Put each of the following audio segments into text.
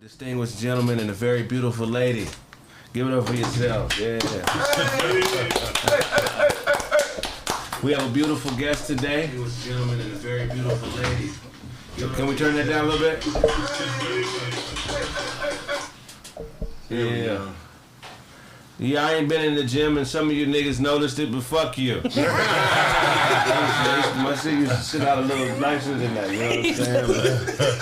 Distinguished gentleman and a very beautiful lady. Give it up for yourself. Yeah. We have a beautiful guest today. Distinguished gentleman and a very beautiful lady. Can we turn that down a little bit? Yeah. Yeah, I ain't been in the gym and some of you niggas noticed it, but fuck you. My shit used to sit out a little nicer than that, you know what I'm saying?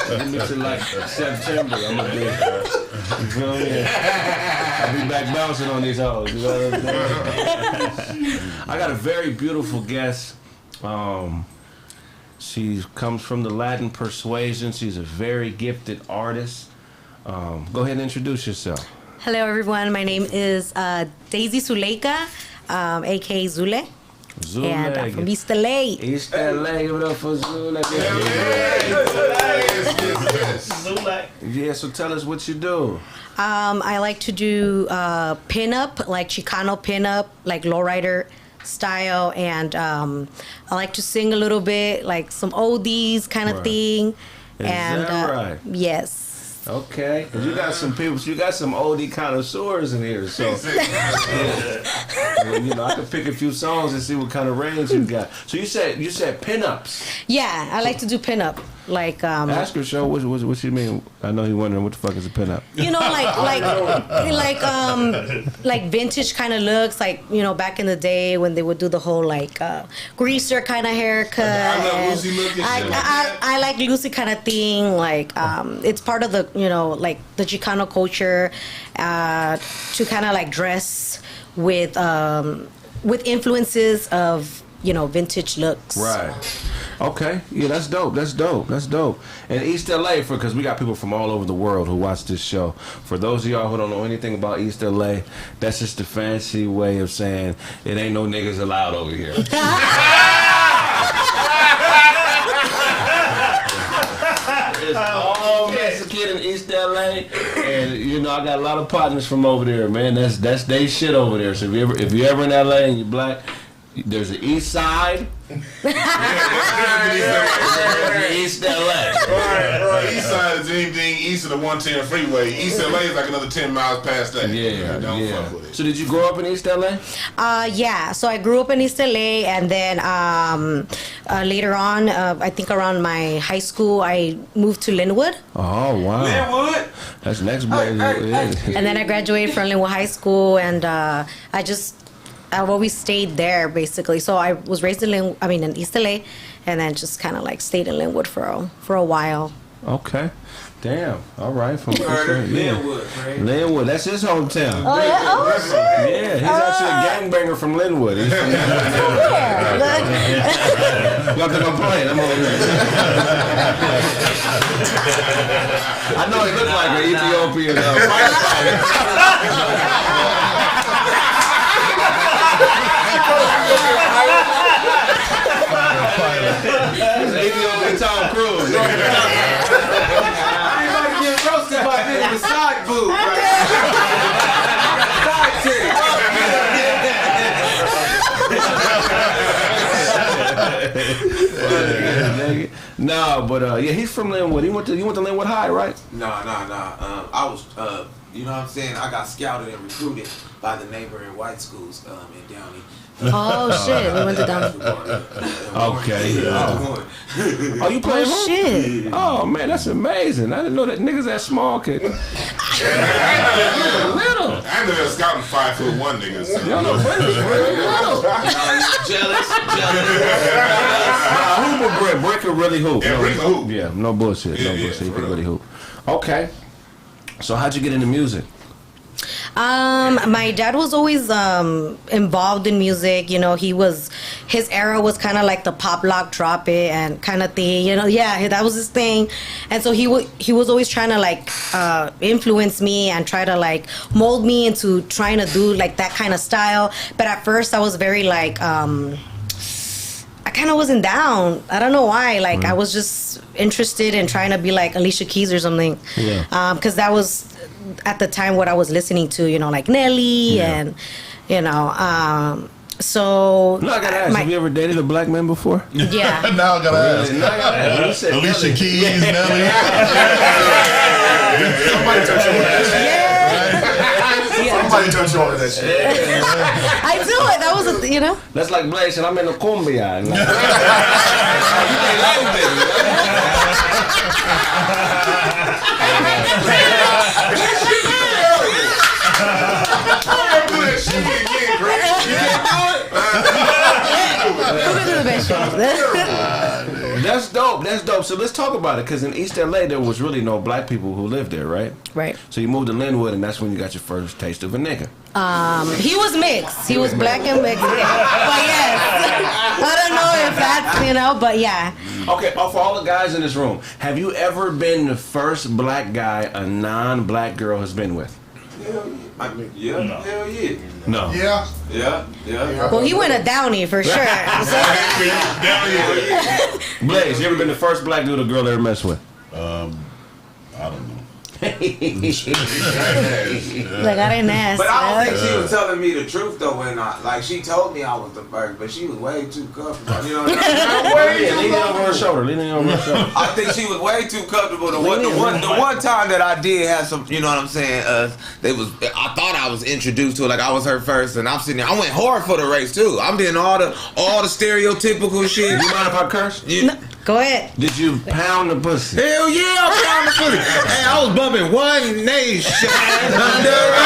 But give me to like September, I'm gonna be, you feel me? I'll be back bouncing on these hoes, you know what I'm saying? I got a very beautiful guest. She comes from the Latin persuasion. She's a very gifted artist. Go ahead and introduce yourself. Hello, everyone. My name is Daisy Zuleika, a.k.a. Zule. Zule. And I'm from East LA. East LA, give it up for Zule. Zule. Yeah, so tell us what you do. I like to do pin-up, like Chicano pin-up, like lowrider style. And I like to sing a little bit, like some oldies kind of thing. Is that right? Yes. Okay, because you got some people, you got some oldie connoisseurs in here, so well, you know, I can pick a few songs and see what kind of range you got. So you said pin-ups. Yeah, I like to do pin-up, like ask her, show what you mean. I know you're wondering what the fuck is a pin-up. You know, like vintage kind of looks, like, you know, back in the day when they would do the whole like greaser kind of haircut. I love Lucy look and shit. I like Lucy kind of thing, like it's part of the, you know, like the Chicano culture to kind of like dress with influences of, you know, vintage looks. Right. Okay. Yeah, that's dope. And East LA, because we got people from all over the world who watch this show. For those of y'all who don't know anything about East LA, that's just a fancy way of saying it ain't no niggas allowed over here. It's all Mexican in East LA, and you know I got a lot of partners from over there, man. That's they shit over there. So if you ever in LA and you're black, there's the East Side. East LA. Right. East Side is anything east of the 110 freeway. East LA is like another 10 miles past that. Yeah. Fuck with it. So did you grow up in East LA? Yeah. So I grew up in East LA, and then later on, I think around my high school, I moved to Linwood. Oh wow. Linwood. That's next place. And then I graduated from Linwood High School, and I've always stayed there basically. So I was raised in East LA, and then just kind of like stayed in Linwood for a while. Okay. Damn. All right. From Linwood, right? Linwood. That's his hometown. Oh yeah. Oh shit. Yeah, he's actually a gangbanger from Linwood. He's from Yeah. You have to complain. I'm over here. I know he looked like an Ethiopian firefighter. Ethiopian Tom Cruise. Everybody getting roasted by being the side boob, right? Side chick. No, but yeah, he's from Linwood. You went to Linwood High, right? Nah. I was, you know what I'm saying? I got scouted and recruited by the neighboring white schools in Downey. Oh shit, we went to Downey. Okay. Oh, you playing? Oh shit. Oh man, that's amazing. I didn't know that niggas that small could. Little. I ended up scouting 5'1" niggas. Y'all know little. Jealous. Hooper Brick could really hoop. Yeah, Brick hoop. Yeah, no bullshit. He could really hoop. Okay. So how'd you get into music? My dad was always involved in music. You know, his era was kind of like the pop lock drop it and kind of thing. You know, yeah, that was his thing. And so he was always trying to like influence me and try to like mold me into trying to do like that kind of style. But at first I was very like I kind of wasn't down. I don't know why. Like I was just interested in trying to be like Alicia Keys or something. Yeah. Because that was at the time what I was listening to, you know, like Nelly and, you know, so. No, I gotta ask, have you ever dated a black man before? Yeah. Now I gotta ask. Alicia Keys, Nelly. Somebody touch you with that shit. Somebody touch you with that shit. I do it. That was a, That's like Blaze and I'm in the cumbia. You can't like this. That's dope. That's dope. So let's talk about it, because in East LA there was really no black people who lived there, right? Right. So you moved to Linwood, and that's when you got your first taste of a nigga. He was mixed. He was black and mixed. But yes, I don't know if that's but yeah. Okay. For all the guys in this room, have you ever been the first black guy a non-black girl has been with? Hell yeah. No. Yeah. Well, he went a Downey for sure. Blaze, you ever been the first black dude a girl ever messed with? I don't know. Like, I didn't ask. But I don't think she was telling me the truth though when she told me I was the first, but she was way too comfortable. You know what I'm saying? Leaning over her shoulder. I think she was way too comfortable. The one time that I did have some, you know what I'm saying? I thought I was introduced to her, like I was her first, and I'm sitting there. I went hard for the race too. I'm doing all the stereotypical shit. You mind if I curse? No, go ahead. Did you pound the pussy? Hell yeah, I pound the pussy. Hey, I was bumping One Nation under a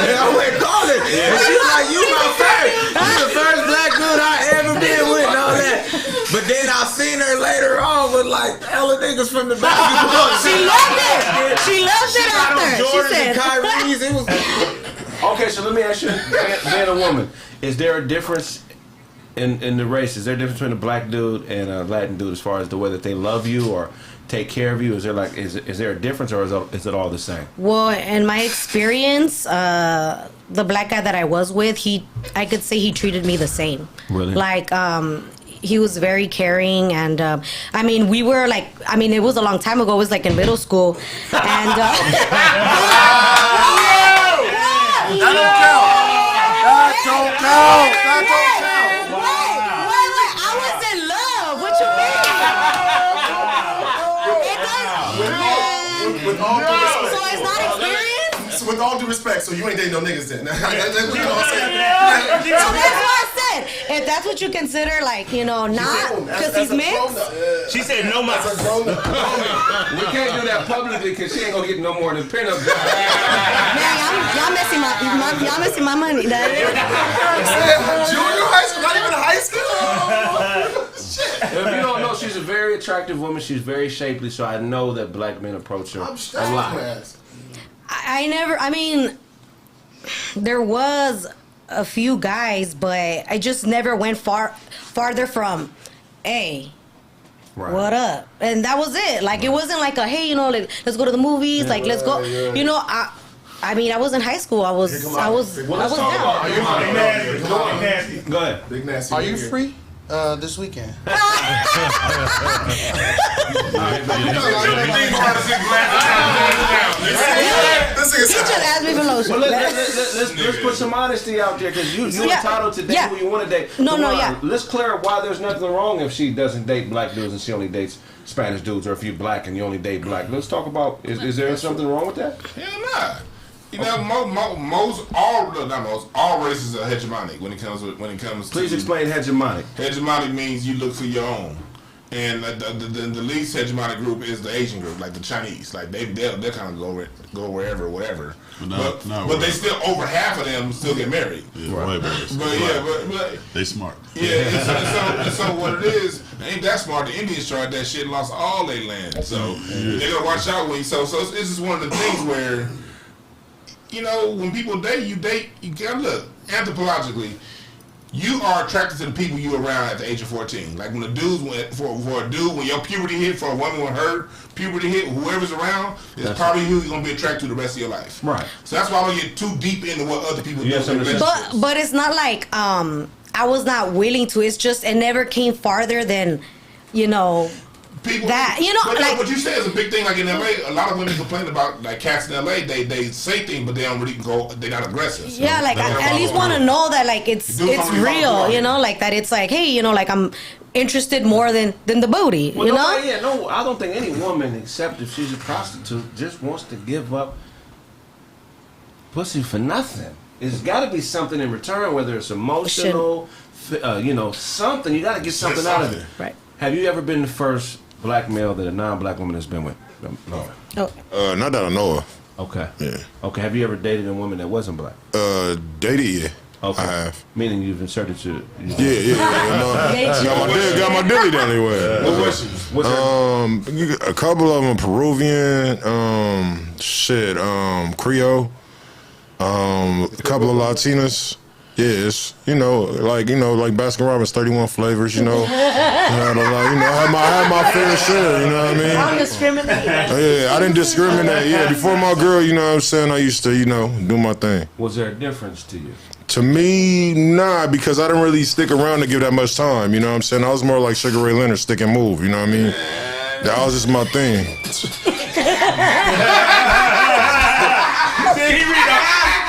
I went calling. And she was like, you my first. You the first black dude I ever been with and all that. But then I seen her later on with like hella niggas from the basketball. She loved it. She loved it after. Jordan She said. and Kyrie's. It was. Okay, so let me ask you, being a woman, is there a difference in the race? Is there a difference between a black dude and a Latin dude as far as the way that they love you or take care of you? Is there is there a difference, or is it all the same? Well, in my experience, the black guy that I was with, I could say he treated me the same. Really? Like, he was very caring, and I mean, we were like, I mean, it was a long time ago. It was like in middle school, and That don't count. Wait, I was in love. What you mean? With all due respect. So it's not experience? With all due respect, so you ain't dating no niggas then. That's what I'm saying. So that's what I said. If that's what you consider, like, not, because he's mixed. She said no mas. We can't do that publicly because she ain't gonna get no more than pinup. Man, y'all messing my money. Junior high school, not even high school. Shit. If you don't know, she's a very attractive woman. She's very shapely, so I know that black men approach her a lot. I mean, there was a few guys, but I just never went farther from, hey, Right. what up? And that was it. Like, it wasn't like a, hey, let's go to the movies. Let's go. I mean, I was in high school. I was down. Go ahead. Big nasty. Are you free this weekend? He just asked me for lotion. Well, let's put some honesty out there, because you're entitled to date who you want to date. Let's clear up why there's nothing wrong if she doesn't date black dudes and she only dates Spanish dudes, or if you're black and you only date black. Let's talk about, is there something wrong with that? Hell nah. All races are hegemonic when it comes Please explain hegemonic. Hegemonic means you look for your own. And the least hegemonic group is the Asian group, like the Chinese. Like they'll kind of go wherever, whatever. But they still, over half of them still get married. Yeah, right. But they smart. Yeah. So what it is, ain't that smart. The Indians tried that shit and lost all their land. So they gotta watch out when you. So it's just one of the things where, when people date, you gotta look anthropologically. You are attracted to the people you around at the age of 14. Like when a dude for a dude, when your puberty hit, for a woman when her puberty hit, whoever's around is probably who you're gonna be attracted to the rest of your life. Right. So that's why I don't get too deep into what other people do. But it's not like I was not willing to. It's just it never came farther than, people that but what you say is a big thing. Like in LA, a lot of women complain about like cats in LA. They say things, but they don't really go. They're not aggressive. Yeah, like I at least want to know that like it's real. Like that it's like, hey, like I'm interested more than the booty. Well, you know? I don't think any woman, except if she's a prostitute, just wants to give up pussy for nothing. It's got to be something in return, whether it's emotional, something. You got to get something out of it. Right. Have you ever been the first black male that a non-black woman has been with? No. Oh. Not that I know of. Okay. Yeah. Okay. Have you ever dated a woman that wasn't black? Dated, yeah. Okay. I have. Meaning you've inserted to. Yeah. Got my dilly down anyway. What was she? A couple of them Peruvian, Creole, a couple of Latinas. Yeah, it's like Baskin Robbins, 31 flavors. I had my fair share. You know what I mean? Don't discriminate. Yeah, I didn't discriminate. Yeah, before my girl, you know what I'm saying, I used to, do my thing. Was there a difference to you? To me, nah, because I didn't really stick around to give that much time. You know what I'm saying? I was more like Sugar Ray Leonard, stick and move. You know what I mean? That was just my thing.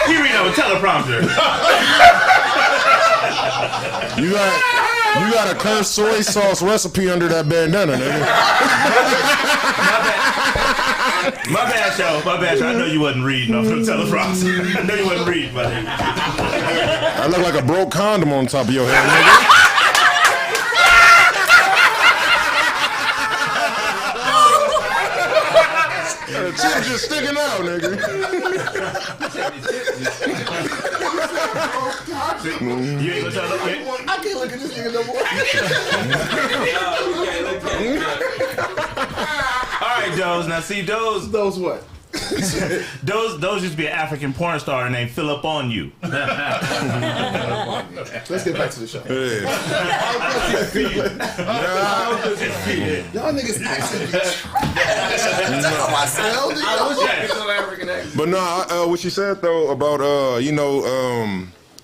He read on a teleprompter. You got a cursed soy sauce recipe under that bandana, nigga. My bad, show. I know you wasn't reading off the teleprompter. I know you wasn't reading, my nigga. I look like a broke condom on top of your head, nigga. Shit just sticking out, nigga. You ain't gonna tell them. I can't look at this nigga no more. All right, Doze. Now see, Doze what? Doze used to be an African porn star named Philip On You. Let's get back to the show. Yeah. Y'all niggas actually tell myself. But nah, what she said though about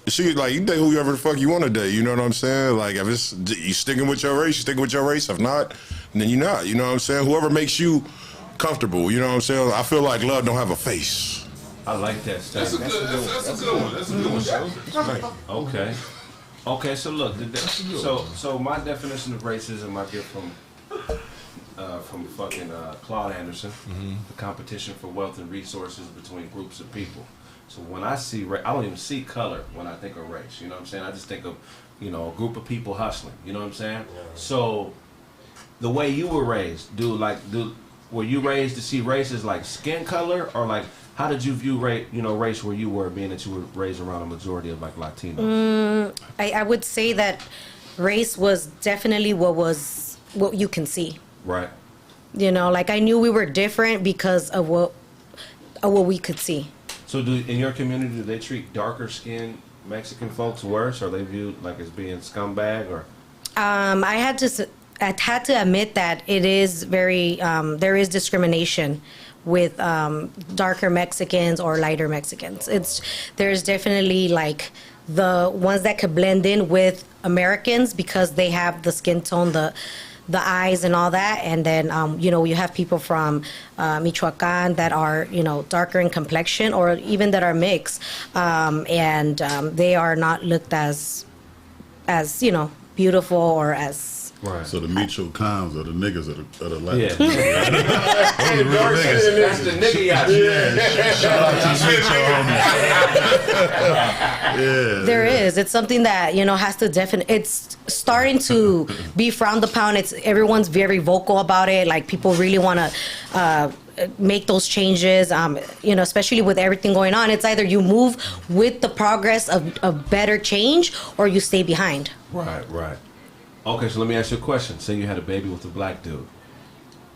she like you date whoever the fuck you want to date. You know what I'm saying? Like if it's you sticking with your race, you sticking with your race. If not, then you're not. You know what I'm saying? Whoever makes you comfortable. You know what I'm saying? I feel like love don't have a face. I like that stuff. That's a good one. That's a good one. Okay. So look, so my definition of racism I get from fucking Claude Anderson, the competition for wealth and resources between groups of people. So when I see I don't even see color when I think of race. You know what I'm saying? I just think of a group of people hustling. You know what I'm saying? Yeah. So the way you were raised, were you raised to see race as like skin color, or like how did you view race where you were, being that you were raised around a majority of like Latinos? I would say that race was definitely what you can see. Right. Like I knew we were different because of what we could see. So in your community, do they treat darker skinned Mexican folks worse? Are they viewed like as being scumbag or? I had to admit that it is there is discrimination with darker Mexicans or lighter Mexicans. There's definitely like the ones that could blend in with Americans because they have the skin tone, the eyes and all that, and then you have people from Michoacan that are darker in complexion or even that are mixed, and they are not looked as beautiful or as. Right. So the Michoacans are the niggas of the Latin. Yeah. That's the nigga yacht. Shout out to Micho, homie. There is. It's something that has to it's starting to be frowned upon. Everyone's very vocal about it. Like people really want to make those changes. Especially with everything going on, it's either you move with the progress of better change or you stay behind. Right. Okay, so let me ask you a question. Say you had a baby with a black dude,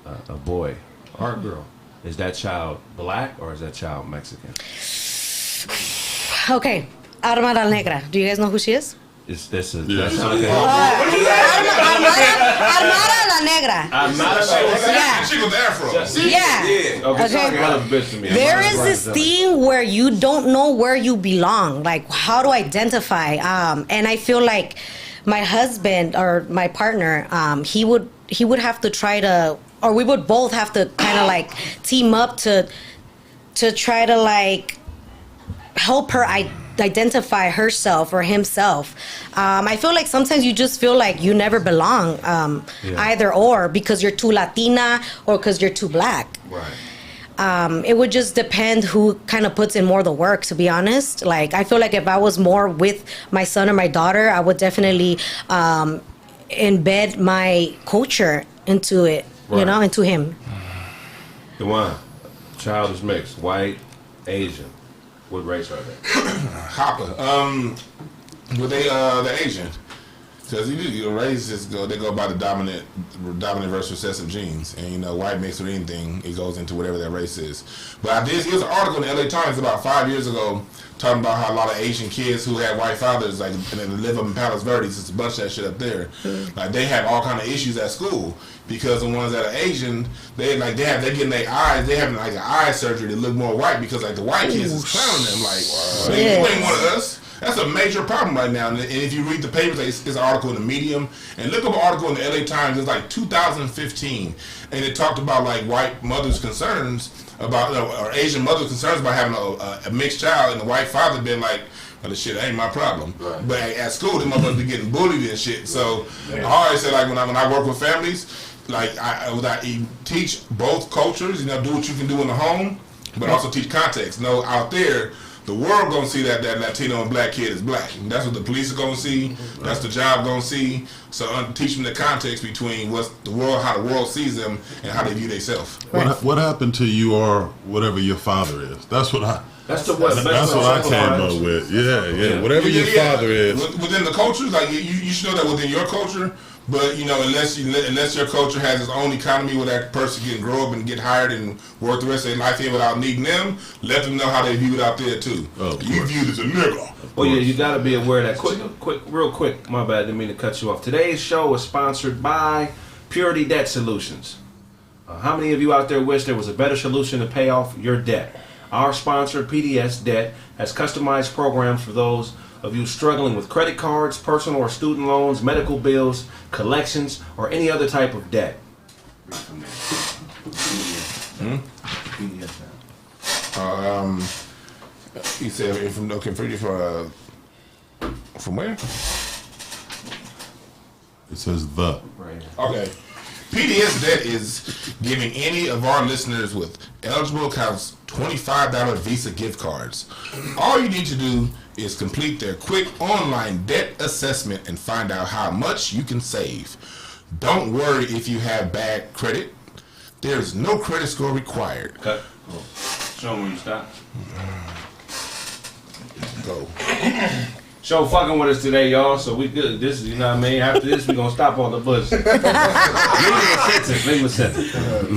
a boy or a girl. Is that child black or is that child Mexican? Okay, Arma la Negra. Do you guys know who she is? That's okay. Armada la Negra. She was Afro. Yeah. Okay. There is this thing where you don't know where you belong. Like, how to identify. And I feel like my husband or my partner, he would have to try to, or we would both have to kind of like team up to try to like help her identify herself or himself. I feel like sometimes you just feel like you never belong, either or, because you're too Latina or because you're too black. Right. It would just depend who kind of puts in more the work, to be honest. Like, I feel like if I was more with my son or my daughter, I would definitely embed my culture into it, you know, into him. DeJuan, child is mixed, white, Asian. What race are they? Hopper. Well, they're Asian. Because races they go by the dominant versus recessive genes, and white mixed with anything, it goes into whatever that race is. But here's an article in the LA Times about 5 years ago talking about how a lot of Asian kids who had white fathers, like, and they live up in Palos Verdes, it's a bunch of that shit up there. Like, they have all kind of issues at school because the ones that are Asian, they're getting their eyes, they having like an eye surgery to look more white because like the white kids is clowning them like, man, you ain't one of us. That's a major problem right now. And if you read the papers, it's an article in the Medium, and look up an article in the LA Times. It's like 2015, and it talked about like white mothers' concerns about, or Asian mothers' concerns about having a mixed child, and the white father been like, well, this shit ain't my problem. Right. But at school, the mothers be getting bullied and shit. So I always say, like, when I work with families, like I teach both cultures. Do what you can do in the home, but also teach context. Out there, the world gonna see that Latino and black kid is black. And that's what the police are gonna see. That's the job gonna see. So teach them the context between what's the world, how the world sees them, and how they view themselves. What happened to you or whatever your father is? That's what I. That's what I came up with. Yeah. Whatever your father is. Within the cultures, like you should know that within your culture. But unless your culture has its own economy where that person can grow up and get hired and work the rest of their life here without needing them, let them know how they view it out there too. You viewed as a nigga. Well, yeah, you got to be aware of that. Real quick. My bad, didn't mean to cut you off. Today's show is sponsored by Purity Debt Solutions. How many of you out there wish there was a better solution to pay off your debt? Our sponsor, PDS Debt, has customized programs for those of you struggling with credit cards, personal or student loans, medical bills, collections, or any other type of debt. You said from where? It says the. Right. Okay. PDS Debt is giving any of our listeners with eligible accounts $25 Visa gift cards. All you need to do is complete their quick online debt assessment and find out how much you can save. Don't worry if you have bad credit. There's no credit score required. Cut. Show them where you stop. Go. Show fucking with us today, y'all. So we good. This is, you know what I mean? After this, we going to stop all the bullshit. Leave a sentence.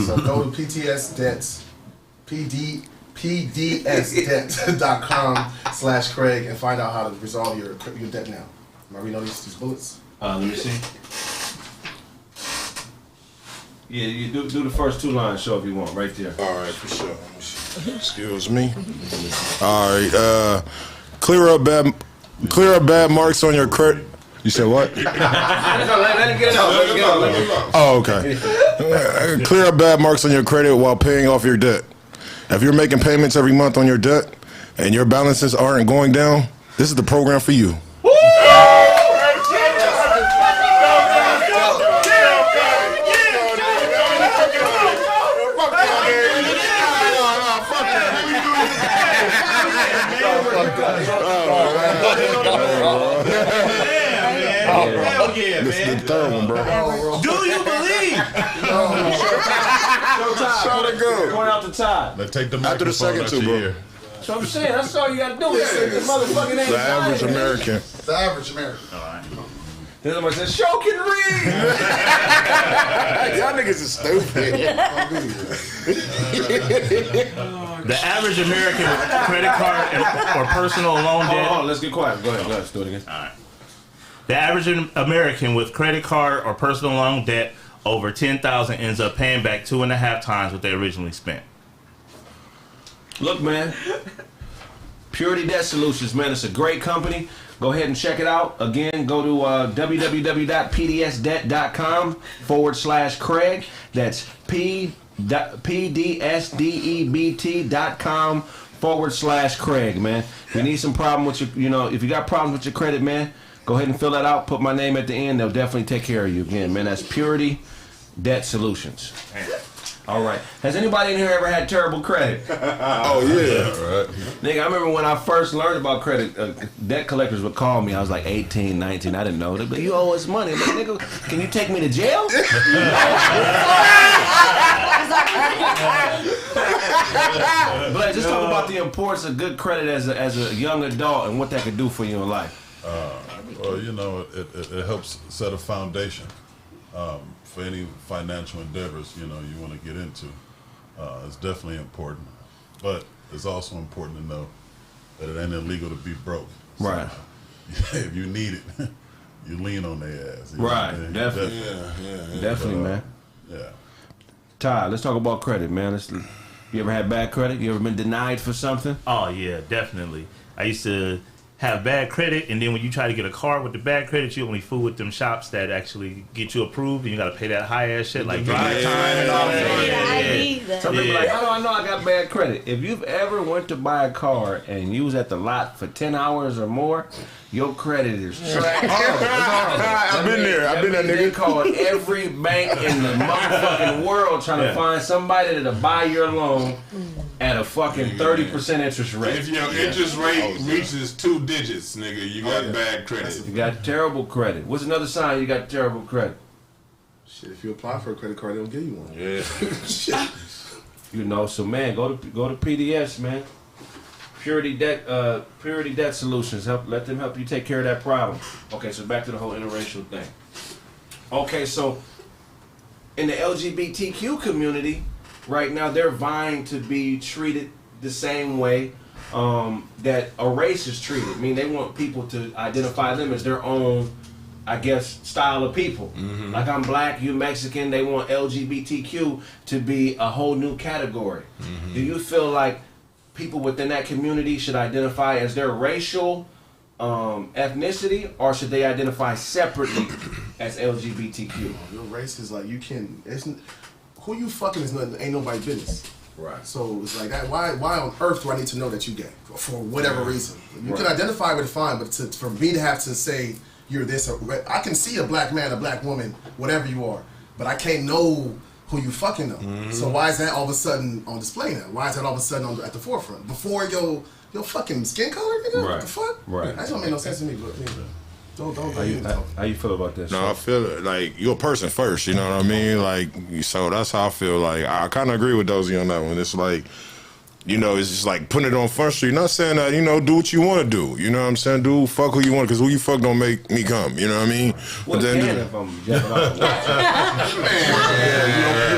So go to PTS Debts, pdsdebt.com/Kraig and find out how to resolve your debt now. Am I reading all these bullets? Let me see. Yeah, you do the first two lines, show if you want, right there. All right, for sure. Excuse me. All right, clear up bad marks on your credit. You said what? Let it get out. Oh, okay. Clear up bad marks on your credit while paying off your debt. If you're making payments every month on your debt and your balances aren't going down, this is the program for you. Hell yeah, This is man. the third one, bro. Do you believe? Show the go. Going out the top. Let's take the After the second two, bro. That's what I'm saying. That's all you got to do. Is say this motherfucking name. The average American. The average American. All right. Then somebody says, show can read. Y'all niggas is stupid. The average American with credit card or personal loan debt. Hold on, let's get quiet. Go ahead, let's do it again. All right. The average American with credit card or personal loan debt over $10,000 ends up paying back 2.5 times what they originally spent. Look, man. Purity Debt Solutions, man. It's a great company. Go ahead and check it out. Again, go to www.pdsdebt.com/Kraig. That's pdsdebt.com purity.debt.com/Kraig, man. If you need some problem with your, if you got problems with your credit, man, go ahead and fill that out. Put my name at the end. They'll definitely take care of you again, man. That's Purity Debt Solutions. All right. Has anybody in here ever had terrible credit? Oh yeah. Right. Nigga, I remember when I first learned about credit, debt collectors would call me. I was like 18, 19. I didn't know. They'd be like, you owe us money. I'm like, nigga, can you take me to jail? But just talk about the importance of good credit as a young adult and what that could do for you in life. Well, it helps set a foundation for any financial endeavors you want to get into. It's definitely important, but it's also important to know that it ain't illegal to be broke. So, Right. if you need it, you lean on their ass. Right. Definitely. Definitely, man. Yeah. Ty, let's talk about credit, man. You ever had bad credit? You ever been denied for something? Oh yeah, definitely. I used to have bad credit, and then when you try to get a car with the bad credit, you only fool with them shops that actually get you approved, and you got to pay that high ass shit like drive time and all that. Some people like, how do I know I got bad credit? If you've ever went to buy a car and you was at the lot for 10 hours or more, your credit is trash. I've been there. I've been that They nigga. call every bank in the motherfucking world trying to find somebody to buy your loan at a fucking 30% interest rate. If your interest rate reaches 2 digits, nigga, you got bad credit. You got terrible credit. What's another sign you got terrible credit? Shit, if you apply for a credit card, they don't give you one. Yeah. So man, go to PDS, man. Purity Debt Solutions. Let them help you take care of that problem. Okay, so back to the whole interracial thing. Okay, so in the LGBTQ community, right now they're vying to be treated the same way that a race is treated. I mean, they want people to identify them as their own, I guess, style of people. Mm-hmm. Like I'm black, you Mexican. They want LGBTQ to be a whole new category. Mm-hmm. Do you feel like people within that community should identify as their racial ethnicity, or should they identify separately as LGBTQ? Your race is like, you can, who you fucking is nothing, ain't nobody's business. Right. So it's like that. Why on earth do I need to know that you gay for whatever reason? You can identify with it fine, but for me to have to say you're this, I can see a black man, a black woman, whatever you are, but I can't know who you fucking know. Mm-hmm. So why is that all of a sudden on display now? Why is that all of a sudden at the forefront? Before your fucking skin color, nigga? Right. What the fuck? Right. That don't make no sense to me, but don't How you feel about this? No, I feel like you're a person first. You know what I mean? Like, so that's how I feel. Like, I kind of agree with Dozy on that one. It's like, it's just like putting it on Front Street. Not saying that, do what you want to do. You know what I'm saying? Do fuck who you want, because who you fuck don't make me come. You know what I mean? Well, but then if I'm jacking off the watch. you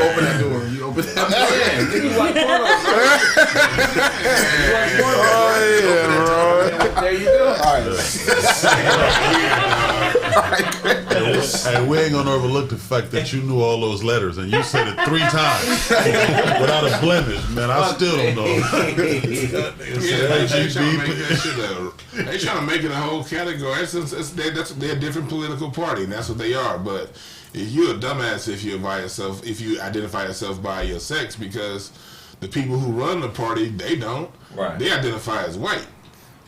open that door. You open that door. You like porno. oh yeah, bro. There you go. Hey, we ain't gonna overlook the fact that you knew all those letters and you said it 3 times without a blemish, man. I still don't know. They trying to make it a whole category. They're a different political party, and that's what they are. But you're a dumbass if you identify yourself by your sex, because the people who run the party, they don't. Right. They identify as white.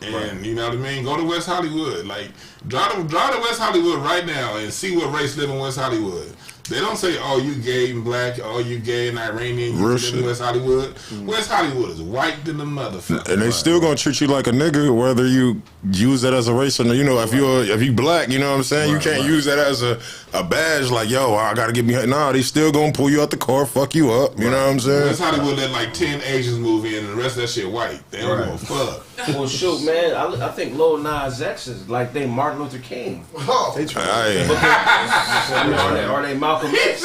And you know what I mean? Go to West Hollywood. Like, drive to West Hollywood right now and see what race live in West Hollywood. They don't say, oh, you gay and black, oh, you gay and Iranian, you live in West Hollywood. West Hollywood is white than the motherfucker. And they still gonna treat you like a nigga, whether you use that as a race or not. If you black, you know what I'm saying? You can't use that as a badge, like, yo, I gotta get behind. Nah, they still gonna pull you out the car, fuck you up. You know what I'm saying? West Hollywood let like 10 Asians move in, and the rest of that shit white. They don't give a fuck. Well, shoot, man, I think Lil Nas X is like they Martin Luther King. They try. Are they Malcolm X?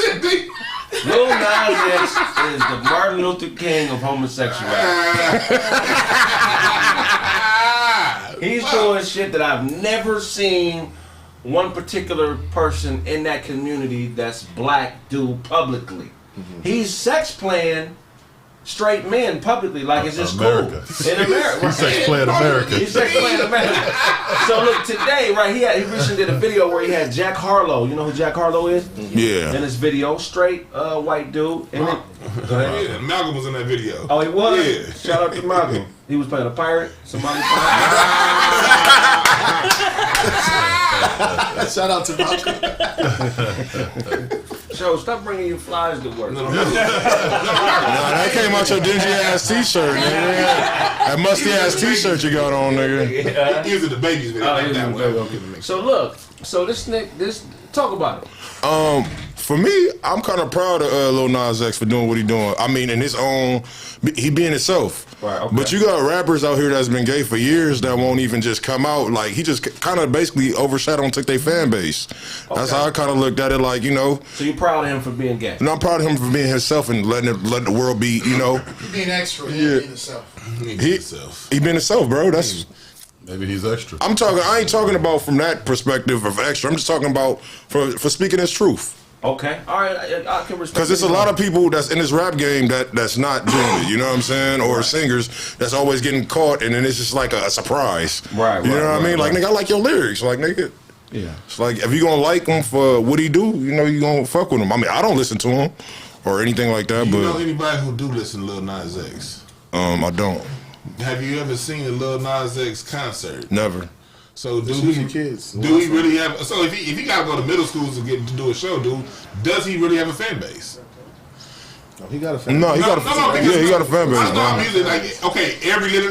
Lil Nas X is the Martin Luther King of homosexuality. He's doing shit that I've never seen one particular person in that community that's black do publicly. Mm-hmm. He's sex playing straight men publicly, like it's just America. cool in America. He sex play in America. He sex play in America. So look, today, right? He recently did a video where he had Jack Harlow. You know who Jack Harlow is? Yeah. In his video, straight white dude. And go ahead. Yeah, Malcolm was in that video. Oh, he was. Yeah. Shout out to Malcolm. He was playing a pirate, Somali pirate. Shout out to Malcolm. So stop bringing your flies to work. Nah, that came out your dingy ass t-shirt, nigga. That musty ass t-shirt you got on, nigga. He was in the babies video. Oh, like he was that in the one. babies. So look, so this talk about it. For me, I'm kind of proud of Lil Nas X for doing what he doing. I mean, in his own, he being himself. Right, okay. But you got rappers out here that's been gay for years that won't even just come out. Like, he just kind of basically overshadowed and took their fan base. That's how I kind of looked at it, like, you know. So you're proud of him for being gay? And I'm proud of him for being himself and letting the world be, you know. Being extra, Yeah. being himself. He been himself, bro. That's... Maybe he's extra. I ain't talking about from that perspective of extra. I'm just talking about for speaking his truth. Okay, all right, I can respect. Because there's a lot of people that's in this rap game that's not doing it, you know what I'm saying? Or singers that's always getting caught, and then it's just like a surprise. Right, You know right, what I mean? right. Like, nigga, I like your lyrics. Like, nigga, Yeah. it's like, if you gonna like him for what he do, you know you gonna fuck with him. I mean, I don't listen to him or anything like that, You know but anybody who do listen to Lil Nas X? I don't. Have you ever seen a Lil Nas X concert? Never. So do usually he, kids. do he really have? So if he got to go to middle schools to do a show, does he really have a fan base? No, he got a fan. No, he got a because he got a fan base. I know man. music like okay,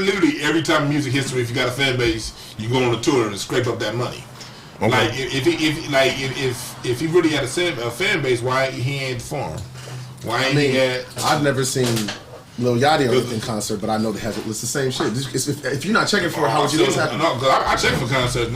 literally every time in music history, if you got a fan base, you go on a tour and scrape up that money. Okay. Like if he really had a fan base, why he ain't perform? Why ain't he had? I've never seen Lil Yachty in concert, but I know they have it. It's the same shit. If you're not checking for it, how would you know what's happening? No, 'cause I check for concerts.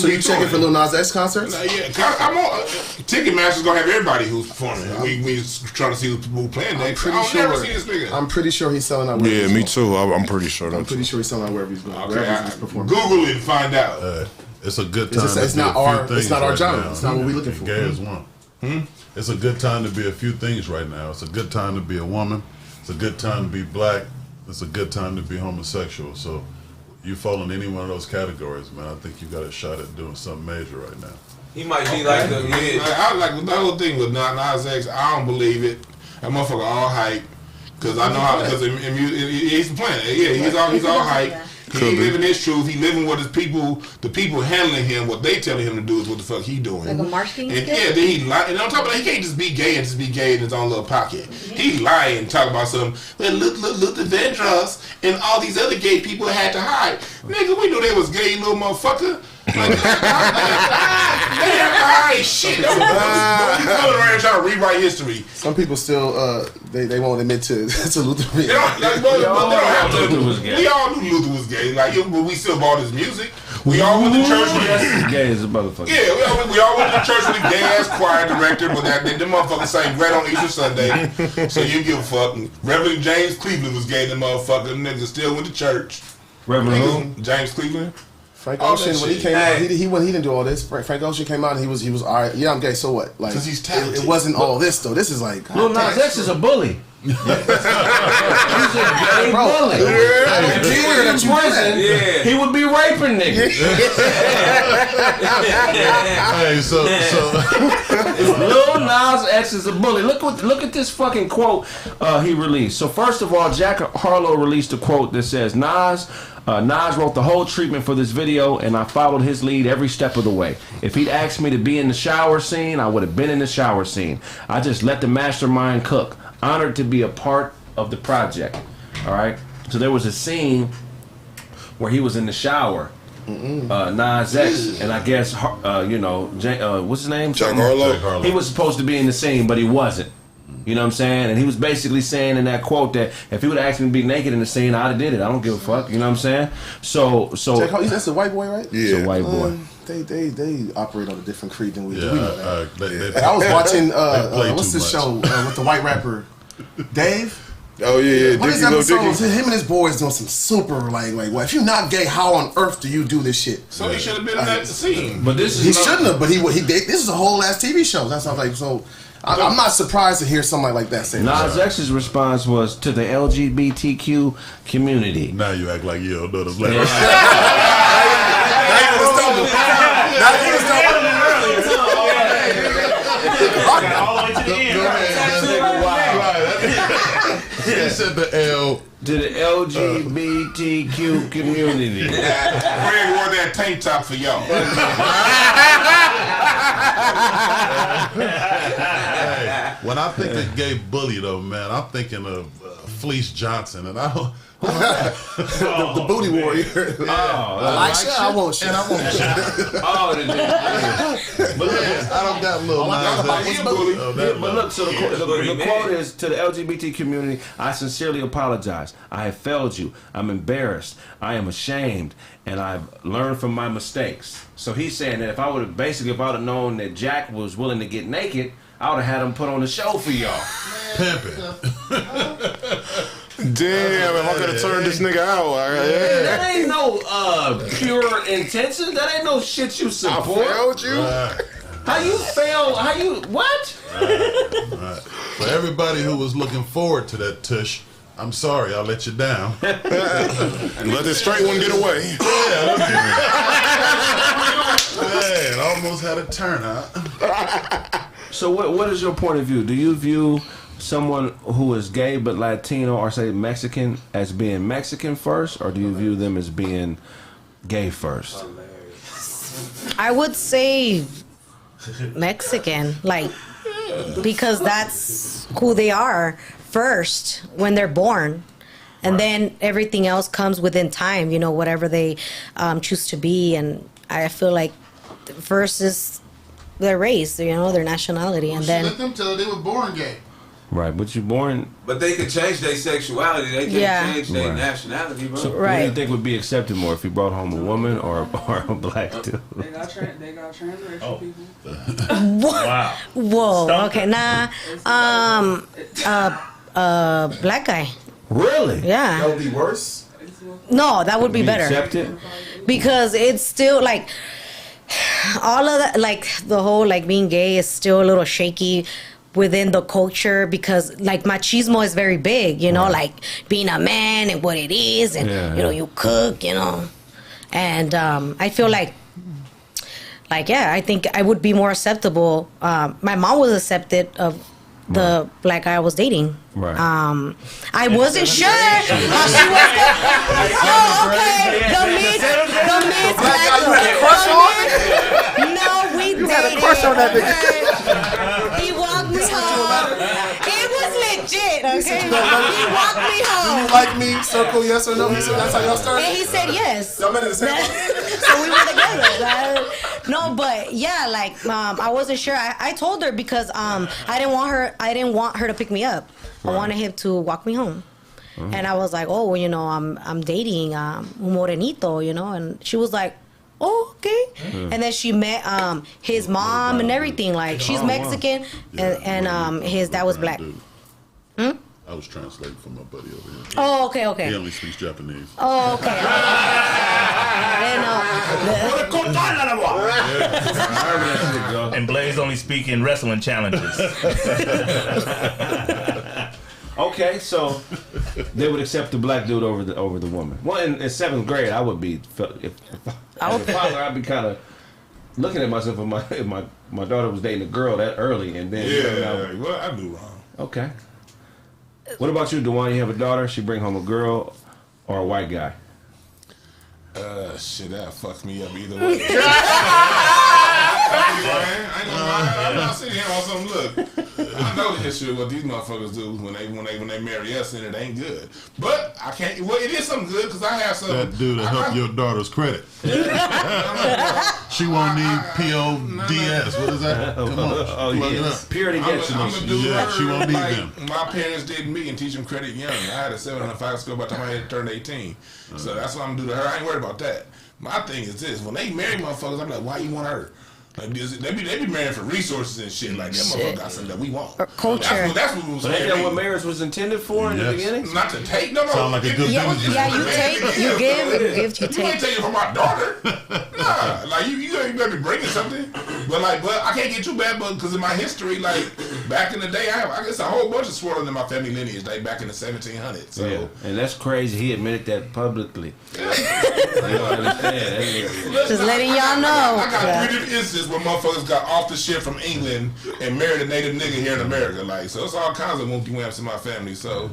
So you checking for Lil Nas X concerts? Yeah, I'm on. Ticketmaster's gonna have everybody who's performing. We trying to see who's playing next. Pretty I'll sure. never see this nigga. I'm pretty sure he's selling out. Wherever Yeah, he's me going. too. I'm pretty sure. I'm pretty sure he's selling out wherever he's going. Okay, Wherever he's performing. Google it and find out. It's a good time. It's to not be a few our- it's things not our right genre. now. It's not what we looking for. Gay is one. It's a good time to be a few things right now. It's a good time to be a woman. It's a good time to be black. It's a good time to be homosexual. So you fall in any one of those categories, man. I think you got a shot at doing something major right now. He might be like the I like the whole thing with Nas X. I don't believe it. That motherfucker all hype. Cause I know how. Because he's playing. Yeah, he's all hype. He ain't living his truth. He living what his people, the people handling him, what they telling him to do is what the fuck he doing. Like a marketing And skill? yeah, then he lie. And on top of that, he can't just be gay and just be gay in his own little pocket. He lying and talk about something. Well, Luther Vandross and all these other gay people had to hide. Nigga, we knew they was gay, little motherfucker. Like, they had to hide shit. Don't be coming around and trying to rewrite history. Some people still they won't admit to Luther. They don't, like, but they don't have to. Luther was gay. We all knew Luther was gay. Like, but we still bought his music. We all went to church with Yes, gay as a motherfucker. yeah, we all went to church with a gay ass choir director, but that them motherfuckers sang red on Easter Sunday. So you give a fuck. Reverend James Cleveland was gay, the motherfucker. Them niggas still went to church. Reverend who? James Cleveland. Frank All Ocean that when he shit. came out, he didn't do all this. Frank Ocean came out and he was all right. Yeah, I'm gay. So what? Like 'Cause he's talented. It wasn't all this though. This is like Lil Nas X is a bully. He's a gay Bro, bully. I don't If he care was in that you do prison, Yeah. he would be raping niggas. Hey, so Lil Nas X is a bully. Look at this fucking quote he released. So first of all, Jack Harlow released a quote that says, Nas wrote the whole treatment for this video, and I followed his lead every step of the way. If he'd asked me to be in the shower scene, I would have been in the shower scene. I just let the mastermind cook. Honored to be a part of the project. All right. So there was a scene where he was in the shower. Nas X, and I guess what's his name? Jack Harlow. Jack Harlow. He was supposed to be in the scene, but he wasn't. You know what I'm saying? And he was basically saying in that quote that if he would have asked me to be naked in the scene, I'd have did it. I don't give a fuck. You know what I'm saying? So Jack Harlow, that's a white boy, right? it's a white boy. They operate on a different creed than we do. yeah, We know that. they I was watching play what's too this much. show with the white rapper Dave? Oh yeah, What is Dickie Lil episodes? Dicky. Him and his boys doing some super like well, if you're not gay, how on earth do you do this shit? So he should have been in that scene. But this is He not- shouldn't have, but this is a whole ass TV show. That's how like so. I'm not surprised to hear somebody like that say that. Nas X's response was to the LGBTQ community. Now you act like you don't know the black. All the way to the end. He said the L. To the LGBTQ community. Kraig wore that tank top for y'all. Hey, when I think of gay bully, though, man, I'm thinking of Fleece Johnson, and I don't. the booty warrior. I won't shit. And I won't shit. But look, I don't got little Nas. But look, so the quote is to the LGBT community, I sincerely apologize. I have failed you. I'm embarrassed. I am ashamed. And I've learned from my mistakes. So he's saying that if I would have known that Jack was willing to get naked, I would have had him put on the show for y'all. Pimping. Damn, if I could have turned this nigga out. That ain't no pure intention. That ain't no shit you support. I failed you? Right. How you fail? How you, what? Right. For everybody who was looking forward to that tush, I'm sorry, I let you down. Let this straight one get away. Yeah, it almost had a turnout. So what is your point of view? Do you view someone who is gay but Latino or say Mexican as being Mexican first, or do you view them as being gay first? I would say Mexican, like, because that's who they are first when they're born, and then everything else comes within time, you know, whatever they choose to be. And I feel like first is their race, you know, their nationality, and then let them tell they were born gay. Right, but you born. But they could change their sexuality. They can't change their nationality, bro. So what do you think would be accepted more if you brought home a woman or a black dude? They got transracial people. What? Wow. Whoa. Stop. Okay. Black guy. Really? Yeah. That would be worse. No, that would be better. Accepted? Because it's still like all of that, like the whole like being gay is still a little shaky within the culture, because like machismo is very big, you know, like being a man and what it is, and you know, you cook, you know, and I feel like I think I would be more acceptable. My mom was accepted of the black guy I was dating. Right. I wasn't sure how she was gonna. Oh, okay. The mid No, we dated. You had a crush on that nigga. He walked me home. It was legit, okay? He walked me home. Do you like me? Circle yes or no. So that's how y'all started. And he said yes. Y'all met in the same So we were together. No, but yeah, like I wasn't sure. I told her because I didn't want her to pick me up. I wanted him to walk me home. And I was like, oh, well, you know, I'm dating un morenito, you know, and she was like, oh, okay. And then she met his mom and everything. Like, she's Mexican, and his dad was black. I was translating for my buddy over here. Oh, okay. He only speaks Japanese. Oh, okay. And Blaze only speak in wrestling challenges. Okay, so they would accept the black dude over the woman. Well, in seventh grade, I would be. If I was a father, I'd be kind of looking at myself if my daughter was dating a girl that early, and then Well, I do wrong. Okay. What about you, Dewan? You have a daughter. She bring home a girl or a white guy? Shit, that fucked me up either way. I ain't gonna lie. I'm not sitting here on some look. I know the history of what these motherfuckers do when they marry us, and it ain't good. But I can't. Well, it is something good because I have some. That dude to help your daughter's credit. She won't need PODS. What is that? Come on. Oh, yes. Purity gets I'm gonna do her she won't need like them. my parents did me and teach them credit young. I had a 705 score by the time I turned 18. So that's what I'm gonna do to her. I ain't worried about that. My thing is this: when they marry motherfuckers, I'm like, why you want her? Like, they be marrying for resources and shit. Like, that motherfucker got something that we want. Or culture. That's what was But ain't that what marriage was intended for in the beginning? Not to take, no. Sound like a good business. Yeah, you take, you give, you You ain't take. taking from my daughter. Nah, like you better be bringing something. But I can't get too bad, but because of my history, like back in the day, I guess a whole bunch of swirling in my family lineage, like back in the 1700s. So. Yeah, and that's crazy. He admitted that publicly. You don't understand. Just letting y'all know. I got 3 different instances where motherfuckers got off the ship from England and married a native nigga here in America. Like, so it's all kinds of whoopty whamps in my family. So.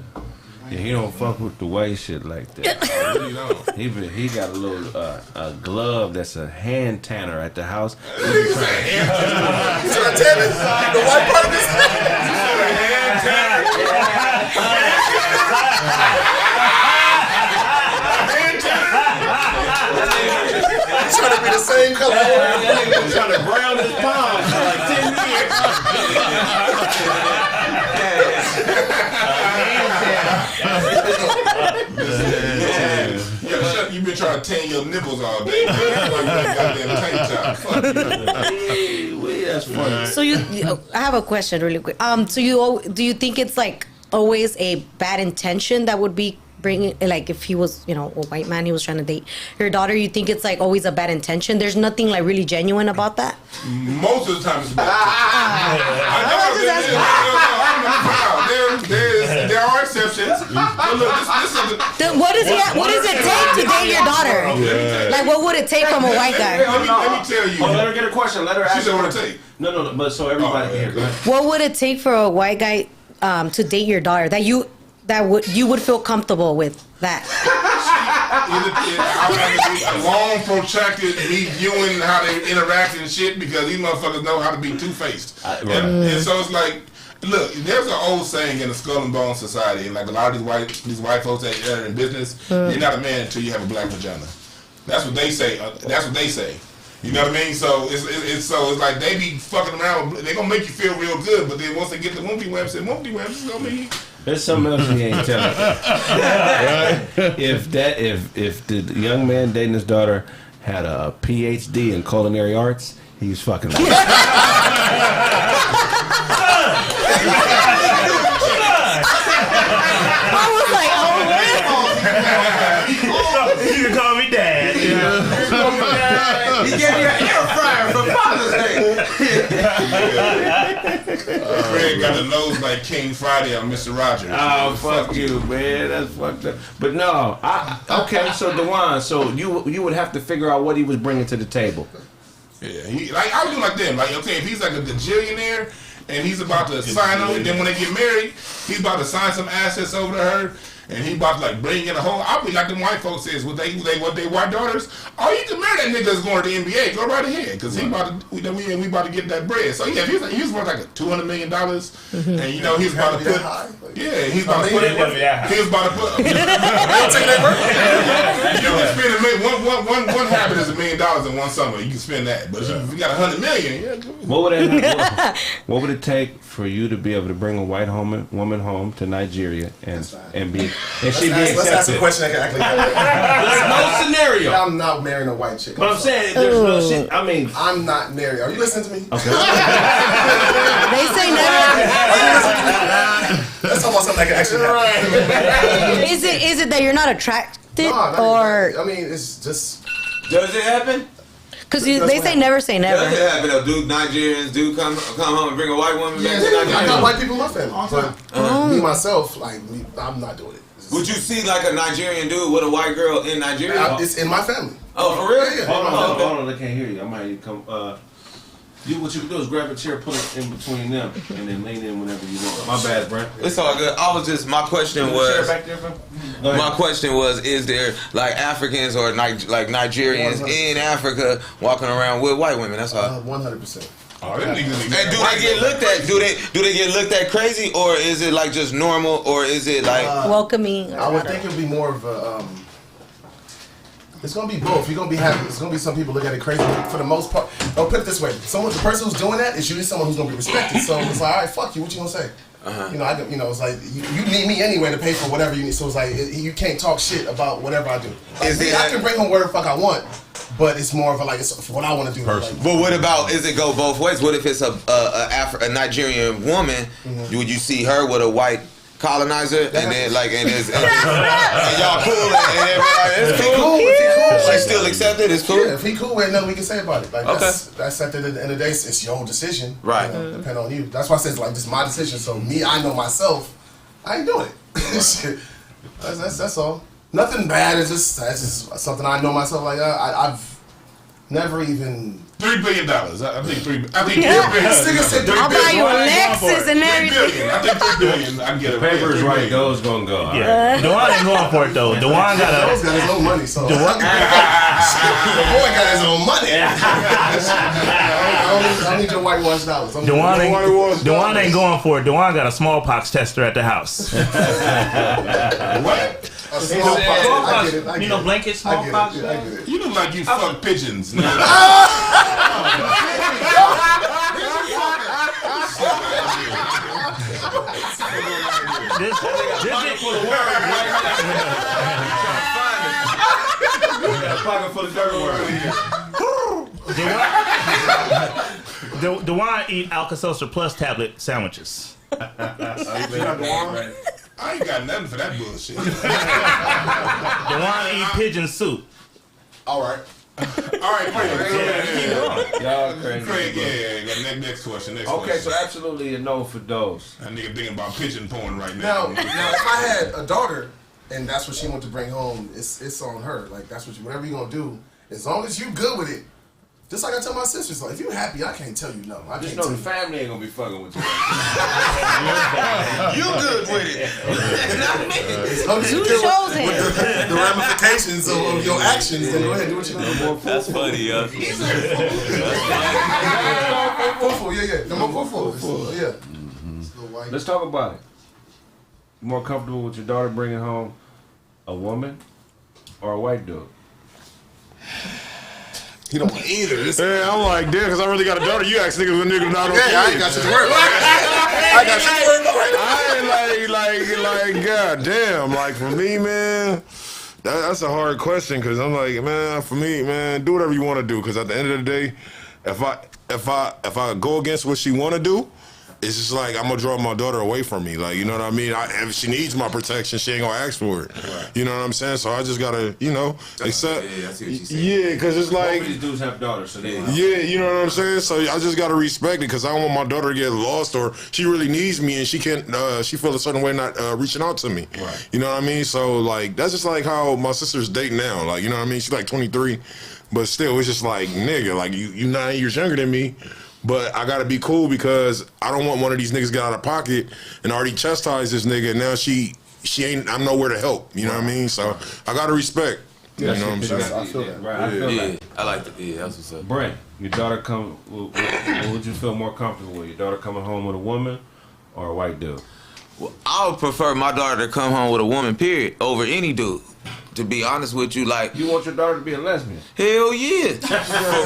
Yeah, he don't fuck with the white shit like that. I really don't. He got a little a glove that's a hand tanner at the house. You trying to tell me the white part of this? Hand tanner. Trying to be the same color. That nigga trying to brown his palms for like 10 years. You've been trying to tan your nipples all day. Goddamn tank top. Fuck you. That's funny. So I have a question really quick. So do you think it's like always a bad intention that would be bringing, like if he was, a white man, he was trying to date your daughter, you think it's like always a bad intention? There's nothing like really genuine about that? Most of the time it's bad. There are exceptions. But look, this is What does it take to date your daughter? Yeah. Like what would it take from a white guy? Let me tell you. Let her get a question. Let her ask. She said what it take. No, but so everybody can hear. What would it take for a white guy to date your daughter that you would feel comfortable with that? A long, protracted me viewing how they interact and shit, because these motherfuckers know how to be two-faced. And so it's like, look, there's an old saying in the Skull and Bones society, and like a lot of these white folks that are in business, you're not a man until you have a black vagina. That's what they say. That's what they say. You know what I mean? So it's like they be fucking around. They gonna make you feel real good, but then once they get the whoopty whamps, it's gonna be. There's something else he ain't telling. Right? If the young man dating his daughter had a PhD in culinary arts, he was fucking. I was like, you can call me dad. He gave me an air fryer for Father's Day. Kraig got a nose like King Friday on Mr. Rogers. Oh, fuck you, man. That's fucked up. But no, okay. So Dewan, so you would have to figure out what he was bringing to the table. Yeah, I would do like them. Like, okay, if he's like a gajillionaire and he's about to sign them, and then when they get married, he's about to sign some assets over to her, and he about to like bring in a whole. I'll be like them white folks says, what they white daughters. Oh, you can marry that nigga that's going to the NBA. Go right ahead, because he about to we about to get that bread. So yeah, he's worth like $200 million, and he's about to put. Yeah, he's about to put. He was about to put. You can spend one habit is $1 million in one summer. You can spend that, but if you got $100 million, yeah. What would it take for you to be able to bring a white woman home to Nigeria and be accepted? Let's ask a question that can actually happen. There's no scenario. I'm not marrying a white chick. But I'm saying there's no shit. I mean, I'm not married. Are you listening to me? Okay. they say never. Let's talk about something that can actually happen. Is it that you're not attracted, or I mean, it's just. Does it happen? Because they say never say never. Does it happen? Nigerians do come home and bring a white woman back to Nigeria? I got white people in my family, but me myself, I'm not doing it. Would you see like a Nigerian dude with a white girl in Nigeria? It's in my family. Oh, for real? Yeah. Hold on, I can't hear you. I might come. What you can do is grab a chair, put it in between them, and then lean in whenever you want. My bad, Brent. It's all good. My question was, is there like Africans or like Nigerians 100%. In Africa walking around with white women? That's all. 100%. Oh, them niggas. And do they get looked at? Do they get looked at crazy, or is it like just normal, or is it like welcoming? I would think it would be more of a. It's gonna be both. You're gonna be happy. It's gonna be some people look at it crazy. But for the most part, I'll put it this way: the person who's doing that is usually someone who's gonna be respected. So it's like, all right, fuck you. What you gonna say? It's like you need me anyway to pay for whatever you need. So it's like you can't talk shit about whatever I do. I can bring home whatever the fuck I want, but it's more of it's for what I want to do. But what about is it go both ways? What if it's a Nigerian woman? Would you see her with a white colonizer and then and y'all cool and everybody it's cool. She still accepted. It's cool. Yeah, if he cool with it, nothing we can say about it. Like Okay. that's at the end of the day, it's your own decision. Right. You know, depend on you. That's why I said like this is my decision. So me, I know myself. I ain't doing it. Shit. That's all. Nothing bad. That's just something I know myself. Like I've never even. $3 billion. I think $3 billion. I'll buy you a Lexus and everything. I think $3 billion. I can get a Papers right, those gonna go. Yeah. Dewan ain't going for it though. Dewan got He's got his own money, so Dewan, the boy got his own money. I don't need your whitewashed dollars. Dewan ain't going for it. Dewan got a smallpox tester at the house. What? A smallpox. I get it. You know, blanket smallpox. I get it. You look like you fuck pigeons. This is for the word Pocket full of dirt work. Dewan eat Alka-Seltzer Plus tablet sandwiches. I ain't got nothing for that bullshit. Dewan eat pigeon soup. All right. Craig. Y'all crazy. Craig, yeah. Next question. Okay, so absolutely a no for those. That nigga thinking about pigeon porn right now. Now, if I had a daughter and that's what she wants to bring home, it's on her. Like that's what whatever you gonna do, as long as you good with it. Just like I tell my sisters, like if you happy, I can't tell you no. I Just can't know tell the family ain't gonna be fucking with you. You good with it? As long as you You deal chose with him. the ramifications of your actions, then go ahead and do what you do. That's funny, yo. Fufu, yeah. No more fufu. Yeah. Let's talk about it. You more comfortable with your daughter bringing home a woman or a white dude? He don't want either. Yeah, I'm like, damn, because I really got a daughter. You ask niggas when niggas not okay. I ain't got you to work. I got you to work already. I ain't like, god damn. Like, for me, man, that's a hard question, because I'm like, man, for me, man, do whatever you want to do, because at the end of the day, if I go against what she want to do, it's just like I'm gonna draw my daughter away from me. Like, you know what I mean? If she needs my protection, she ain't gonna ask for it. Right. You know what I'm saying? So I just gotta, accept. Yeah, I see what you're saying. Yeah, because it's like. Both of these dudes have daughters, so they. Yeah, you know what I'm saying? So I just gotta respect it, because I don't want my daughter to get lost, or she really needs me and she can't. She feel a certain way not reaching out to me. Right. You know what I mean? So like that's just like how my sister's dating now. Like, you know what I mean? She's like 23, but still, it's just like, nigga, like you 9 years younger than me. But I gotta be cool, because I don't want one of these niggas get out of pocket and already chastised this nigga, and now she ain't. I'm nowhere to help. You know what I mean? So I gotta respect. You know what I'm saying? I feel that. Right, I feel like. I like that. Yeah, that's what's up. Brent, your daughter come. What would you feel more comfortable with? Your daughter coming home with a woman or a white dude? Well, I would prefer my daughter to come home with a woman, period, over any dude. To be honest with you, like, You want your daughter to be a lesbian? hell yeah, for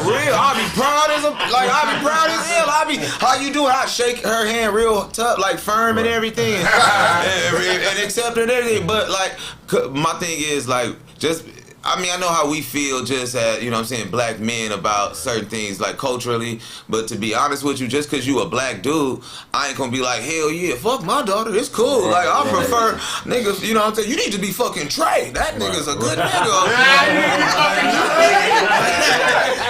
real. I'll be proud as hell. I'll be, how you doing? I shake her hand real tough, like firm and everything, and accept her and everything. But like, my thing is like, just. I mean, I know how we feel just as, you know what I'm saying, black men about certain things, like culturally, but to be honest with you, just because you a black dude, I ain't gonna be like, hell yeah, fuck my daughter, it's cool. Like, I prefer niggas, you know what I'm saying, you need to be fucking Trey. That nigga's a good nigga.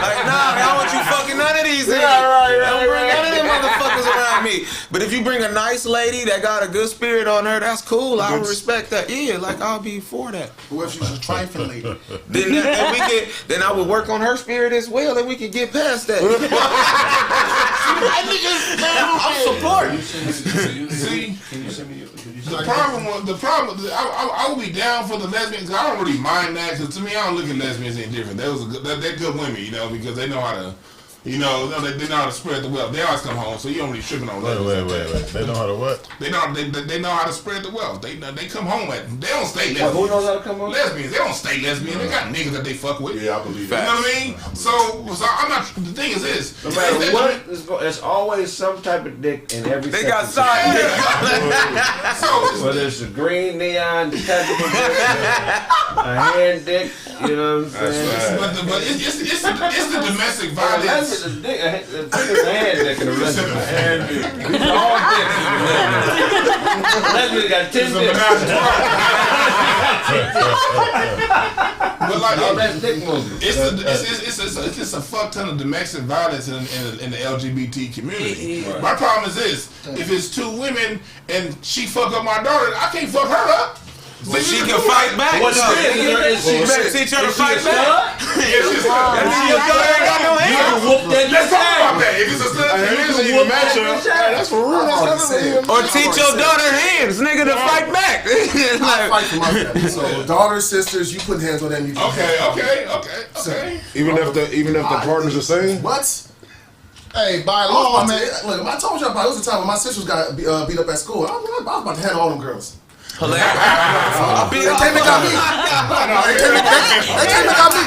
Like, nah, man, I want you fucking none of these niggas. Don't bring none of them motherfuckers around me. But if you bring a nice lady that got a good spirit on her, that's cool. I respect that. Yeah, like, I'll be for that. What if she's a trifling lady? Then I would work on her spirit as well, and we could get past that. I'm supporting. See, the problem. I would be down for the lesbians. I don't really mind that, because to me, I don't look at lesbians any different. They're good women, because they know how to. They know how to spread the wealth. They always come home, so you don't really tripping on lesbians. Wait. They know how to what? They know how to spread the wealth. They come home they don't stay lesbians. Who knows how to come home? Lesbians. They don't stay lesbians. They got niggas that they fuck with. Yeah, I believe You know that. what I mean? So I'm not. The thing is this. No matter what, there's always some type of dick in every. They got section. side dick. So Whether it's a green neon detachable dick, a hand dick, you know what I'm saying? but it's the domestic violence. That's a dick. A hand dick and a lesbian. These are all dicks. Lesbian got 10 dicks. But like, No, that's dick moving. it's just a fuck ton of domestic violence in the LGBT community. Right. My problem is this: if it's two women and she fuck up my daughter, I can't fuck her up. But she can fight back. What's this? She better teach her to fight back. Let's talk about that. If it's a stud, that's for real. Or teach your daughter hands, nigga, to fight back. I fight for my family. So daughters, sisters, you put hands on them. You Okay. Even if the partners are saying what? Hey, by law, man. Look, I told you about it was a time when my sisters got beat up at school. I was about to handle all them girls. Hilarious. They came and got me. They came and got me.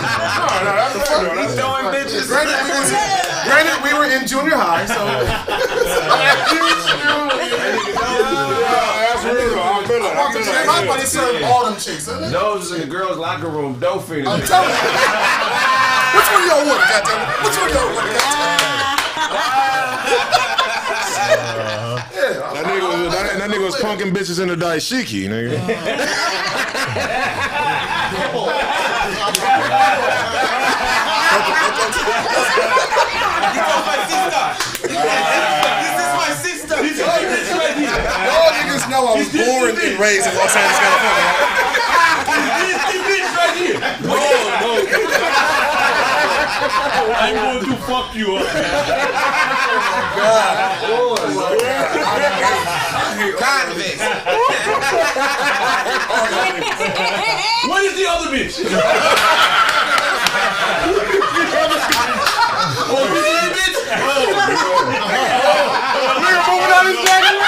He's throwing bitches. Granted, we were in junior high, so. My buddy served all them chicks. Those in the girls' locker room, dough feeders. I'm telling you. Which one of y'all want, goddammit? Which one of y'all want, that nigga was punking bitches in the daishiki, nigga. Y'all niggas know I was born and raised in Los Angeles, California. I'm going to fuck you up. Convict. What is the other bitch? Oh, this is the bitch? Nigga moving out his jacket.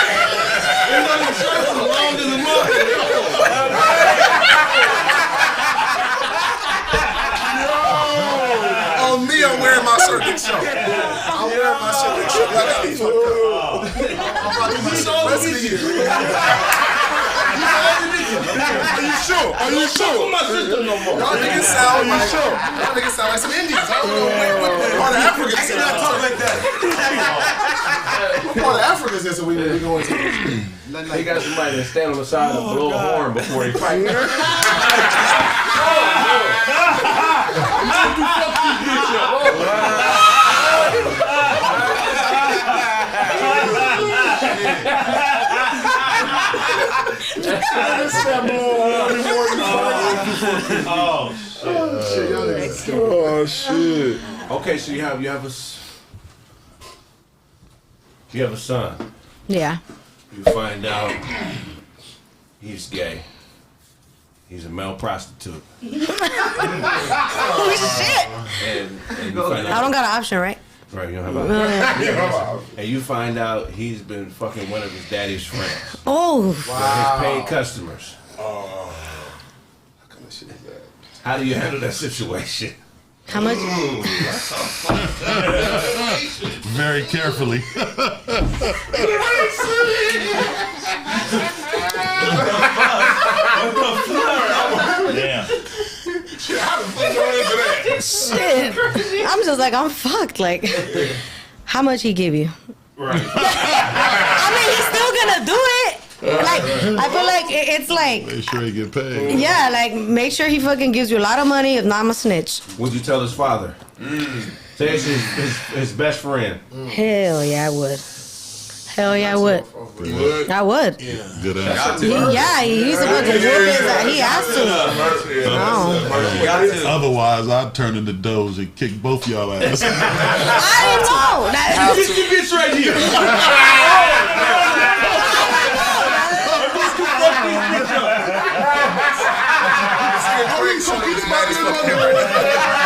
On me, I'm wearing my shirt and show. I'm wearing my shirt and show. I got me fucked up. I'm about to do my shit rest of the year. Are you sure? My sister no more. Y'all niggas sound like some Indians. I don't know what part of Africa this is. Talk like that. What part of Africa is this that we going to? They got somebody that stand on the side and blow a horn before they fight. Oh shit. Okay, so you have a son. Yeah. You find out he's gay. He's a male prostitute. Oh shit! And you find I out, don't got an option, right? right? You don't have and you find out he's been fucking one of his daddy's friends. Oh. His paid customers. How do you handle that situation? How much? Very carefully. Damn. Shit. I'm just like, I'm fucked. Like, how much he give you? Right. I mean, he's still gonna do it. Like, I feel like it's like, Make sure he get paid. yeah, like, make sure he fucking gives you a lot of money. If not, I'm a snitch. Would you tell his father? Say it's his best friend. Hell yeah, I would. Hell yeah, I would. You would? I would. Good answer. He's supposed to whoop his ass. He has to. No. Otherwise, I'd turn into Doge and kick both y'all ass. I didn't know. This is the bitch right here.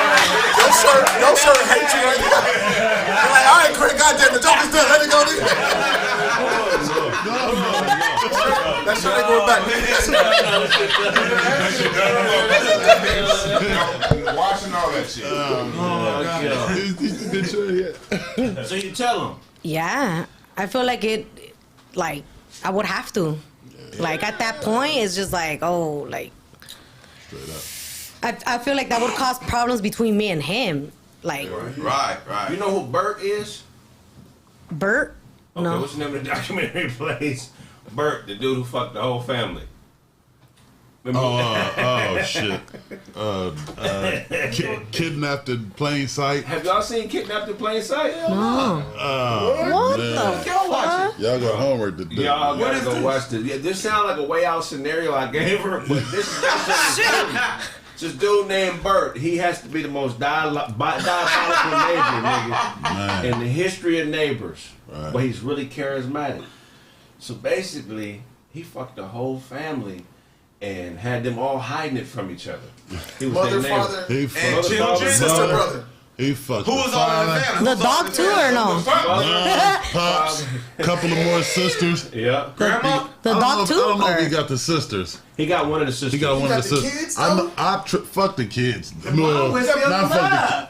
Your shirt hates you right now. You're like, all right, Kraig, goddamn, the joke is done. Let it go. That shit ain't going back. Washing all that shit. So you tell him. Yeah. I feel like I would have to. Like, at that point, it's just like, oh, like. I feel like that would cause problems between me and him. Like. Right. You know who Bert is? Bert? Okay, No. what's the name of the documentary plays? Bert, the dude who fucked the whole family. Oh shit. Kidnapped in plain sight. Have y'all seen Kidnapped in Plain Sight? No. What man. the fuck? Y'all got homework to do. Y'all gotta go watch this. Yeah, this sounds like a way out scenario I gave her, but this is this dude named Bert. He has to be the most diabolical neighbor, nigga, in the history of neighbors. Right. But he's really charismatic. So basically, he fucked the whole family and had them all hiding it from each other. He was Mother, their neighbor. father, He and fucked children, sister, brother. He fucked Who the was all in the father, family? The dog too or no? pops, couple of more sisters. Yeah. Grandma? The I dog don't know if too? he got the sisters. He got one of the sisters. He got one got of the the sisters. kids, though? Fuck the kids. The mom was still in not fuck love.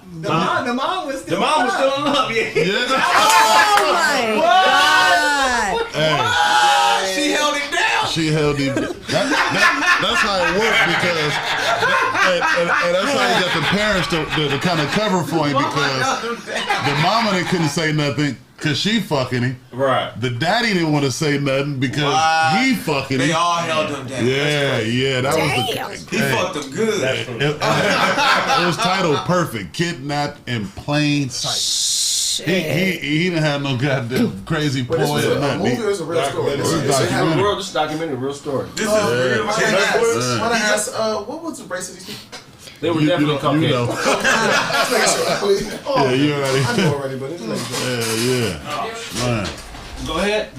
The mom was still The mom was still in love, yeah. the kids. Yeah. Oh my god! Hey, She held him down. she held him. That's how it worked because, and that's how he got the parents to kind of cover for him because the mama they couldn't say nothing because she fucking him. Right. The daddy didn't want to say nothing because he fucking They him. all held him down. Yeah, that was Damn. the. He fucked them good. It was titled perfect. Kidnapped in plain sight. He didn't have no goddamn crazy But this ploy was or a nothing. movie or is a real story? This is Right. documentary. This documentary, real story. This is real. When I asked, what was the race of these people? They were You definitely know, Caucasian. you know. Yeah, you already. I know already, but it's like, Yeah. Man. Go ahead.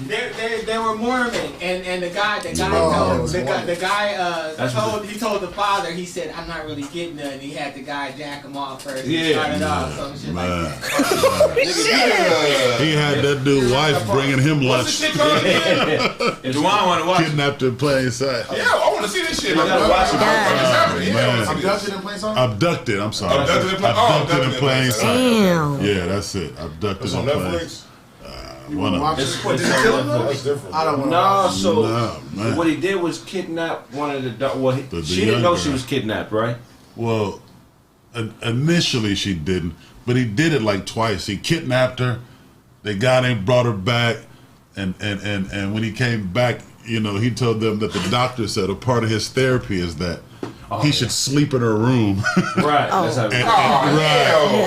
They were Mormon, and the guy it told was the Mormon. guy That's he told the father, he said, I'm not really getting nothing. He had the guy jack him off first. Yeah. He started off some shit like Man. that. He had that dude wife bringing him lunch. Juwan want to watch it. Kidnapped in plain sight. Yeah, I want to see this shit. Like, gotta what watch it. the fuck is happening? Yeah, I wanna see this. Abducted in plain sight? Abducted. I'm sorry. Abducted in plain sight. Damn. Yeah, that's it. Abducted It's in on plain Netflix. One of them. Did he kill him though? That's different. I don't want to No, so No, man. what he did was kidnap one of the The she didn't young know she girl. was kidnapped, right? Well, initially she didn't, but he did it like twice. He kidnapped her. They got him, brought her back, and when he came back, you know, he told them that the doctor said a part of his therapy is that he should sleep in her room. Right. That's how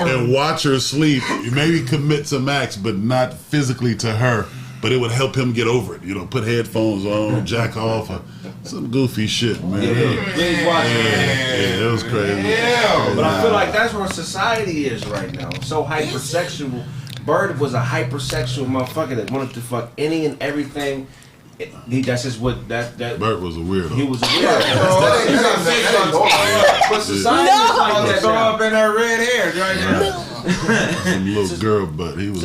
And watch her sleep. Maybe commit some acts, but not physically to her. But it would help him get over it. You know, put headphones on, jack off, or some goofy shit, man. Please watch it. Yeah, it was crazy. But I feel like that's where society is right now. So hypersexual. Bird was a hypersexual motherfucker that wanted to fuck any and everything. That's just what that Bert was a weirdo. he was a weirdo. But society is like that Throw now. up in her red hair right now. Some little girl, but he was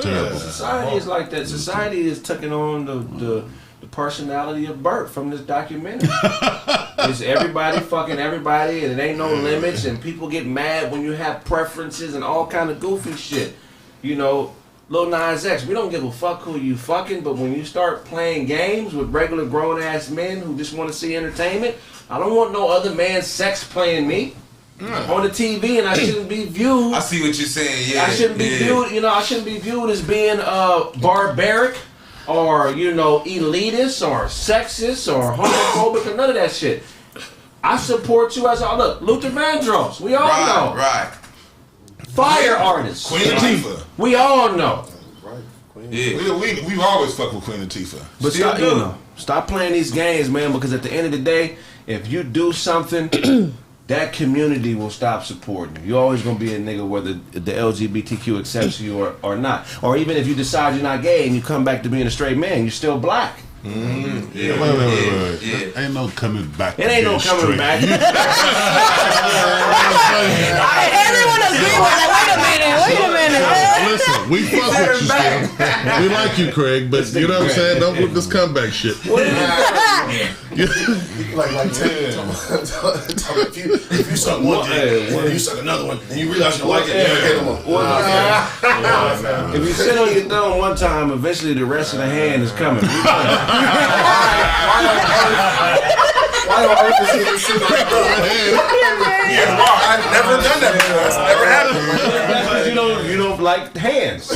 terrible. Society is like that. Society is taking on the personality of Bert from this documentary. It's everybody fucking everybody, and it ain't no limits, and people get mad when you have preferences and all kind of goofy shit. You know, Lil Nas X, we don't give a fuck who you fucking, but when you start playing games with regular grown ass men who just want to see entertainment, I don't want no other man's sex playing me on the TV, and I shouldn't be viewed. I see what you're saying. Yeah, I shouldn't be viewed, you know, I shouldn't be viewed as being barbaric or, you know, elitist or sexist or homophobic or none of that shit. I support you as look, Luther Vandross, we all know. Right. Fire artists. Queen Latifah. We all know. Yeah. We've always fucked with Queen Latifah. But stop, you know, stop playing these games, man, because at the end of the day, if you do something, that community will stop supporting you. You're always going to be a nigga whether the LGBTQ accepts you or not. Or even if you decide you're not gay and you come back to being a straight man, you're still black. Wait. Ain't no coming back. It ain't no coming back. Everyone agree with that. Wait a minute. Listen, we fuck with you still. We like you, Craig, but you know what I'm saying? Don't with this comeback shit. Like if you suck one dick, and you suck another one, and you realize you don't like it, you gotta get them If you sit on your thumb one time, eventually the rest of the hand is coming. Why on earth is he even sitting on I've never done that before. That's never happened. You don't like hands.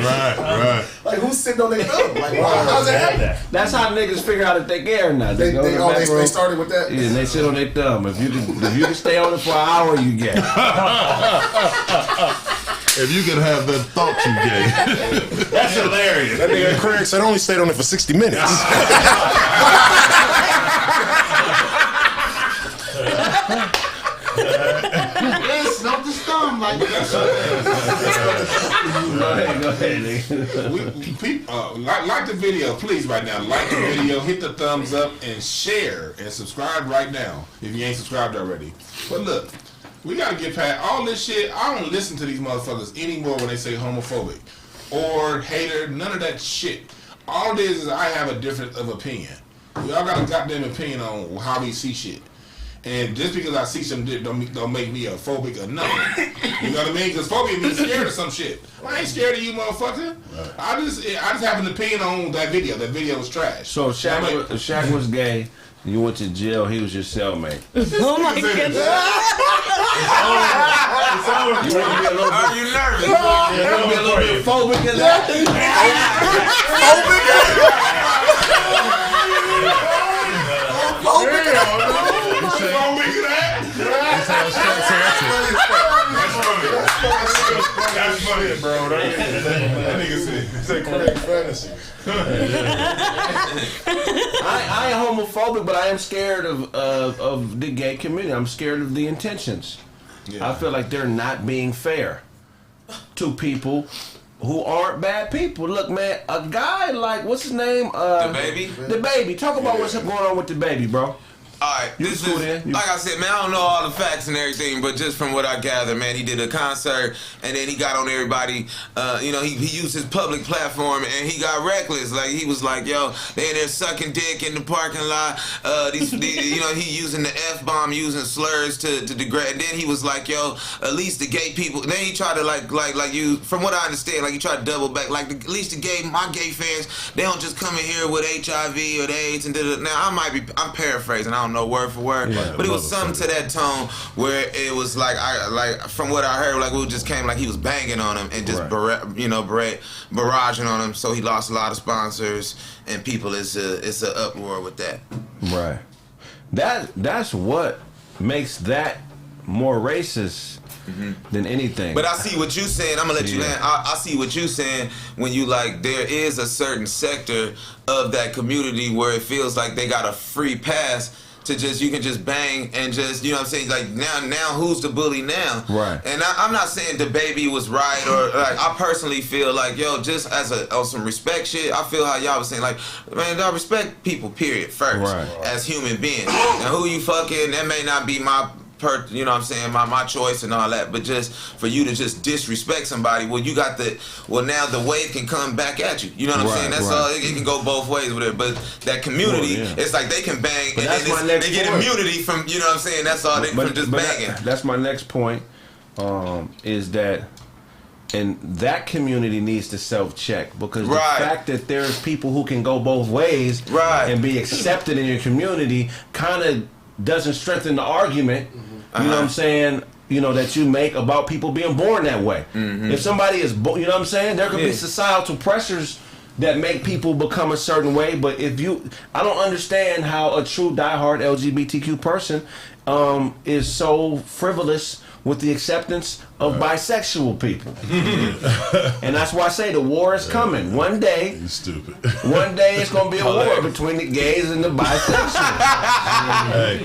Right. Like who's sitting on their thumb? Like how's that happen? That's how niggas figure out if they gay or not. They started with that. Yeah, and they sit on their thumb. If you can stay on it for an hour, you gay. If you can have that thought, you gay. That's hilarious. That nigga Kraig said I only stayed on it for 60 minutes. Yes, not the storm like that. Go ahead, nigga. Like the video, please, right now. Like the video, hit the thumbs up, and share, and subscribe right now if you ain't subscribed already. But look, we gotta get past all this shit. I don't listen to these motherfuckers anymore when they say homophobic or hater, none of that shit. All it is I have a difference of opinion. We all got a goddamn opinion on how we see shit. And just because I see some dick don't make me a phobic or nothing. You know what I mean? Because phobia means scared of some shit. I ain't scared of you, motherfucker. Right. I just have an opinion on that video. That video was trash. So Shaq was gay. You went to jail. He was your cellmate. Oh my goodness! You want to be a little bit? Are you nervous? You want to be a little bit phobic in that? That's funny, bro. That nigga said Kraig fantasy. I ain't homophobic, but I am scared of the gay community. I'm scared of the intentions. Yeah. I feel like they're not being fair to people who aren't bad people. Look, man, a guy like, what's his name? The Baby? The Baby. Talk about what's going on with the Baby, bro. Alright, this is, like I said, man, I don't know all the facts and everything, but just from what I gather, man, he did a concert, and then he got on everybody, you know, he used his public platform, and he got reckless. Like, he was like, yo, they in there sucking dick in the parking lot, you know, he using the F-bomb, using slurs to degrade, and then he was like, yo, at least the gay people, then he tried to, like you, from what I understand, like, he tried to double back, like, at least my gay fans, they don't just come in here with HIV or the AIDS, and now, I'm paraphrasing, I don't know word for word, but it was something to that tone where it was like from what I heard, like it just came like he was banging on him and just barraging on him, so he lost a lot of sponsors and people. It's an uproar with that. Right. That's what makes that more racist than anything. But I see what you saying. I'm gonna let you land. I see what you saying when you like there is a certain sector of that community where it feels like they got a free pass to just, you can just bang and just, you know what I'm saying, like now who's the bully now? Right. And I'm not saying the Baby was right, or like, I personally feel like, yo, just as on some respect shit, I feel how y'all was saying, like, man, I respect people, period, first, as human beings. Now who you fucking, that may not be my you know what I'm saying, my choice and all that, but just for you to just disrespect somebody, now the wave can come back at you. You know what I'm saying? That's all. It can go both ways with it. But that community, it's like they can bang, but and then they get immunity from, you know what I'm saying? That's all from just banging. That's my next point, is that, and that community needs to self-check, because the fact that there's people who can go both ways and be accepted in your community kind of doesn't strengthen the argument, you know what I'm saying, you know, that you make about people being born that way. If somebody is, you know what I'm saying, there could be societal pressures that make people become a certain way, but I don't understand how a true diehard LGBTQ person is so frivolous with the acceptance of bisexual people. And that's why I say the war is coming. One day, you stupid. One day it's gonna be a war between the gays and the bisexuals.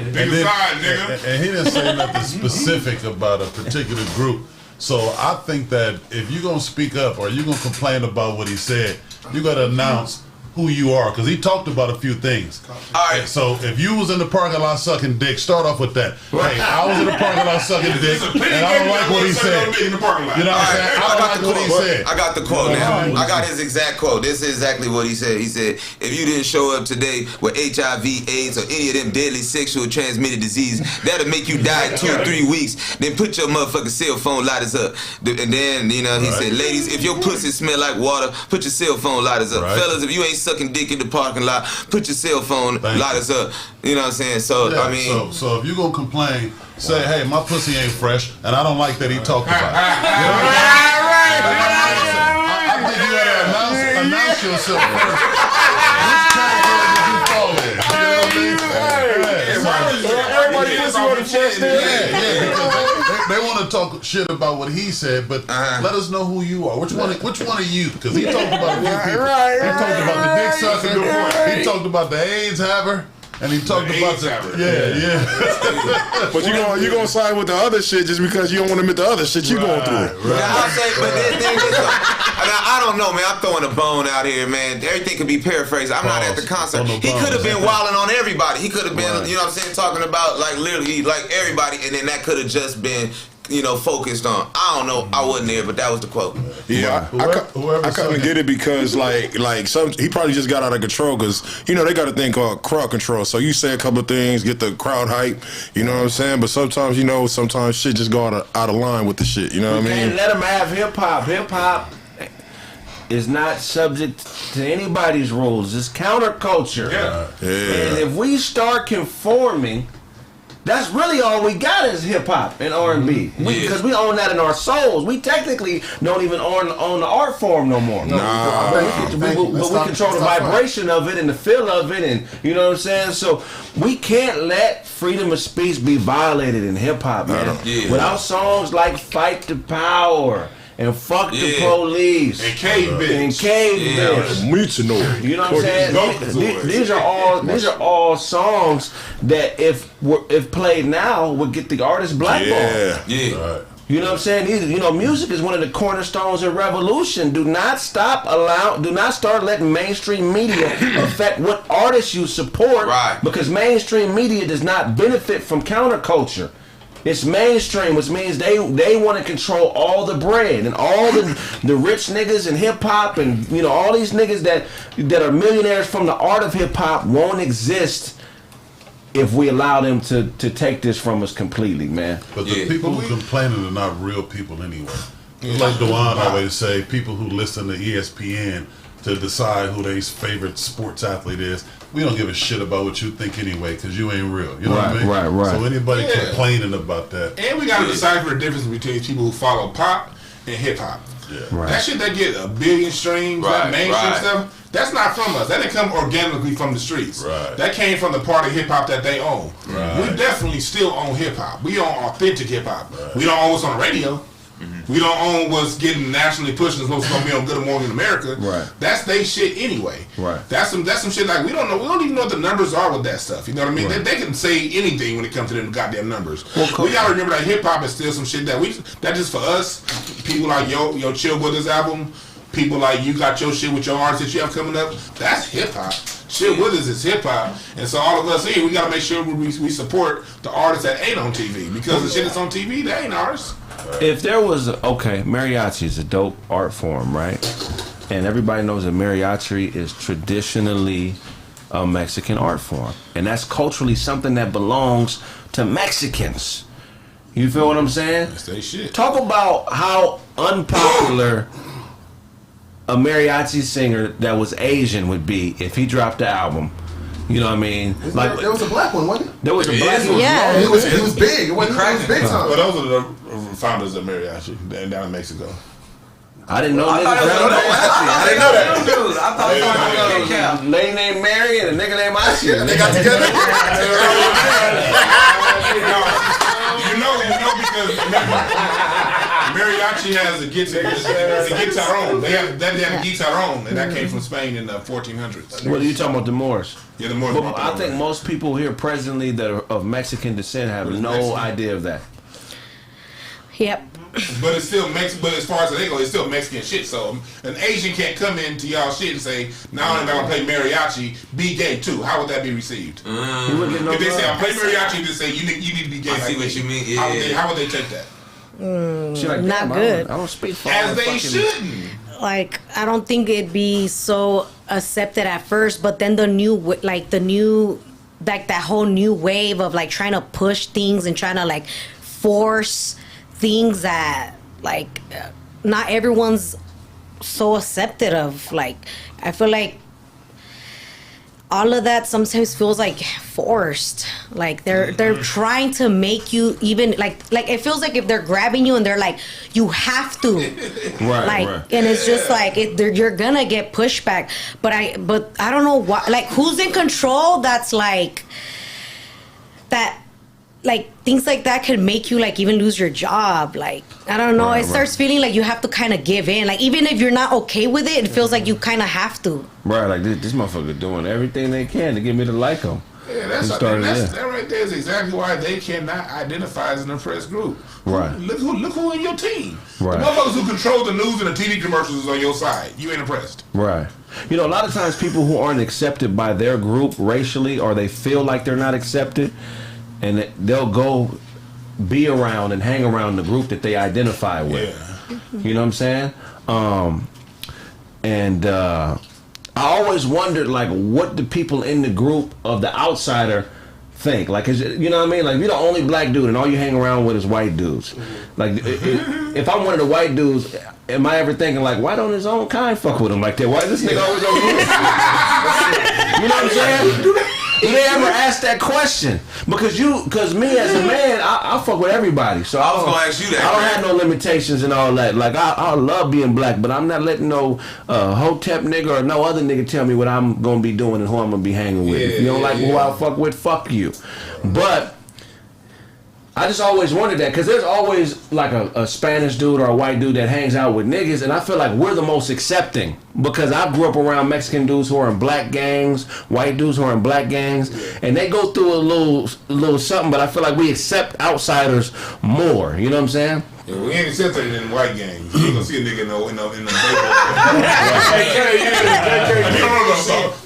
And he didn't say nothing specific about a particular group. So I think that if you're gonna speak up or you're gonna complain about what he said, you gotta announce who you are, because he talked about a few things. All right. So if you was in the parking lot sucking dick, start off with that. Hey, I was in the parking lot sucking dick, and I don't like what he said. You know what I'm saying? I don't like what he said. I got the quote now. I got his exact quote. This is exactly what he said. He said, if you didn't show up today with HIV, AIDS, or any of them deadly sexual transmitted disease, that'll make you die in 2 or 3 weeks. Then put your motherfucking cell phone lighters up. And then, you know, he said, ladies, if your pussy smell like water, put your cell phone lighters up. Fellas, if you ain't sucking dick in the parking lot. Put your cell phone, light us up. You know what I'm saying? So Yeah, I mean, so if you gonna complain, say, hey, my pussy ain't fresh, and I don't like that he talked about it. I think you gotta announce yourself first. Which category did you fall in? You know what I mean? Everybody pussy on the chest there. They want to talk shit about what he said, but let us know who you are. Which one are you? Because he talked about a few people. He talked about the dick sucker. He talked about the AIDS haver. And he talked about the But you gonna side with the other shit just because you don't want to admit the other shit you going through. I'll say, but the thing is, I don't know, man. I'm throwing a bone out here, man. Everything could be paraphrased. I'm not at the concert. He could have been wilding on everybody. He could have been, you know what I'm saying, talking about like literally like everybody, and then that could have just been, you know, focused on. I don't know. I wasn't there, but that was the quote. Yeah, I kind of get it because like some he probably just got out of control because you know they got a thing called crowd control. So you say a couple of things, get the crowd hype. You know what I'm saying? But sometimes sometimes shit just go out of line with the shit. You know what I mean? Can't let them have hip hop. Hip hop is not subject to anybody's rules. It's counterculture. Yeah. And if we start conforming, that's really all we got is hip hop and R&B. Because we own that in our souls. We technically don't even own the art form no more. But we control the vibration of it and the feel of it, and you know what I'm saying. So we can't let freedom of speech be violated in hip hop, man. Without songs like "Fight the Power" and "Fuck the Police" and "Cave Bitch" You know what I'm saying? These are all songs that if played now would get the artist blackballed. You know what I'm saying? Music is one of the cornerstones of revolution. Do not start letting mainstream media affect what artists you support. Because mainstream media does not benefit from counterculture. It's mainstream, which means they want to control all the bread and all the rich niggas in hip hop, and all these niggas that are millionaires from the art of hip hop won't exist if we allow them to take this from us completely, man. But the people who complaining are not real people anyway. It's like Dewan always say, people who listen to ESPN to decide who their favorite sports athlete is. We don't give a shit about what you think anyway, because you ain't real. You know what I mean? Right. So anybody complaining about that. And we got to decipher the difference between people who follow pop and hip hop. That shit that get 1 billion streams, that mainstream stuff, that's not from us. That didn't come organically from the streets. That came from the part of hip hop that they own. We definitely still own hip hop. We own authentic hip hop. We don't own what's on the radio. We don't own what's getting nationally pushed and what's going to be on Good Morning America. That's they shit anyway. That's some shit like we don't know. We don't even know what the numbers are with that stuff. You know what I mean? They can say anything when it comes to them goddamn numbers. We gotta remember that hip hop is still some shit that just for us. People like Yo Chill Brothers album. People like you got your shit with your artists that you have coming up. That's hip hop. Shit with us is hip hop, and so all of us here, we gotta make sure we support the artists that ain't on TV, because the shit that's on TV, they ain't ours. If there was mariachi is a dope art form, right? And everybody knows that mariachi is traditionally a Mexican art form, and that's culturally something that belongs to Mexicans. You feel what I'm saying? That's they shit. Talk about how unpopular a mariachi singer that was Asian would be if he dropped the album. You know what I mean? Like there was a black one, wasn't there? There was a black one. Yeah. He was big. It was big time. But those are the founders of mariachi down in Mexico. I didn't know that. I didn't know that. Dude, I thought a lady named Mary and a nigga named Ashi. They got together. You know because mariachi has a guitarron. They had a guitarron, and that came from Spain in the 1400s. What are you talking about, the Moors? Yeah, the Moors. Well, I think most people here presently that are of Mexican descent have no idea of that. Yep. But it's still But as far as they go, it's still Mexican shit. So an Asian can't come into y'all shit and say, "Now I'm gonna play mariachi. Be gay too." How would that be received? If they say, "I play mariachi," they say, "You need to be gay." I see what you mean. Yeah. How would they take that? Not good. I don't speak for as they shouldn't. Like, I don't think it'd be so accepted at first, but then that whole new wave of like trying to push things and trying to like force things that like not everyone's so accepted of. Like, I feel like all of that sometimes feels like forced. Like they're trying to make you even like it feels like if they're grabbing you and they're like, you have to, Right. And it's just like you're gonna get pushback. But I don't know why. Like who's in control? That's like that. Like things like that can make you like even lose your job. Like I don't know. It starts feeling like you have to kind of give in. Like even if you're not okay with it, it feels like you kind of have to. Right, like this motherfucker doing everything they can to get me to like them. Yeah, that right there is exactly why they cannot identify as an oppressed group. Right. Look who in your team. Right. The motherfuckers who control the news and the TV commercials is on your side. You ain't oppressed. Right. You know, a lot of times people who aren't accepted by their group racially, or they feel like they're not accepted, and they'll go be around and hang around the group that they identify with. Yeah. You know what I'm saying? I always wondered, like, what the people in the group of the outsider think. Like, you know what I mean? Like, you're the only black dude and all you hang around with is white dudes. Like, if I'm one of the white dudes, am I ever thinking, like, why don't his own kind fuck with him like that? Why is this nigga always over here? You know what I'm saying? Do they ever ask that question? Because me as a man, I fuck with everybody. So I was gonna ask you that. I don't have no limitations and all that. Like I love being black, but I'm not letting no hotep nigga or no other nigga tell me what I'm gonna be doing and who I'm gonna be hanging with. If you don't like who I fuck with, fuck you. But I just always wondered that, because there's always like a Spanish dude or a white dude that hangs out with niggas, and I feel like we're the most accepting, because I grew up around Mexican dudes who are in black gangs, white dudes who are in black gangs, and they go through a little something, but I feel like we accept outsiders more. You know what I'm saying? Yeah, we ain't accepted in white gangs. You ain't gonna see a nigga in the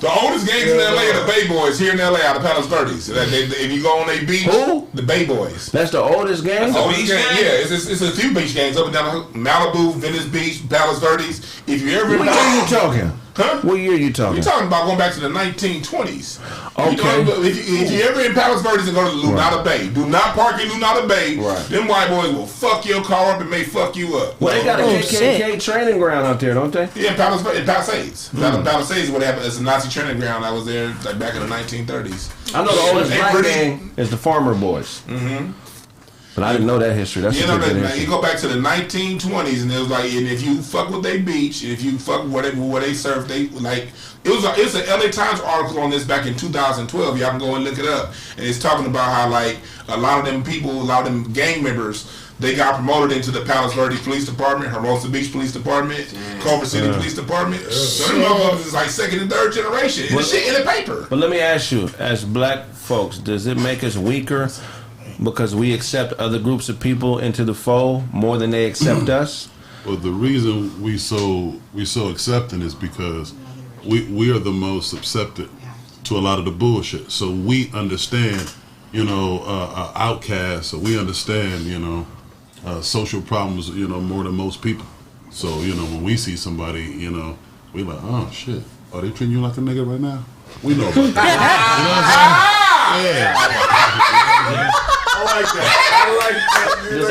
The oldest gangs in LA are the Bay Boys here in LA out of Palos Verdes. So if you go on a beach, who? The Bay Boys. That's the oldest gang? That's the oldest gang. Yeah, it's a few beach gangs up and down Malibu, Venice Beach, Palos Verdes. If you ever What year are you talking? Huh? What year are you talking? You're talking about going back to the 1920s. Okay. You know, if you ever in Palos Verdes and go to Lunada Bay, do not park in Lunada Bay. Right. Them white boys will fuck your car up and may fuck you up. Well, they got a KKK training ground out there, don't they? Yeah, in Palisades. Palisades is what happened. It's a Nazi training ground that was there like back in the 1930s. I know the oldest black gang is the Farmer Boys. Mm-hmm. But I didn't know that history. That's you know that you go back to the 1920s, and it was like, and if you fuck with their beach, if you fuck with where they surf, they like it was an LA Times article on this back in 2012. Y'all can go and look it up, and it's talking about how like a lot of them people, a lot of them gang members, they got promoted into the Palos Verdes Police Department, Hermosa Beach Police Department, Culver City Police Department. So them motherfuckers is like second and third generation. And the shit in the paper. But let me ask you, as black folks, does it make us weaker because we accept other groups of people into the fold more than they accept us? Well, the reason we so accepting is because we are the most accepted to a lot of the bullshit. So we understand, outcasts. So we understand, social problems, more than most people. So when we see somebody, we like, oh shit, are they treating you like a nigga right now? We know about that. Yeah. I like that. Does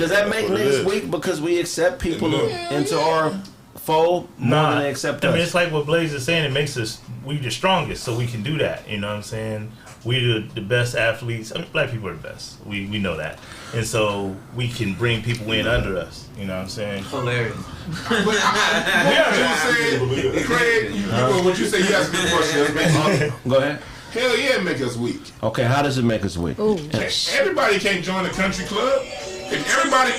that make niggas weak because we accept people into our fold more than they accept us? I mean, it's like what Blaze is saying. It makes us we the strongest, so we can do that. You know what I'm saying? We the best athletes. I mean, black people are the best. We know that, and so we can bring people in under us. You know what I'm saying? Hilarious. Kraig, what you say? You asked me a question. Go ahead. Hell yeah, it make us weak. Okay, how does it make us weak? Everybody can't join the country club. If everybody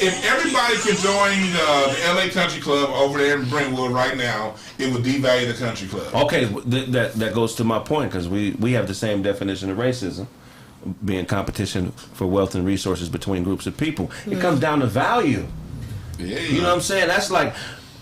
can join the LA Country Club over there in Brentwood right now, it would devalue the country club. Okay, that goes to my point, because we have the same definition of racism, being competition for wealth and resources between groups of people. It comes down to value. Yeah, you know what I'm saying? That's like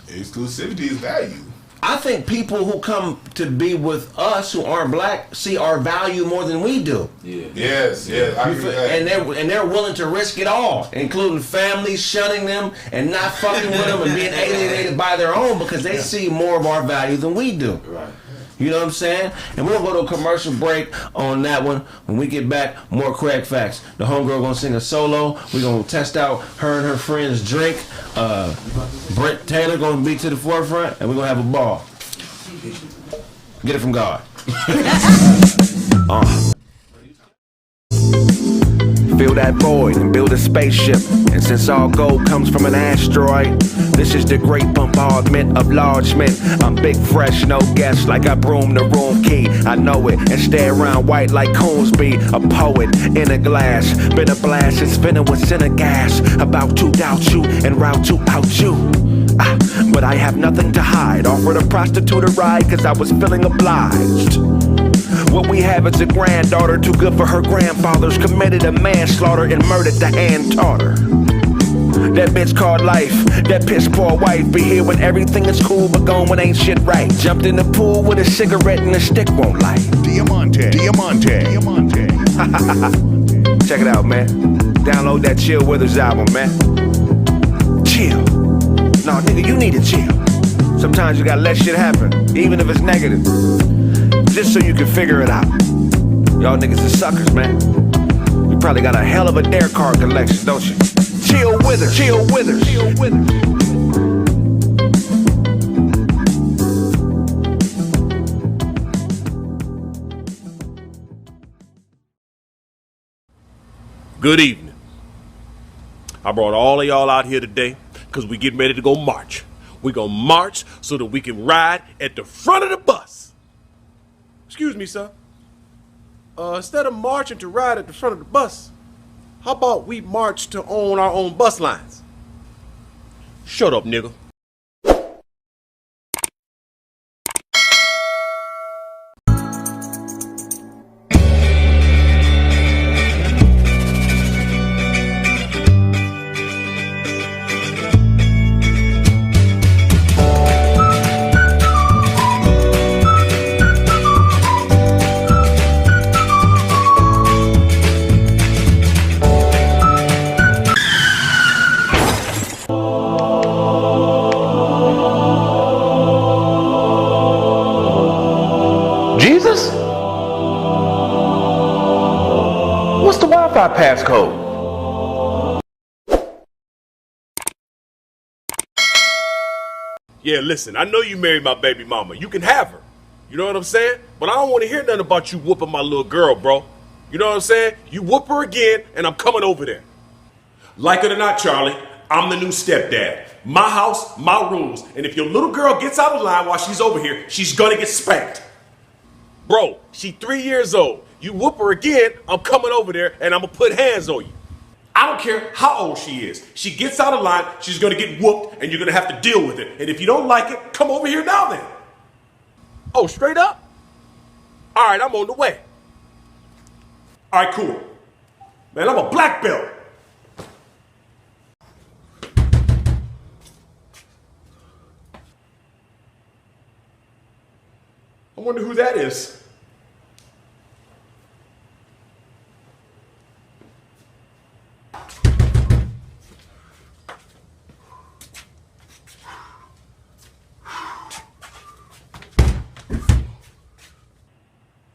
exclusivity is value. I think people who come to be with us who aren't black see our value more than we do. Yeah. Yes. I agree with that. And they're willing to risk it all, including families shunning them and not fucking with them and being alienated by their own, because they see more of our value than we do. Right. You know what I'm saying? And we're going to go to a commercial break on that one. When we get back, more Kraig Facts. The homegirl going to sing a solo. We're going to test out her and her friends' drink. Brent Taylor going to be to the forefront, and we're going to have a ball. Get it from God. Fill that void and build a spaceship. And since all gold comes from an asteroid, this is the great bombardment of large men. I'm big, fresh, no guess, like I broom the room key. I know it, and stay around white like Coonsby. A poet in a glass, been a blast and spinning with center gas. About to doubt you and route to out you. But I have nothing to hide. Offered a prostitute a ride cause I was feeling obliged. What we have is a granddaughter too good for her grandfathers. Committed a manslaughter and murdered the hand taught her. That bitch called life, that piss poor wife. Be here when everything is cool but gone when ain't shit right. Jumped in the pool with a cigarette and a stick won't light. Diamante. Check it out, man. Download that Chill Withers album, man. Chill. No, nigga, you need to chill. Sometimes you gotta let shit happen, even if it's negative. Just so you can figure it out. Y'all niggas are suckers, man. You probably got a hell of a dare card collection, don't you? Chill Withers. Good evening. I brought all of y'all out here today because we getting ready to go march. We gonna march so that we can ride at the front of the bus. Excuse me, sir. Instead of marching to ride at the front of the bus, how about we march to own our own bus lines? Shut up, nigga. Jesus? What's the Wi-Fi passcode? Yeah, listen, I know you married my baby mama. You can have her. You know what I'm saying? But I don't want to hear nothing about you whooping my little girl, bro. You know what I'm saying? You whoop her again, and I'm coming over there. Like it or not, Charlie, I'm the new stepdad. My house, my rules. And if your little girl gets out of line while she's over here, she's gonna get spanked. Bro, she 3 years old. You whoop her again, I'm coming over there, and I'm gonna put hands on you. I don't care how old she is. She gets out of line, she's gonna get whooped, and you're gonna have to deal with it. And if you don't like it, come over here now then. Oh, straight up? All right, I'm on the way. All right, cool. Man, I'm a black belt. I wonder who that is.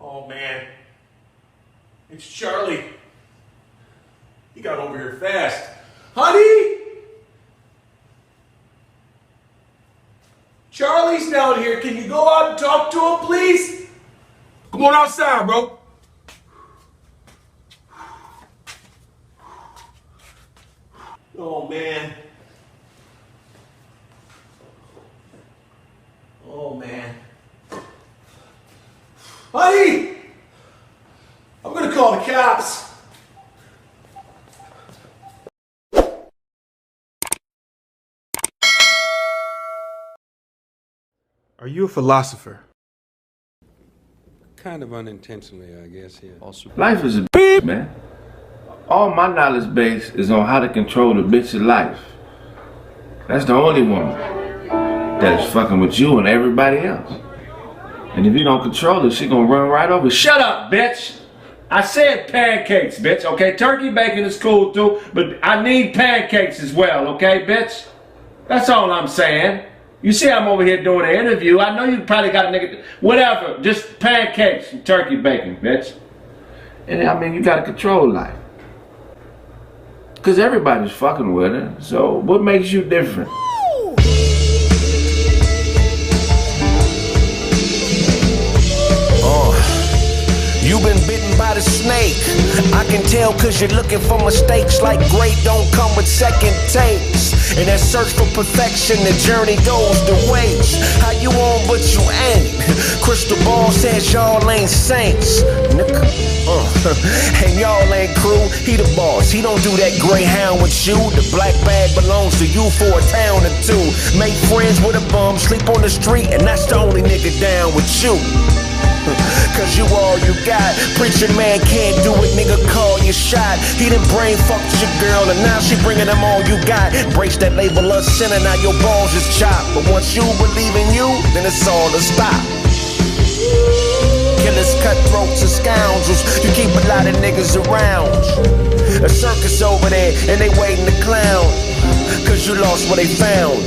Oh man, it's Charlie. He got over here fast. Honey? Charlie's down here. Can you go out and talk to him, please? Come on outside, bro. Oh, man. Oh, man. Honey! I'm gonna call the cops. Are you a philosopher? Kind of unintentionally, I guess, yeah. Life is a bitch, man. All my knowledge base is on how to control the bitch of life. That's the only woman that is fucking with you and everybody else. And if you don't control her, she gonna run right over. Shut up, bitch! I said pancakes, bitch, okay? Turkey bacon is cool too, but I need pancakes as well, okay, bitch? That's all I'm saying. You see I'm over here doing an interview. I know you probably got a nigga, whatever, just pancakes and turkey bacon, bitch. And I mean, you gotta control life. Cause everybody's fucking with her, so what makes you different? You been bitten by the snake. I can tell cause you're looking for mistakes. Like great don't come with second takes. In that search for perfection, the journey goes to waste. How you on but you ain't? Crystal ball says y'all ain't saints, nigga. And y'all ain't crew. He the boss, he don't do that greyhound with you. The black bag belongs to you for a town or two. Make friends with a bum, sleep on the street, and that's the only nigga down with you. Cause you all you got. Preaching man can't do it, nigga, call your shot. He done brain fucked your girl and now she bringing them all you got. Brace that label of sinner, now your balls is chopped. But once you believe in you, then it's all to stop. Killers, cutthroats, and scoundrels, you keep a lot of niggas around. A circus over there and they waiting to clown. Cause you lost what they found.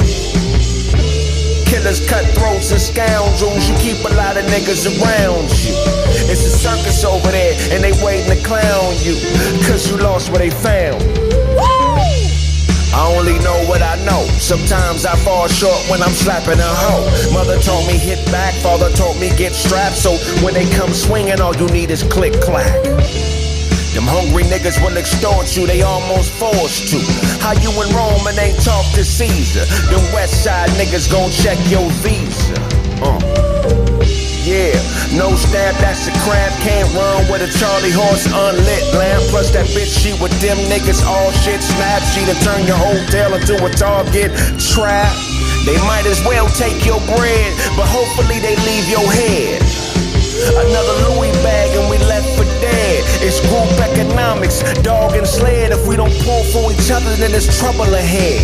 Killers, cutthroats, and scoundrels, you keep a lot of niggas around you. It's a circus over there, and they waiting to clown you, cause you lost what they found. I only know what I know. Sometimes I fall short when I'm slapping a hoe. Mother taught me hit back, father taught me get strapped. So when they come swinging, all you need is click clack. Them hungry niggas will extort you, they almost forced to. How you in Rome and ain't talk to Caesar? Them west side niggas gon' check your visa. Yeah, no stab, that's a crap. Can't run with a Charlie horse, unlit lamp. Plus that bitch, she with them niggas, all shit snap. She done turn your hotel into a Target trap. They might as well take your bread, but hopefully they leave your head. Another Louis bag and we left for dead. It's group economics, dog and sled. If we don't pull for each other, then there's trouble ahead.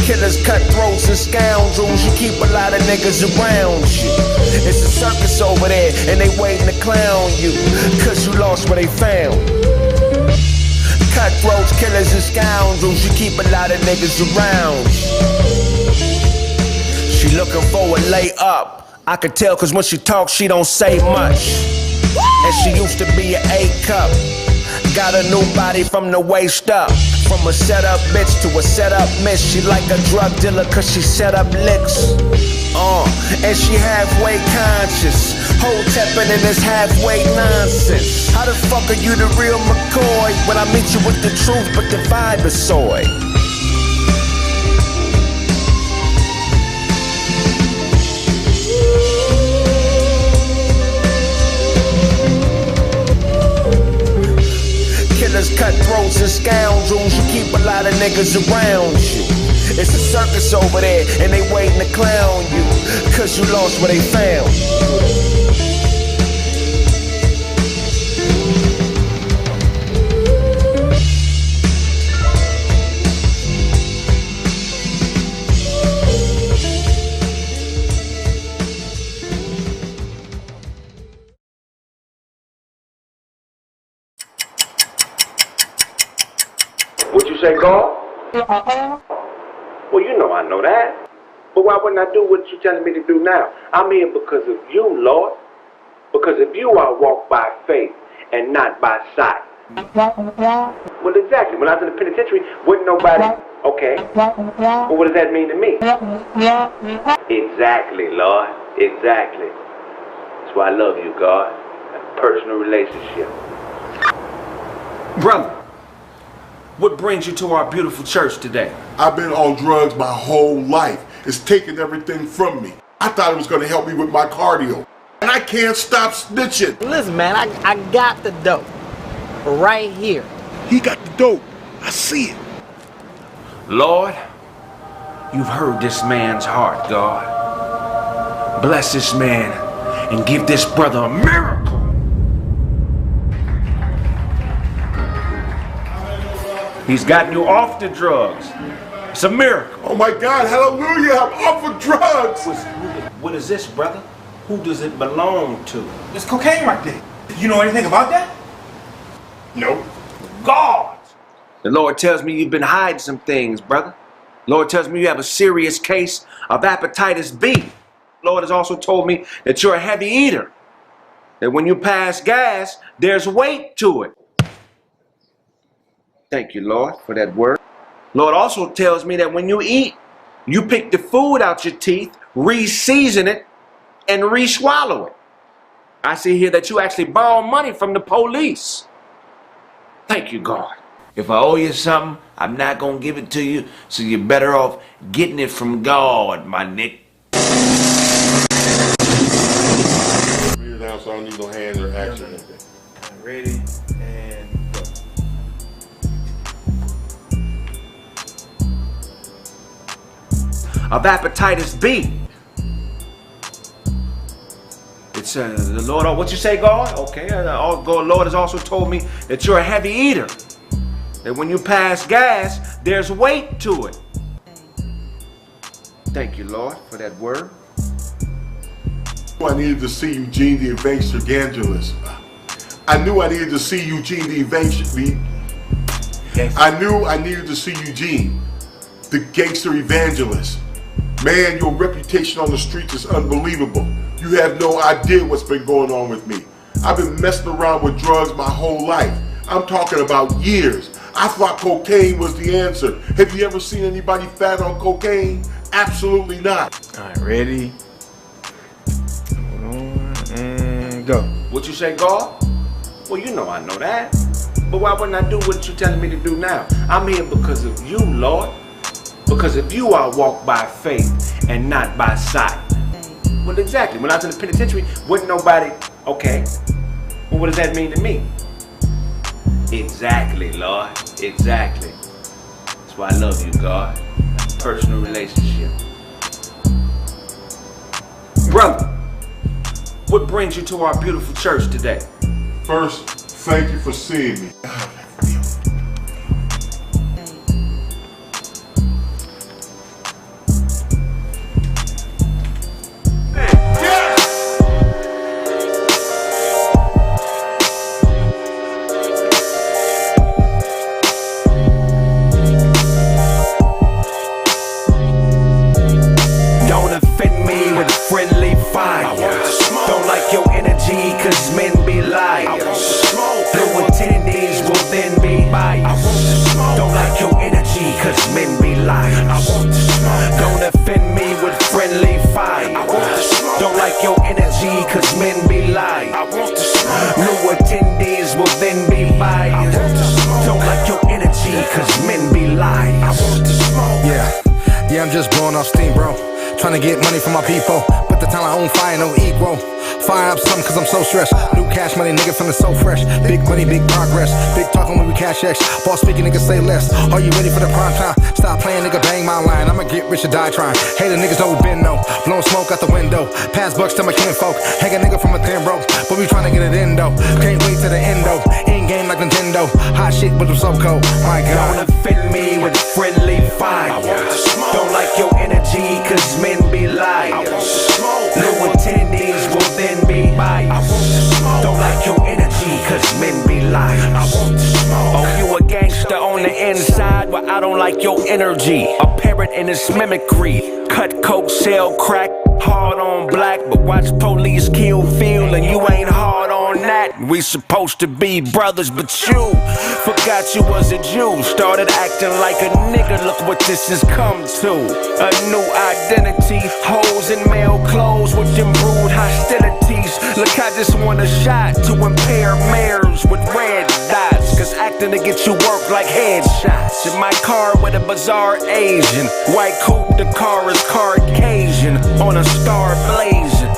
Killers, cutthroats, and scoundrels, you keep a lot of niggas around you. It's a circus over there and they waiting to clown you, cause you lost what they found. Cutthroats, killers, and scoundrels, you keep a lot of niggas around you. She looking for a layup. I could tell cause when she talks she don't say much. And she used to be an A cup. Got a new body from the waist up. From a set up bitch to a set up miss. She like a drug dealer cause she set up licks. And she halfway conscious. Hoteppin' in this halfway nonsense. How the fuck are you the real McCoy when I meet you with the truth but the vibe is soy? Cutthroats and scoundrels, you keep a lot of niggas around you. It's a circus over there and they waiting to clown you, cause you lost what they found. What you say, God? Well, you know I know that. But why wouldn't I do what you're telling me to do now? I'm here because of you, Lord. Because of you, I walk by faith and not by sight. Well, exactly. When I was in the penitentiary, wasn't nobody... Okay. Well, what does that mean to me? Exactly, Lord. Exactly. That's why I love you, God. A personal relationship. Brother. What brings you to our beautiful church today? I've been on drugs my whole life. It's taken everything from me. I thought it was going to help me with my cardio. And I can't stop snitching. Listen, man, I got the dope. Right here. He got the dope. I see it. Lord, you've heard this man's heart, God. Bless this man and give this brother a miracle. He's gotten you off the drugs. It's a miracle. Oh my God, hallelujah, I'm off of drugs. What is this, brother? Who does it belong to? It's cocaine right there. You know anything about that? No. God! The Lord tells me you've been hiding some things, brother. The Lord tells me you have a serious case of hepatitis B. The Lord has also told me that you're a heavy eater. That when you pass gas, there's weight to it. Thank you, Lord, for that word. Lord also tells me that when you eat, you pick the food out your teeth, re-season it, and re-swallow it. I see here that you actually borrow money from the police. Thank you, God. If I owe you something, I'm not gonna give it to you, so you're better off getting it from God, my Nick. Now, so I don't need no hands or action or anything. Ready and go. Of hepatitis B. It's the Lord. What you say, God? Okay. Lord has also told me that you're a heavy eater. That when you pass gas, there's weight to it. Thank you, Lord, for that word. I needed to see Eugene the evangelist. I knew I needed to see Eugene the evangelist. Yes. I knew I needed to see Eugene, the gangster evangelist. Man, your reputation on the streets is unbelievable. You have no idea what's been going on with me. I've been messing around with drugs my whole life. I'm talking about years. I thought cocaine was the answer. Have you ever seen anybody fat on cocaine? Absolutely not. All right, ready? Hold on and go. What you say, God? Well, you know I know that. But why wouldn't I do what you're telling me to do now? I'm here because of you, Lord. Because of you, I walk by faith and not by sight. Well, exactly. When I was in the penitentiary, wouldn't nobody... Okay. Well, what does that mean to me? Exactly, Lord. Exactly. That's why I love you, God. Personal relationship. Brother, what brings you to our beautiful church today? First, thank you for seeing me. Trying to get money from my people, but the time I own fire no equal. Fire up something cause I'm so stressed. New cash money, nigga feeling so fresh. Big money, big progress. Big talking when we cash X. Boss speaking, nigga say less. Are you ready for the prime time? Stop playing, nigga, bang my line. I'ma get rich or die trying. Hater niggas know we been no. Blowing smoke out the window. Pass bucks to my kinfolk. Hang a nigga from a thin rope, but we trying to get it in though. Can't wait to the end though. In game like Nintendo. Hot shit, but I'm so cold. My God. Don't offend me with friendly fire. Don't like your energy cause men be liars. New attendees will then be biased. Don't like your energy cause men be liars. Oh, you a gangster on the inside, but I don't like your energy. A parrot in its mimicry. Cut coke, sell crack, hard on black, but watch police kill Phil and you ain't hard on that. We supposed to be brothers, but you forgot you was a Jew. Started acting like a nigga, look what this has come to. A new identity, hoes in male clothes with them rude hostilities. Look, I just want a shot to impair mares with red dots, cause acting to get you work like headshots. In my car with a bizarre Asian, white coupe, the car is Caucasian, on a star blazing.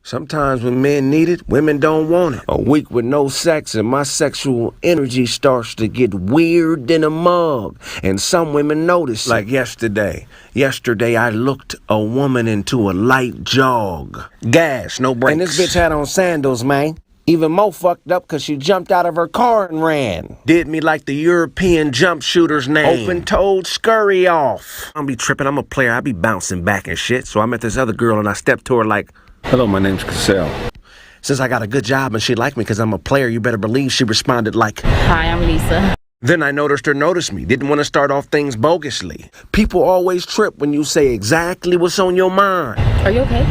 Sometimes when men need it, women don't want it. A week with no sex and my sexual energy starts to get weird in a mug. And some women notice. Like yesterday. Yesterday I looked a woman into a light jog. Gas, no brakes. And this bitch had on sandals, man. Even more fucked up cause she jumped out of her car and ran. Did me like the European jump shooter's name. Open-toed scurry off. I don't be tripping, I'm a player, I be bouncing back and shit. So I met this other girl and I stepped to her like, "Hello, my name's Cassell." Since I got a good job and she liked me because I'm a player, you better believe she responded like, "Hi, I'm Lisa." Then I noticed her notice me. Didn't want to start off things bogusly. People always trip when you say exactly what's on your mind. Are you okay?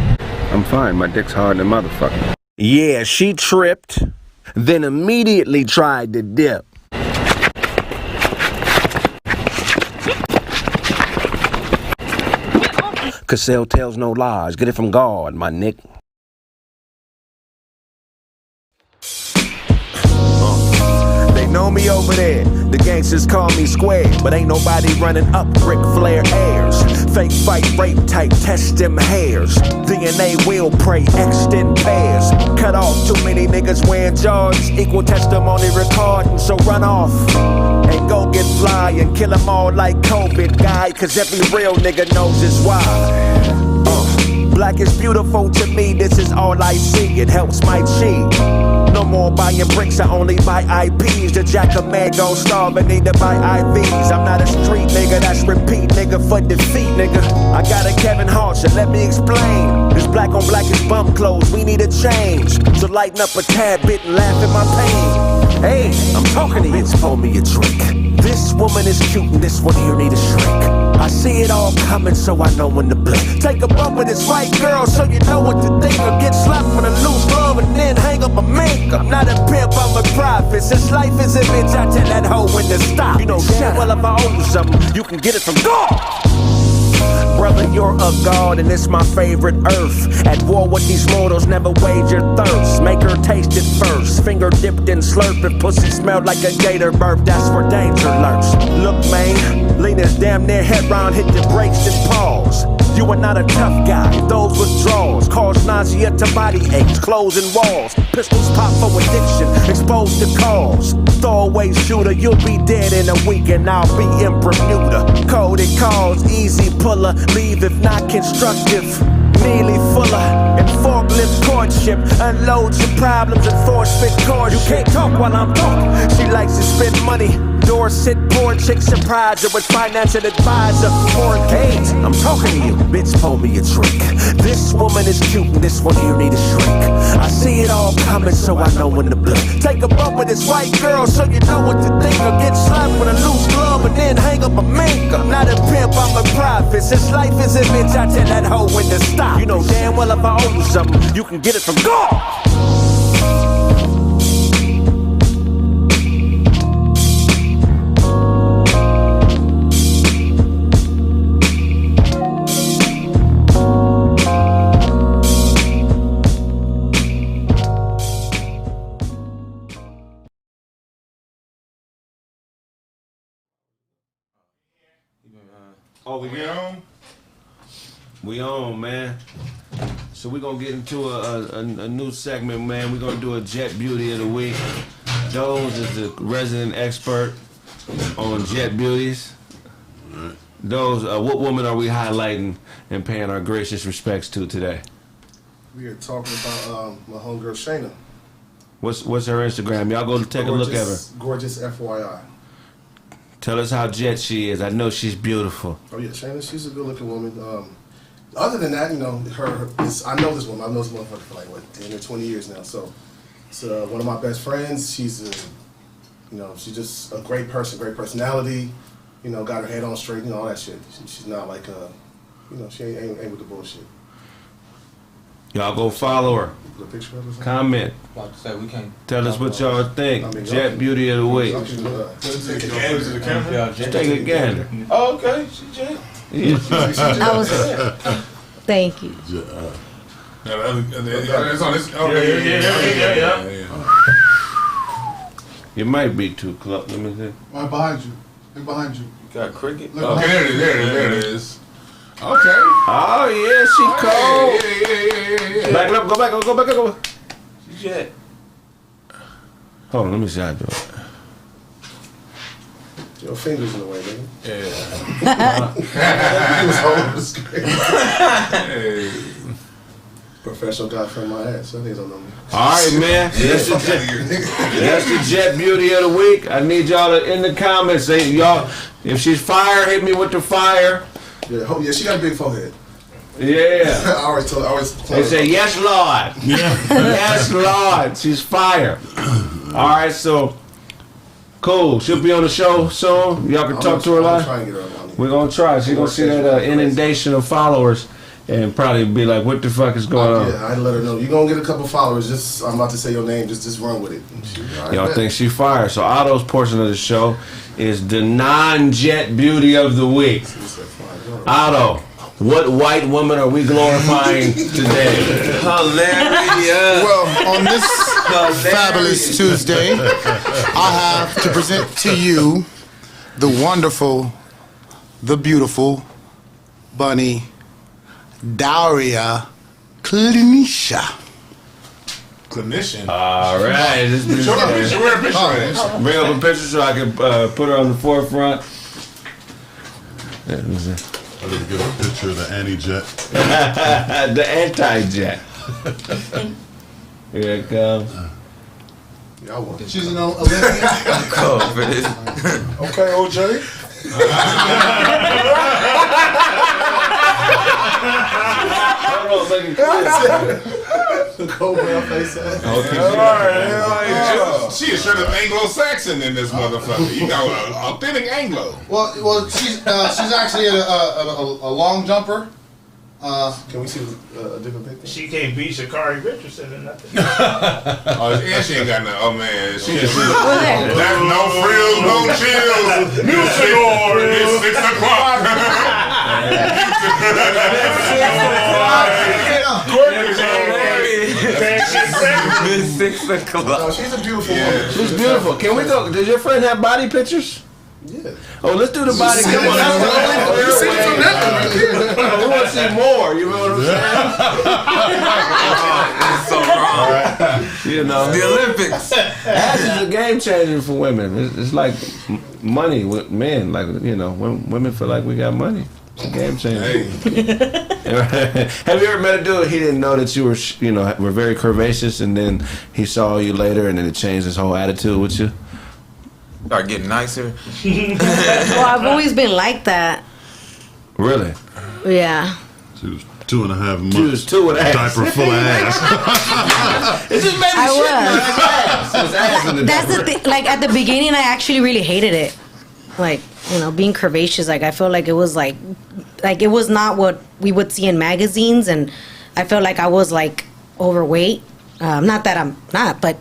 I'm fine. My dick's hard than a motherfucker. Yeah, she tripped. then immediately tried to dip. Cassell tells no lies. Get it from God, my Nick. They know me over there. The gangsters call me Square, but ain't nobody running up Ric Flair airs. Fake fight, rape type, test them hairs. DNA will pray, extend pairs. Cut off too many niggas wearing Jordans. Equal testimony recording, so run off and go get fly and kill them all like COVID guy. Cause every real nigga knows it's why. Black is beautiful to me, this is all I see. It helps my cheek. No more buying bricks, I only buy IPs. The jack of man gon' starve and need to buy IVs. I'm not a street nigga, that's repeat nigga for defeat nigga. I got a Kevin Hart, so let me explain. This black on black is bum clothes, we need a change. So lighten up a tad bit and laugh at my pain. Hey, I'm talking to you, bitch, pour me a drink. This woman is cute and this one here need a shrink. I see it all coming, so I know when to blink. Take a bump with this white girl, so you know what to think. Or get slapped with a loose glove and then hang up a mink. I'm not a pimp, I'm a prophet. Since life is a bitch, I tell that hoe when to stop. You know damn well if I owe you something, you can get it from God. Brother, you're a god and it's my favorite earth. At war with these mortals, never wager thirst. Make her taste it first. Finger dipped in slurp. If pussy smelled like a gator burp, that's where danger lurks. Look, man, Lena's damn near head round, hit the brakes and pause. You are not a tough guy. Those withdrawals cause nausea to body aches, closing walls. Pistols pop for addiction, exposed to cause. Throwaway shooter, you'll be dead in a week and I'll be in Bermuda. Coded calls, easy puller, leave if not constructive. Nearly fuller and forklift courtship. Unload your problems and force fit chords. You can't talk while I'm talking. She likes to spend money. Dorset, poor chick, surprise her with financial advisor. 4Ks, I'm talking to you, bitch, pour me a drink. This woman is cute and this one here need a shrink. I see it all coming, so I know when to blink. Take a bump with this white girl, so you know what to think. Or get slapped with a loose glove and then hang up a mink. I'm not a pimp, I'm a prophet. Since life is a bitch, I tell that hoe when to stop. You know damn well if I owe you something, you can get it from God. Oh, we on? We on, man. So we're gonna get into a new segment, man. We're gonna do a Jet Beauty of the Week. Those is the resident expert on Jet Beauties. Those, what woman are we highlighting and paying our gracious respects to today? We are talking about my homegirl Shayna. What's her Instagram? Y'all go take a look at her. Gorgeous FYI. Tell us how jet she is. I know she's beautiful. Oh yeah, Shayna, she's a good-looking woman. Other than that, you know, I know this woman. I've known this woman for like, what, 10 or 20 years now. So it's one of my best friends. She's she's just a great person, great personality. You know, got her head on straight, you know, all that shit. She's not like, she ain't with the bullshit. Y'all go follow her. The picture of her. Comment. About to say we can't. Tell us what y'all think. Jet Beauty of the Week. Take it again. Oh, okay. She Jet. Yeah. I was. Thank you. You might be too close. Let me see. Right behind you. Right behind you. You got cricket? Okay, there it is. Okay. Oh yeah, she cold. Yeah. Back up, go back. She Jet. Hold on, let me see how I do it. Your fingers in the way, nigga. Yeah. He was holding the screen. Professional guy from my ass. Some niggas don't know me. All right, man. That's the Jet Beauty of the Week. I need y'all to in the comments say y'all if she's fire, hit me with the fire. Yeah, she got a big forehead. Yeah. I always they say yes, Lord. Yeah. Yes, Lord. She's fire. All right, so cool. She'll be on the show soon. Y'all can talk to her live. I'm trying to get her on. We're gonna try. She's gonna see that inundation of followers and probably be like, "What the fuck is going on?" Yeah, I'd let her know. You're gonna get a couple followers. Just I'm about to say your name. Just run with it. Y'all think she fired? So Otto's portion of the show is the non-jet beauty of the week. Otto, what white woman are we glorifying today? Hilarious. Well, on this fabulous Tuesday, I have to present to you the wonderful, the beautiful bunny, Daria Klinisha. Clinician. All right. Show her a picture. Wear a picture. Bring up a picture so I can put her on the forefront. I didn't get a picture of the anti-jet. The anti-jet. Here it comes. She's an Olympian. Okay, OJ. She is straight up Anglo-Saxon in this motherfucker. You got an authentic Anglo. Well, she's actually a long jumper. Can we see a different picture? She can't beat Sha'Carri Richardson or nothing. Yeah, she ain't got no. Oh man, that's no frills, no chills. Music or it's 6 o'clock. It's 6 o'clock. No, she's a beautiful woman. She's beautiful. Can we go? Does your friend have body pictures? Yeah. Oh, let's do the body. Come on, that's the only way. We want to see more. You know what I'm saying? It's so wrong. You know, The Olympics. ass is a game changer for women. It's like money with men. Like, you know, when women feel like we got money. It's a game changer. Have you ever met a dude? He didn't know that you were, were very curvaceous, and then he saw you later, and then it changed his whole attitude with you. Start getting nicer. Well, I've always been like that. Really? Yeah. She was 2.5 months. She was 2.5. Diaper full of ass. It just made me I shit. It was ass in the That's diaper. the thing. Like at the beginning, I actually really hated it. Like, being curvaceous. Like I felt like it was like it was not what we would see in magazines, and I felt like I was like overweight. Not that I'm not, but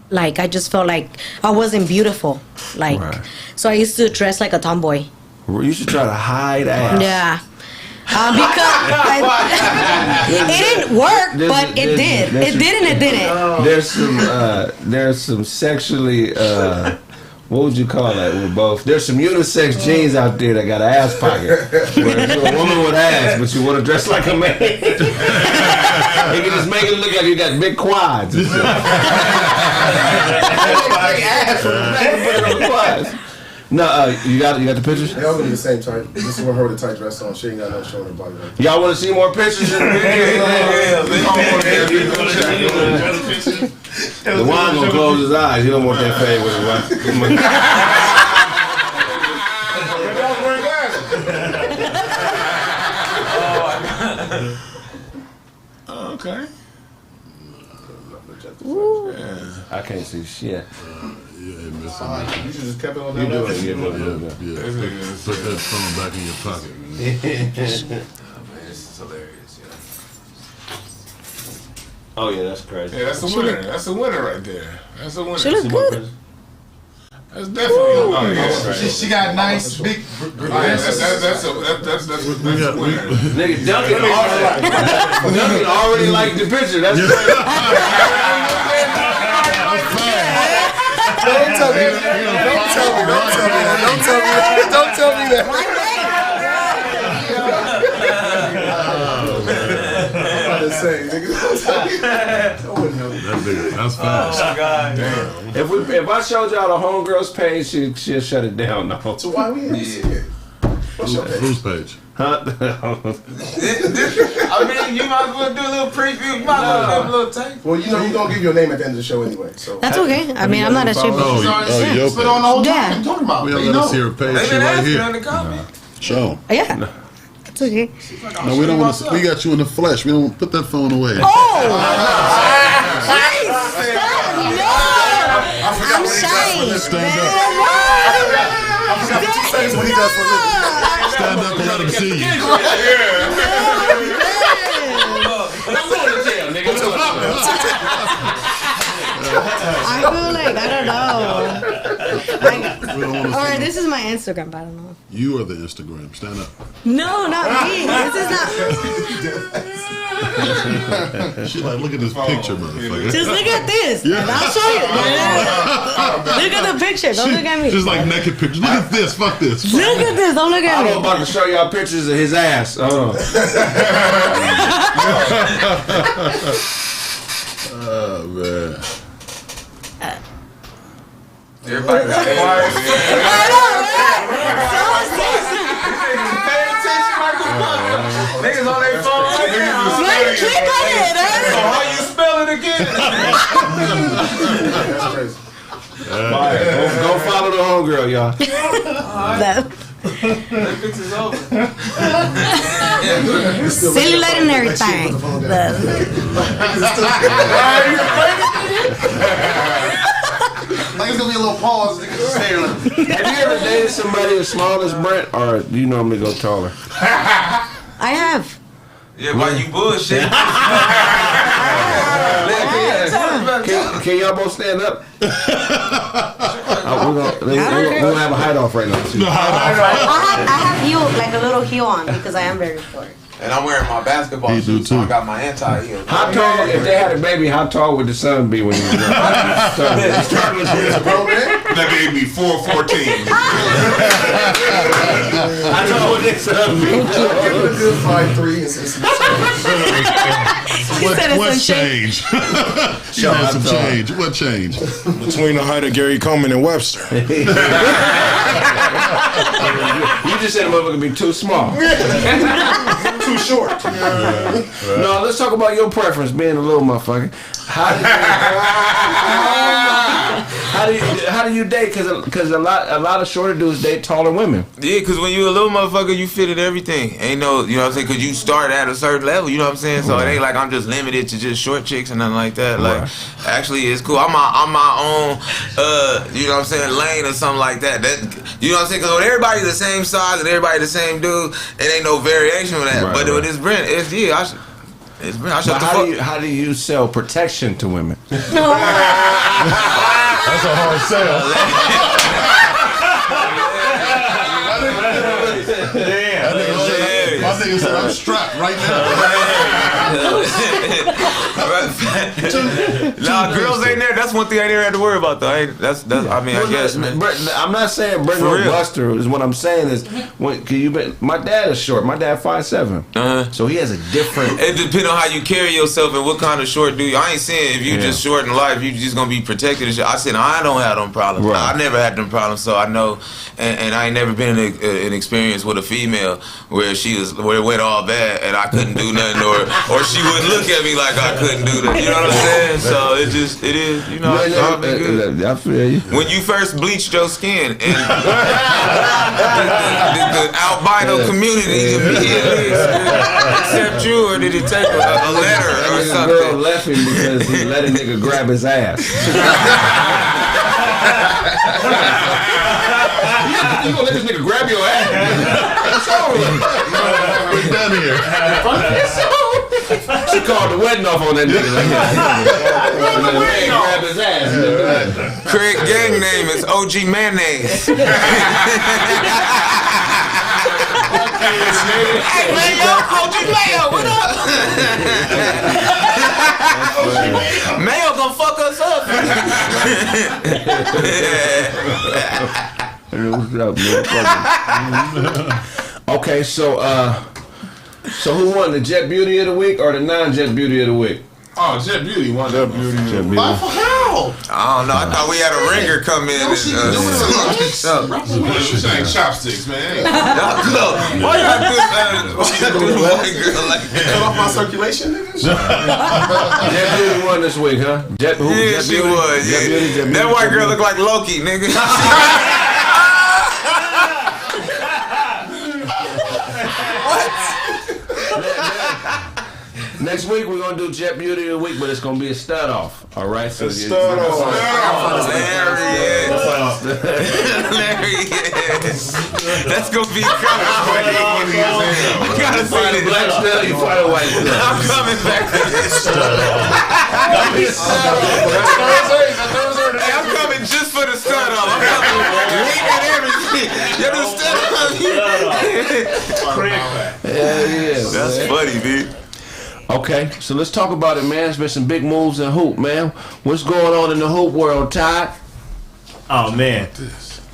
like I just felt like I wasn't beautiful. Like, so I used to dress like a tomboy. You should try to hide ass. Yeah. Because it didn't work, but it did. It did and it didn't. There's some sexually what would you call that? There's some unisex jeans out there that got an ass pocket. Where if you're a woman with ass, but you want to dress like a man, you can just make it look like you got big quads. And shit. Like ass from the back, put it on the quads. No, you got the pictures? They all gonna be the same type. This is what her with a tight dress on. She ain't got no showing her body. Like Y'all want to see more pictures? The wine gonna close his eyes. He don't want that fade with it. Okay. I can't see shit. You you should just kept it on that. You do it. Yeah. Put that phone back in your pocket. This is hilarious. Oh yeah, that's crazy. Yeah, that's a winner. That's a winner right there. That's a winner. She look good. That's definitely. Oh yeah, She got nice big. that's a winner. Nigga, Duncan already liked the picture. That's crazy. Don't tell me that. Don't tell me that. That's fast. Oh, God. If I showed y'all the homegirls page, she'll shut it down now. So why we in here? Whose page? Huh? I mean, you might as well do a little preview. You might as well do a little tape. Well, you're gonna give your name at the end of the show anyway. So That's okay. I mean, I'm not ashamed. Oh, your Put on the whole time. Yeah. What you talking about? We don't let us see her page. She right here. Show. Yeah. It's okay. No, we don't want to. We got you in the flesh. We don't put that phone away. Oh! I'm shy. Stand up. I forgot what you say when he does for a living. Stand up and let him see you. I feel like, I don't know. All right, this is my Instagram, but I don't know. You are the Instagram. Stand up. No, not me. This is not. She like, look at this picture, motherfucker. Just look at this. Yeah. And I'll show you. Look at the picture. Don't look at me. Just like naked pictures. Look at this. Fuck this. Look at this. Don't look at me. I'm about to show y'all pictures of his ass. Oh man. Everybody got niggas on their phone right now. Click on it. So how you spell it again? Go follow the homegirl, y'all. That picture's over. Cellulite and everything. Like it's gonna be a little pause. Have you ever dated somebody as small as Brent, or do you normally go taller? I have. Yeah, why you bullshit? Can y'all both stand up? We're gonna have a hide off right now. I have heel, like a little heel on because I am very short. And I'm wearing my basketball shoes, so I got my anti-heel. How tall, if they had a baby, how tall would the son be when you was That baby be 4'14". How tall would their son be? 5'3". What changed? She had some change. What changed? Between the height of Gary Coleman and Webster. You just said a motherfucker be too small. Too short. No, let's talk about your preference, being a little motherfucker. How do you date? Because a lot of shorter dudes date taller women. Yeah, because when you a little motherfucker, you fit in everything. Ain't no, you know what I'm saying? Because you start at a certain level, you know what I'm saying? So it ain't like I'm just limited to just short chicks and nothing like that. Like, actually, it's cool. I'm my own, you know what I'm saying, lane or something like that. You know what I'm saying? Because when everybody the same size and everybody the same dude, it ain't no variation with that. But when it's Brent, it's I shut the fuck. How do you sell protection to women? That's a hard sell. My nigga said, I'm strapped right now. Nah, girls ain't there. That's one thing I never had to worry about, though. I guess. I'm not saying Brent no Buster. Is what I'm saying is, my dad is short. My dad 5'7". So he has a different. It depends on how you carry yourself and what kind of short do you. I ain't saying if you just short in life, you just gonna be protected and shit. I said I don't have them problems. Right. I never had them problems, so I know. And I ain't never been in an experience with a female where it went all bad and I couldn't do nothing, or she wouldn't look at me like I couldn't do that. You know what I'm saying? So it is. You know, it's all been good. I feel you. When you first bleached your skin and the albino community immediately accept you, or did it take a letter or something? Girl left him because he let a nigga grab his ass. You gonna let this nigga grab your ass? What's wrong with you? Get down here. She called the wedding off on that nigga. Grab his ass. Kraig gang name is OG Mayonnaise. Hey, Mayo, OG Mayo, what up? Mayo gonna fuck us up. What's up, man? Okay, so who won, the Jet Beauty of the week or the non-Jet Beauty of the week? Oh, Jet Beauty won. Jet Beauty. Why for how? I don't know. I thought we had a ringer come in. She ain't chopsticks, man. Why y'all do white girl like that? Cut off my circulation, nigga. Jet Beauty won this week, huh? Jet She was. Jet Beauty. That white girl look like Loki, nigga. Next week we're gonna do Jet Beauty of the week, but it's gonna be a stud off. All right, so Hilarious. That's gonna be comedy. I gotta see the black stud, you fight a white stud. I'm coming back to this. That's Thursday. just for the stud off. I'm leaving everything. You understand? Yeah, That's funny, dude. Okay, so let's talk about it, man. There's been some big moves in hoop, man. What's going on in the hoop world, Ty? Oh man,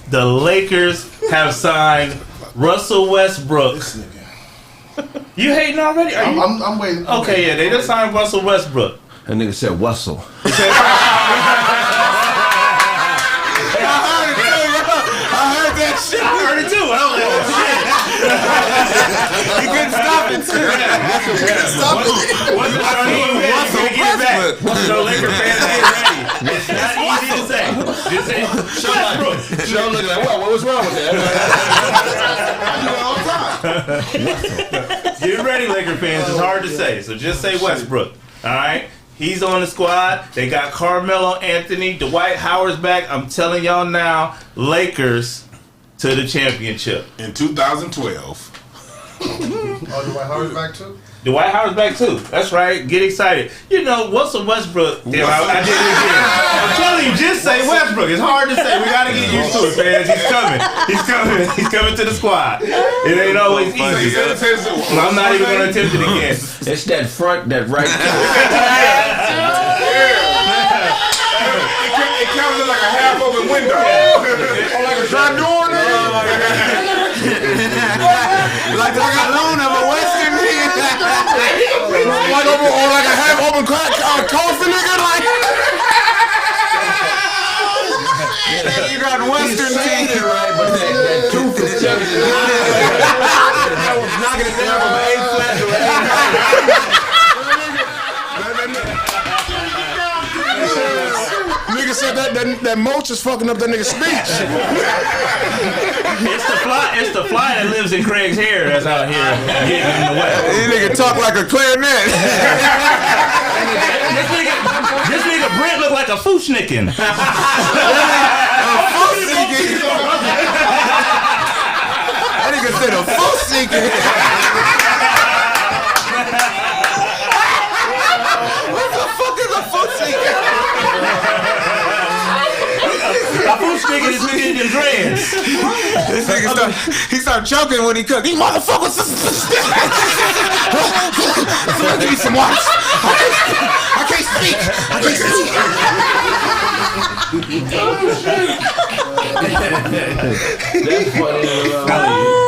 the Lakers have signed Russell Westbrook. You hating already? Are you? I'm waiting. Okay, yeah, they just signed Russell Westbrook. That nigga said Wessel. I heard that shit. I heard it too. I was like, oh shit. He couldn't stop it. So Laker fans, get ready. It's not easy to say. Just say Westbrook. Show looking like, what was wrong with that? Get ready, Laker fans. It's hard to say. So just say Westbrook. All right? He's on the squad. They got Carmelo Anthony. Dwight Howard's back. I'm telling y'all now, Lakers to the championship. In 2012. Oh, Dwight Howard's back too? Dwight Howard's back too. That's right. Get excited. You know, Russell Westbrook. Damn, I did it again. I'm telling you, just say Westbrook. It's hard to say. We got to get used to it, fans. He's coming. He's coming. He's coming to the squad. It ain't always easy. I'm not even going to attempt it again. It's that front, that right. It kind of look like a half open window. Or like a dry door. Like I got loan of a Western nigga. Like over, or like a half open coffee nigga, like. You got Western teeth, right? But that tooth is changing. I was knocking it down from an A flat to an A. Nigga said that mulch is fucking up that nigga's speech. It's the fly that lives in Kraig's hair that's out here getting in the way. This nigga talk like a clarinet. This nigga Brent look like a Fushnikin. That nigga said a Fushnikin. What the fuck is a Fushnikin? A Fushnikin is within them dreads. This nigga start choking when he cook. These motherfuckers. Someone give me some water. I can't speak. That's funny.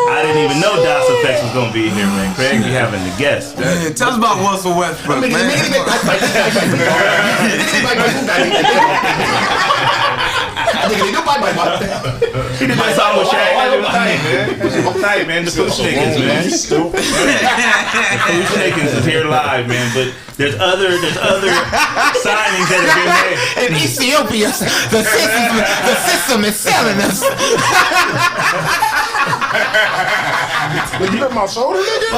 I didn't even know DOS Effects was gonna be here, man. Kraig, you having the guest. Man, tell us about Russell Westbrook, man. He did that song with Shaq. That was tight, man. That was tight, man. The Fushnikins, man. The Fushnikins is here live, man. But there's other signings that have been made. In Ethiopia, the system is selling us. Did you hit my shoulder, nigga?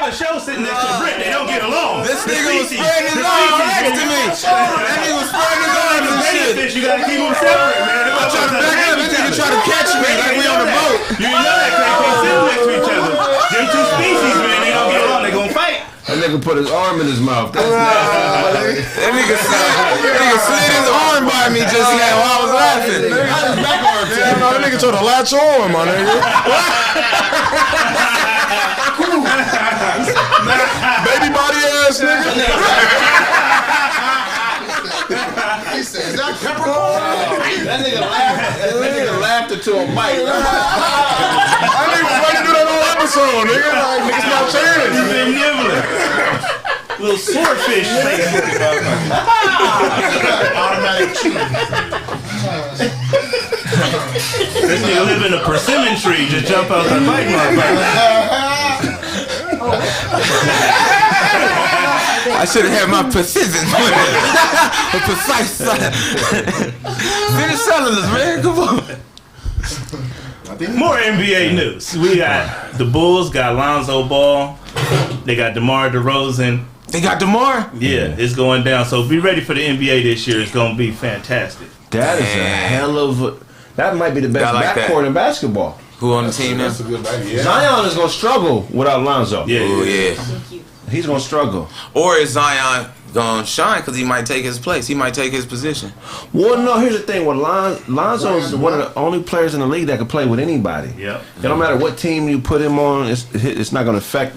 Show sitting next to Britt, they don't get along. This nigga was spreading his arms next to me. That nigga was spreading his arms and shit. You gotta keep them separate, man. I'm trying to back up. This nigga trying to catch me like we on the boat. You know that Kraig can't sit next to each other. Them two species, man, they don't get along. They gonna fight. That nigga put his arm in his mouth. That's That nigga slid his arm by me just now while I was laughing. That nigga tried to latch on, my nigga. Baby body ass nigga. He said, is that peppercorn? That nigga laughed into a mic. That nigga was ready to do that whole episode, nigga. Like, niggas not changing. He's been nibbling. Little swordfish. Automatic cheat. This nigga live in a persimmon tree. Just jump out the bike, motherfucker. I should have had my precision with it. A precise. Finish selling us, man. Come on. More NBA news. We got the Bulls got Lonzo Ball. They got DeMar DeRozan. They got DeMar? Yeah, it's going down. So be ready for the NBA this year. It's going to be fantastic. That is a hell of a... That might be the best backcourt in basketball. Who on the team now? That's a good idea. Zion is going to struggle without Lonzo. Yeah. Ooh, yeah. He's gonna struggle. Or is Zion gonna shine because he might take his place? He might take his position. Well, no. Here's the thing: with Lonzo is one of the only players in the league that can play with anybody. Yeah. It don't matter what team you put him on. It's not gonna affect.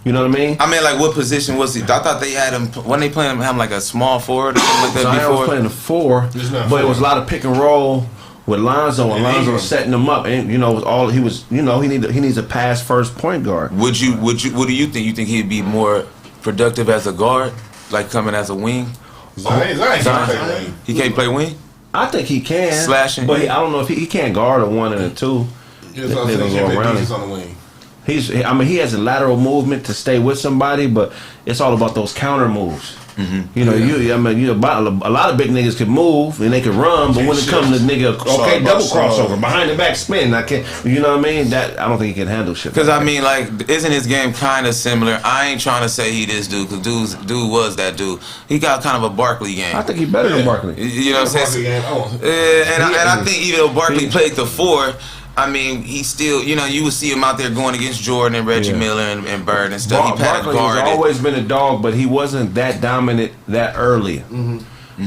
You know what I mean? I mean, like, what position was he? I thought they had him when they playing him like a small forward or something like that Zion before. was playing the 4, but it was a lot of pick and roll with Lonzo, and Lonzo was setting him up, and it was all he was. He needs a pass first point guard. What do you think? You think he'd be more productive as a guard, like coming as a wing? Zion can't play wing. He can't play wing. I think he can slashing, but I don't know if he can't guard a 1 and a 2. He's on the wing. He has a lateral movement to stay with somebody, but it's all about those counter moves. Mm-hmm. A lot of big niggas can move and they can run, but when it comes to double crossover, behind the back spin, I can't. You know what I mean? That I don't think he can handle shit. Because I mean, like, isn't his game kind of similar? I ain't trying to say he this dude, because dude was that dude. He got kind of a Barkley game. I think he better than Barkley. You know what I'm saying? And I think even though Barkley played the 4. I mean, he still, you would see him out there going against Jordan and Reggie Miller and Bird and stuff. Barkley has always been a dog, but he wasn't that dominant that early.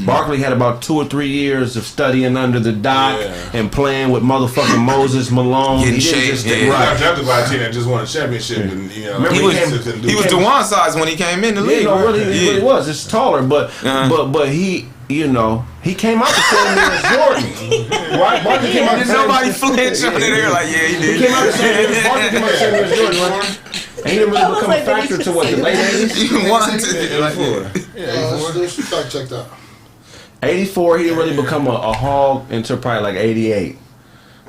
Barkley had about 2 or 3 years of studying under the doc and playing with motherfucking Moses Malone. Getting he didn't just He got drafted by a team that just won a championship. And, he was DeJuan size when he came in the league. He really was. It's taller, but he. He came out the same year as Jordan. Right? Barkley came out the same year. Nobody flinched on it. They're like, yeah, he did. He came out the same year. Barkley came out the same year as Jordan. Right? And he didn't really become a factor to what, the late 80s? You wanted to. Fact check that. 84, he didn't really become a hog until probably like 88.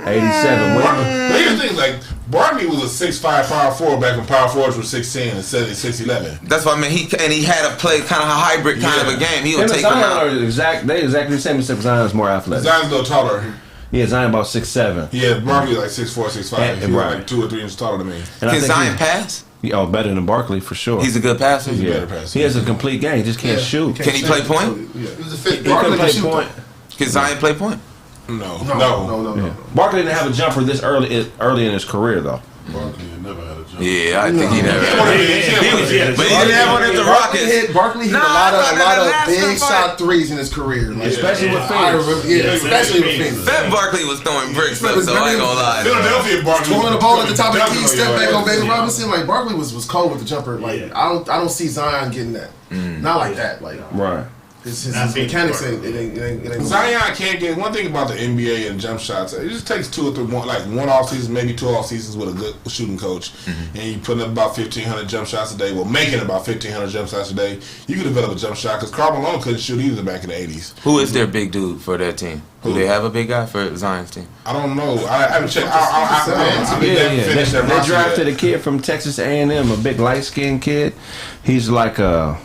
87. But here's the thing, like, Barkley was a 6'5" power forward back when power forwards were 6'10" and 6'11". That's what I mean. He had to play kind of a hybrid kind of a game. He would take him out. They exactly the same, except Zion's more athletic. Zion's a little taller. Yeah, Zion about 6'7". Yeah, Barkley like 6'4", 6'5". He was like 2 or 3 inches taller than me. Can Zion pass? Better than Barkley for sure. He's a good passer. He's a better passer. He has a complete game. He just can't shoot. Can he play point? He was a fit. He can play point. Can Zion play point? No. Barkley didn't have a jumper this early in his career though. Barkley never had a jumper. Yeah, I think he never had. But he didn't have one at the Rockets. Barkley hit a lot of big shot threes in his career, especially with Phoenix. Especially with Phoenix. Fat Barkley was throwing bricks up, so I ain't gonna lie. Philadelphia Barkley throwing the ball at the top of the key, step back on David Robinson. Like Barkley was cold with the jumper. Like I don't see Zion getting that. Not like that. Like right. His mechanics ain't. Zion can't get one thing about the NBA and jump shots. It just takes 2 or 3, one off season, maybe 2 off seasons with a good shooting coach, and you putting up about 1,500 jump shots a day. Well, making about 1,500 jump shots a day, you could develop a jump shot because Karl Malone couldn't shoot either back in the 80s. Who is their big dude for that team? Do they have a big guy for Zion's team? I don't know. I haven't checked. They drafted a kid from Texas A&M, a big light skinned kid. He's like a.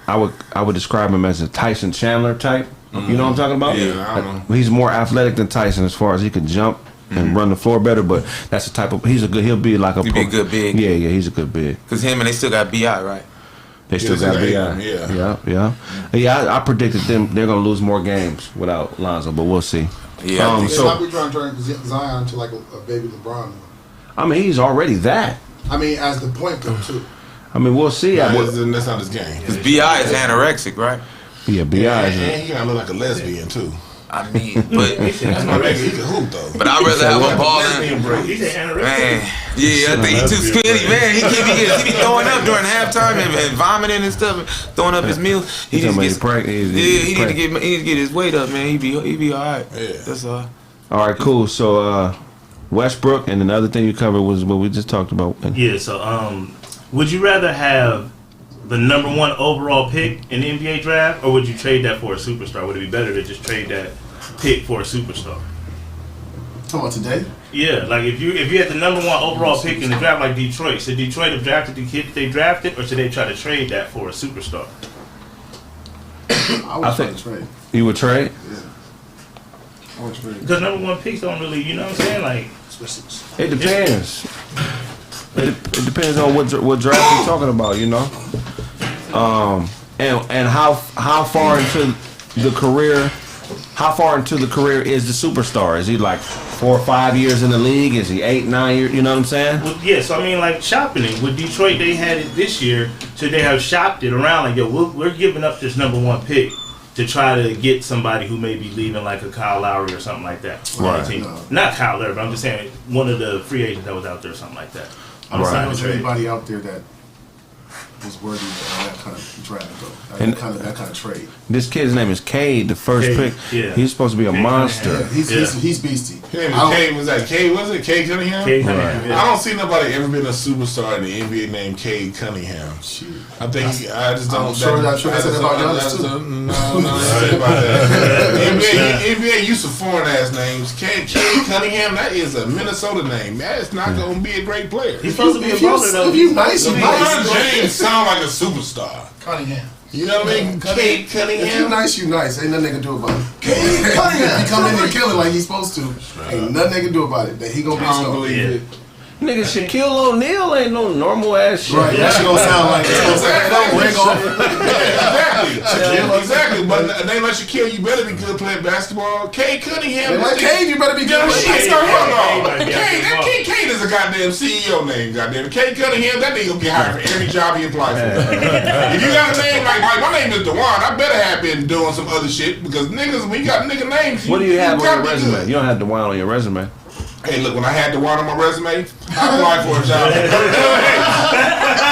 I would describe him as a Tyson Chandler type. You know what I'm talking about? Yeah, I don't know. He's more athletic than Tyson as far as he can jump and run the floor better. But that's the type of he'll be like a. He'd be a good big. Yeah, he's a good big. Because him and they still got B.I. right. They still got B.I. Yeah. I predicted they're gonna lose more games without Lonzo, but we'll see. Yeah. So might be trying to turn Zion to like a baby LeBron. I mean, he's already that. I mean, as the point guard too. I mean, we'll see. That's not his game. Because B.I. is anorexic, right? Yeah, B.I. is. And he gotta look like a lesbian too. I mean, but that's my nigga. He can hoop though. But I'd rather have a balling. Man, yeah, I think he's too skinny, man. He be throwing up during halftime and vomiting and stuff, and throwing up his meals. He need to get his weight up, man. He be all right. Yeah, that's all. All right, cool. So Westbrook, and another thing you covered was what we just talked about. Yeah. So would you rather have the number 1 overall pick in the NBA draft, or would you trade that for a superstar? Would it be better to just trade that pick for a superstar? Talking about today? Yeah, like if you had the number 1 overall pick in the draft, like Detroit, should Detroit have drafted the kid they drafted, or should they try to trade that for a superstar? I would think trade. You would trade? Yeah. I would trade. Because number 1 picks don't really, you know what I'm saying? Like, it depends. It depends on what draft you're talking about, you know. And how far into the career how far into the career is the superstar? Is he like 4 or 5 years in the league? Is he 8, 9 years? You know what I'm saying? Well, yeah, so I mean, like shopping it. With Detroit, they had it this year, so they have shopped it around. Like, yo, we're giving up this #1 pick to try to get somebody who may be leaving, like a Kyle Lowry or something like that. Right. Not Kyle Lowry, but I'm just saying one of the free agents that was out there or something like that. I'm saying, was there anybody out there that was worthy of that kind of draft, though? That kind of trade. This kid's name is Cade, the first pick. Yeah. He's supposed to be a monster. Yeah, he's beastie. Cade was that Cade? Was it Cade Cunningham? Cade Cunningham, yeah. I don't see nobody ever been a superstar in the NBA named Cade Cunningham. I think I just don't. I'm sure that's about Giannis too. No, ain't about that. NBA used to foreign ass names. Cade Cunningham, that is a Minnesota name. That's not going to be a great player. He's supposed to be a baller though. If you nice, you nice. LeBron James sound like a superstar. Cunningham. You know what I mean? Cade Cunningham. If you nice, you nice. Ain't nothing they can do about it. Cade Cunningham. If he come in and kill it like he's supposed to, ain't nothing they can do about it. That he gonna be star. Nigga, Shaquille O'Neal ain't no normal ass shit. Right, that shit gonna sound like it's gonna ring off. Exactly. But a name like Shaquille, you better be good playing basketball. Cade Cunningham. Like Cade, you better be good. Cade is a goddamn CEO name, goddamn. Cade Cunningham, that nigga gonna get hired for every job he applies for. If you got a name like my name is Dewan, I better have been doing some other shit because niggas, when you got nigga names, What do you have on your resume? You don't have DeWine on your resume. Hey, look, when I had Dewan on my resume, I applied for a job. I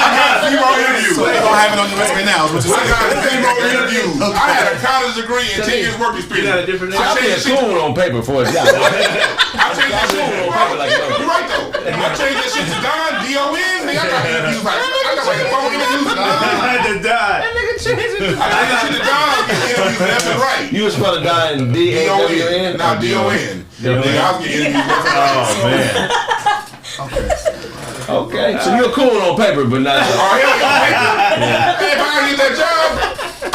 got 0 interviews. So they gonna have it on your resume now. I got 0 interviews. I had a college degree and 10 years work experience. You got a different name. I changed cool on paper for a job. I changed that shit. You're right though. I changed that shit to Don, D-O-N. Nigga, I got interviews like 4 interviews. I had to die. That nigga changed it. I got that shit to Don. I get interviews left and right. You was spelling Don D-A-W-N? Not D-O-N. Nigga, I was getting interviews left and right. Oh man. Okay, so you're cool on paper, but not. Oh, hell yeah. Hey, if I gotta get that job,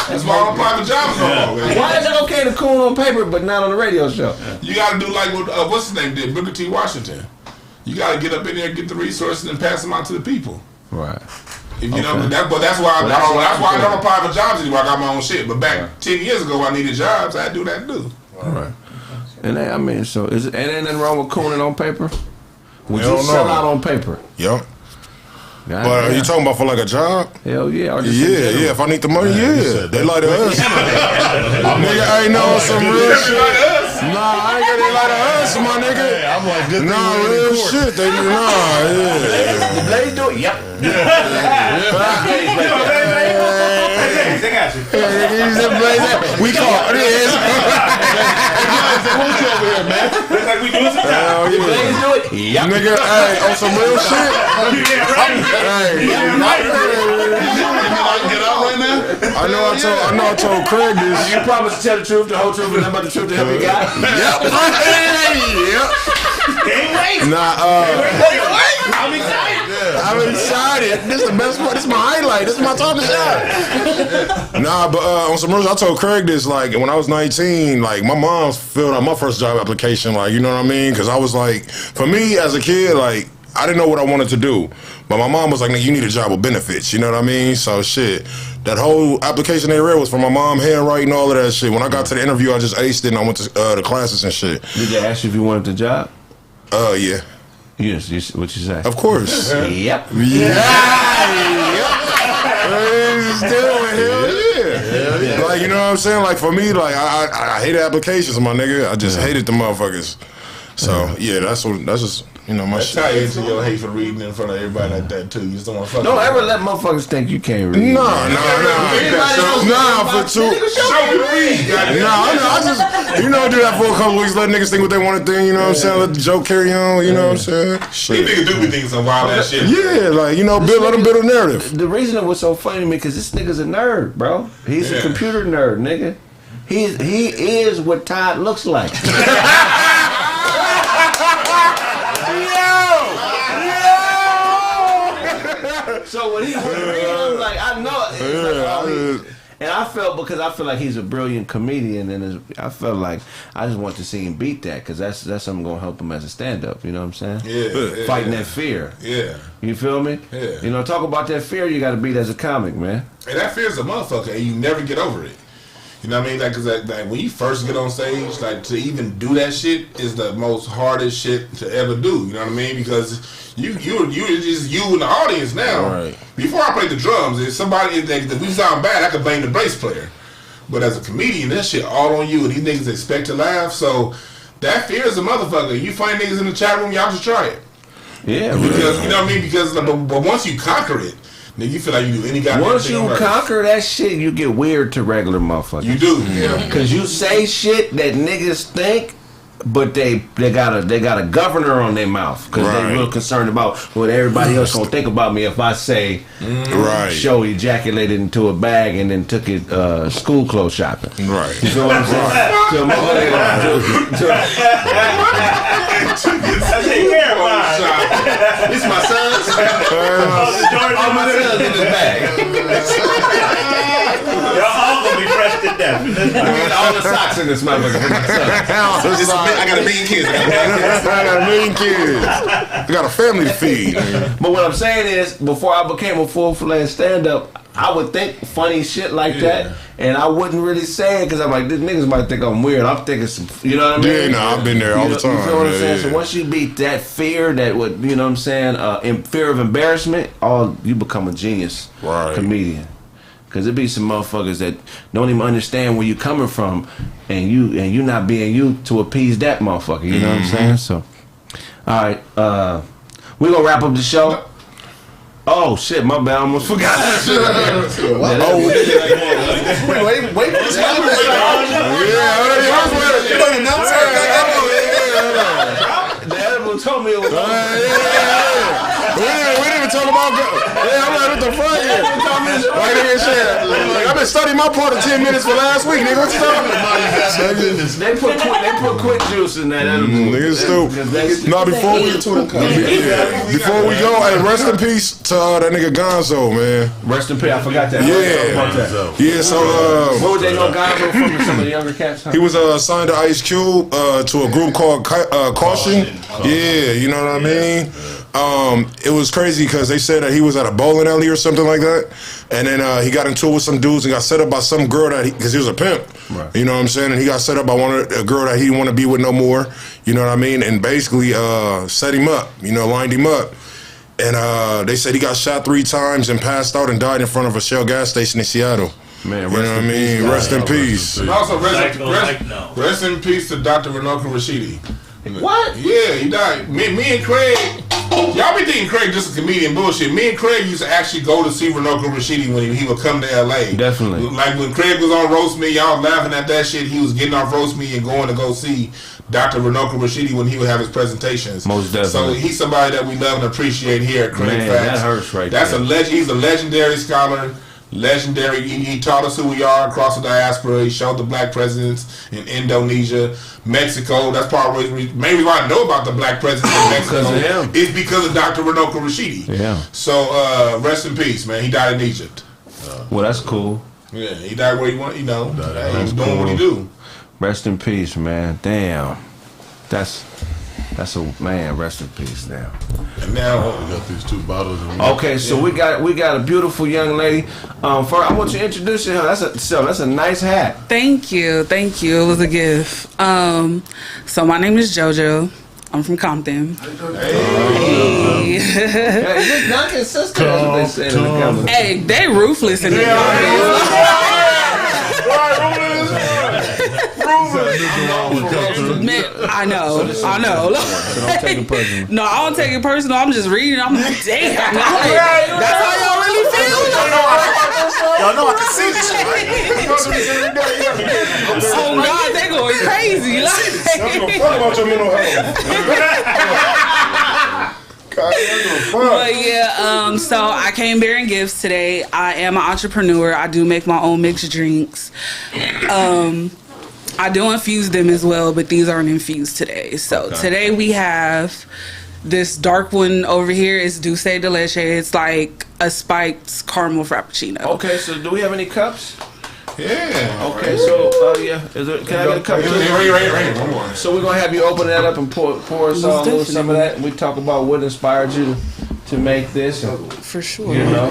that's why I don't apply for jobs no more. Why is it okay to cool on paper, but not on the radio show? You gotta do like what what's his name did, Booker T. Washington. You gotta get up in there, get the resources, and pass them out to the people. Right. If you know, that's why I don't apply for jobs anymore. I got my own shit. But back 10 years ago, when I needed jobs, I had to do that too. All right. And I mean, so ain't nothing wrong with cooning on paper? Would Hell you sell out on paper? Yup. But are you talking about for like a job? Hell yeah. Yeah. If I need the money, yeah. They lie to us. Nigga, I ain't know some real shit. Nah, I ain't got they lie to us, my nigga. I'm like, good thing Nah, we real in court. shit. They yeah. The Blaze do it? Yep. They got you. We caught this. Who's over here, man? Looks like we doing some time. The Blaze do it? Yep. Nigga, hey, on some real shit. I know I told Kraig this. You promised to tell the truth, the whole truth, and nothing but the truth to help you guy? Yep. Can't wait. Nah, I'm excited. I'm excited. This is the best part. This is my highlight. This is my time to shine. Nah, but on some real, I told Kraig this, like, when I was 19, like, my mom filled out my first job application, like, you know what I mean? Because I was like, for me as a kid, like, I didn't know what I wanted to do. But my mom was like, you need a job with benefits, you know what I mean? So, shit, that whole application they read was from my mom, handwriting, all of that shit. When I got to the interview, I just aced it and I went to the classes and shit. Did they ask you if you wanted the job? Yeah. Yes, what you say? Of course. Yep. Yeah. Hell yeah. Like, you know what I'm saying? Like, for me, like, I hate applications, my nigga. I just hated the motherfuckers. So, yeah, that's just, you know, my shit. Tie into your hate for reading in front of everybody like that, too. You just don't want to fuck Don't ever let motherfuckers think you can't read. Nah, for two. Show me read, I just, you know, do that for a couple weeks, let niggas think what they want to think, you know what I'm saying? Let the joke carry on, you know what I'm saying? Shit. These niggas do be thinking some wild ass shit. Yeah, like, you know, let them build a narrative. The reason it was so funny to me, because this nigga's a nerd, bro. He's a computer nerd, nigga. He is what Todd looks like. So when he was reading, like, I know, and I feel like he's a brilliant comedian, and I felt like I just want to see him beat that, because that's something gonna help him as a stand-up. You know what I'm saying? Yeah. Fighting that fear. Yeah. You feel me? Yeah. You know, talk about that fear you got to beat as a comic, man. And that fear's a motherfucker, and you never get over it. You know what I mean? Like, cause like when you first get on stage, like to even do that shit is the most hardest shit to ever do. You know what I mean? Because you just you in the audience now. Right. Before I played the drums, if somebody if we sound bad, I could blame the bass player. But as a comedian, that shit all on you, and these niggas expect to laugh. So that fear is a motherfucker. You find niggas in the chat room, y'all should try it. Yeah, because you know what I mean. Because but once you conquer it. Nigga, you feel like you do any goddamn Once thing you right. conquer that shit, you get weird to regular motherfuckers. You do, yeah. Cause you say shit that niggas think, but they got a governor on their mouth because they real concerned about what everybody else gonna think about me if I say Show ejaculated into a bag and then took it school clothes shopping. Right. You know what I'm saying? This my son's. All my sons in this bag. Y'all all gonna be fresh to death. All the socks in this motherfucker for my sons. I got a million kids. I got a million kids. I got a family to feed. But what I'm saying is, before I became a full-fledged stand-up, I would think funny shit like that, and I wouldn't really say it because I'm like, these niggas might think I'm weird. I'm thinking some, you know what I mean? Yeah, no, I've been there all the time. You feel what I'm Yeah, saying? yeah. So once you beat that fear, that would, you know what I'm saying, fear of embarrassment, you become a genius comedian. Cause it be some motherfuckers that don't even understand where you coming from, and you not being you to appease that motherfucker. You know what I'm saying? So, all right, we gonna wrap up the show. Oh shit, my bad, I almost forgot. The edible told me it was We didn't even talk about. I'm like, what the fuck? I've been studying my part of 10 minutes for last week, nigga. What you talking about? They put quick juice in that edible. Nigga, stupid. No, before we go, hey, rest in peace to that nigga Gonzo, man. Rest in peace. I forgot that. Yeah. So what would they know Gonzo from? Some of the younger cats. Huh? He was signed to Ice Cube to a group called Caution. Yeah, you know what I mean. It was crazy because they said that he was at a bowling alley or something like that, and then he got into it with some dudes and got set up by some girl because he was a pimp. Right. You know what I'm saying? And he got set up by a girl that he didn't want to be with no more. You know what I mean? And basically set him up. You know, lined him up. And they said he got shot 3 times and passed out and died in front of a Shell gas station in Seattle. Man, you know what I mean? Rest in peace. And also rest in peace to Dr. Renoka Rashidi. What? Yeah, he died. Me and Kraig, y'all be thinking Kraig just a comedian bullshit. Me and Kraig used to actually go to see Renoka Rashidi when he would come to LA. Definitely. Like when Kraig was on Roast Me, y'all laughing at that shit. He was getting off Roast Me and going to go see Dr. Renoka Rashidi when he would have his presentations. Most definitely. So he's somebody that we love and appreciate here at Kraig Man, Facts. that hurts right That's there. a legend. He's a legendary scholar. Legendary. He taught us who we are across the diaspora. He showed the black presidents in Indonesia, Mexico. That's part of maybe why I know about the black presidents in Mexico. Because of him. It's because of Dr. Renoka Rashidi. Yeah. So rest in peace, man. He died in Egypt. Well, that's cool. Yeah, he died where he went. You know, he was doing what he do. Rest in peace, man. Damn. That's a man. Rest in peace. Now. And now we got these 2 bottles. Okay, so we got a beautiful young lady. First, I want you to introduce her. That's a nice hat. Thank you. It was a gift. So my name is JoJo. I'm from Compton. Hey. Is this Duncan's sister? That's what they say in the comments. Hey, they ruthless in the comments. Man, I know. So don't take it personal. No, I don't take it personal. I'm just reading. I'm like, damn. That's how y'all really feel? Y'all know I can see this shit, right? Oh, God, they going crazy. Like, fuck about your mental health. But yeah, so I came bearing gifts today. I am an entrepreneur. I do make my own mixed drinks. I do infuse them as well, but these aren't infused today. So today we have this dark one over here. It's Dulce de Leche. It's like a spiked caramel frappuccino. Okay, so do we have any cups? Yeah. Okay, so can I get a cup? Right. One more. So we're gonna have you open that up and pour us all a little some of that, and we talk about what inspired you to make this. For sure. You know?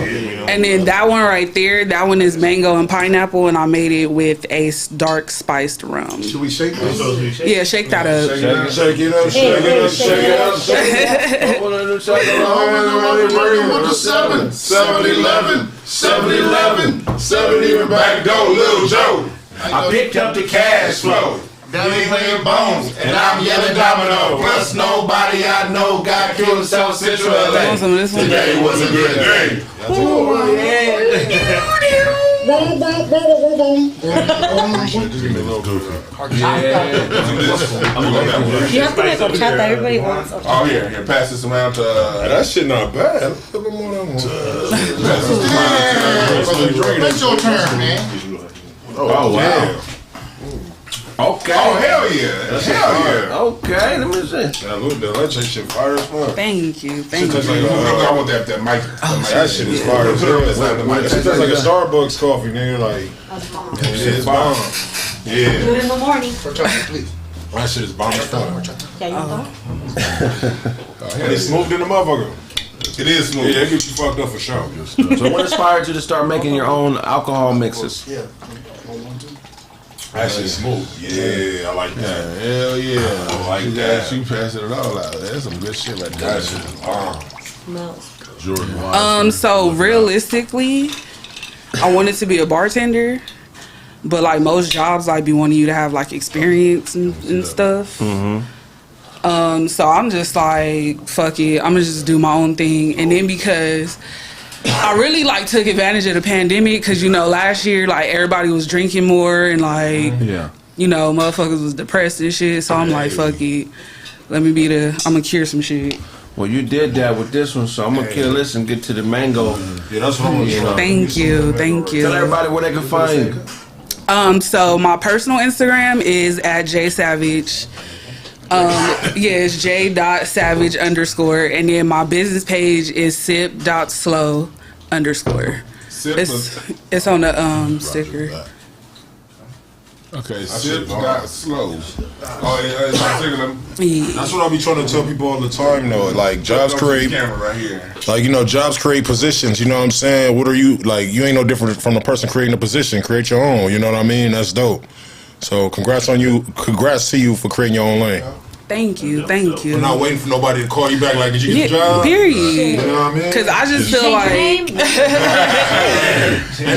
And then that one right there, that one is mango and pineapple, and I made it with a dark spiced rum. Should we shake this? Yeah, shake that up. Shake it up, shake it up, shake it up, shake it up. 7-Eleven, 7-Eleven, back door, Lil Joe. I picked up the cash flow. They playing bones, and I'm yelling domino. Plus nobody I know got killed in South Central LA. Today was a good day. You have to make a chat that everybody wants. Oh, here, pass this around to. That shit not bad. It's your turn, man. Oh, wow. Okay. Oh, hell yeah. Hell yeah. Okay, let me see. That little bit, that shit fire as fuck. Thank you. I want that mic. That shit is fire as hell. That shit tastes like a Starbucks coffee, nigga. Like, that shit is bomb. Yeah. Do it in the morning. That shit is bomb as fuck. Yeah, you know. It's smooth in the motherfucker. It is smooth. Yeah, it gets you fucked up for sure. So what inspired you to start making your own alcohol mixes? Yeah. That shit smooth. Yeah, I like that. Hell yeah. I like that. You passing it all out. That's some good shit right there. That shit is bomb. Jordan. So realistically, I wanted to be a bartender, but like most jobs, like be wanting you to have like experience and stuff. So I'm just like, fuck it, I'm gonna just do my own thing. And then because I really like took advantage of the pandemic, because you know last year like everybody was drinking more and like you know motherfuckers was depressed and shit. So I'm like, fuck it, I'm gonna cure some shit. Well, you did that with this one, so I'm gonna kill this and get to the mango. Yeah, that's what I'm gonna try. Thank you. Tell everybody where they can find you. So my personal Instagram is @JSavage. It's j.savage_, and then my business page is sip.slow_. It's on the sticker. Okay, sip.slow. Oh, yeah, that's what I be trying to tell people all the time, though. Like, jobs create, right here. like, you know, jobs create positions, you know what I'm saying? What are you, like, you ain't no different from the person creating a position. Create your own, you know what I mean? That's dope. So, congrats to you for creating your own lane. Thank you. We're not waiting for nobody to call you back like, did you get the job? Period. You know what I mean? Because I just feel like... Ain't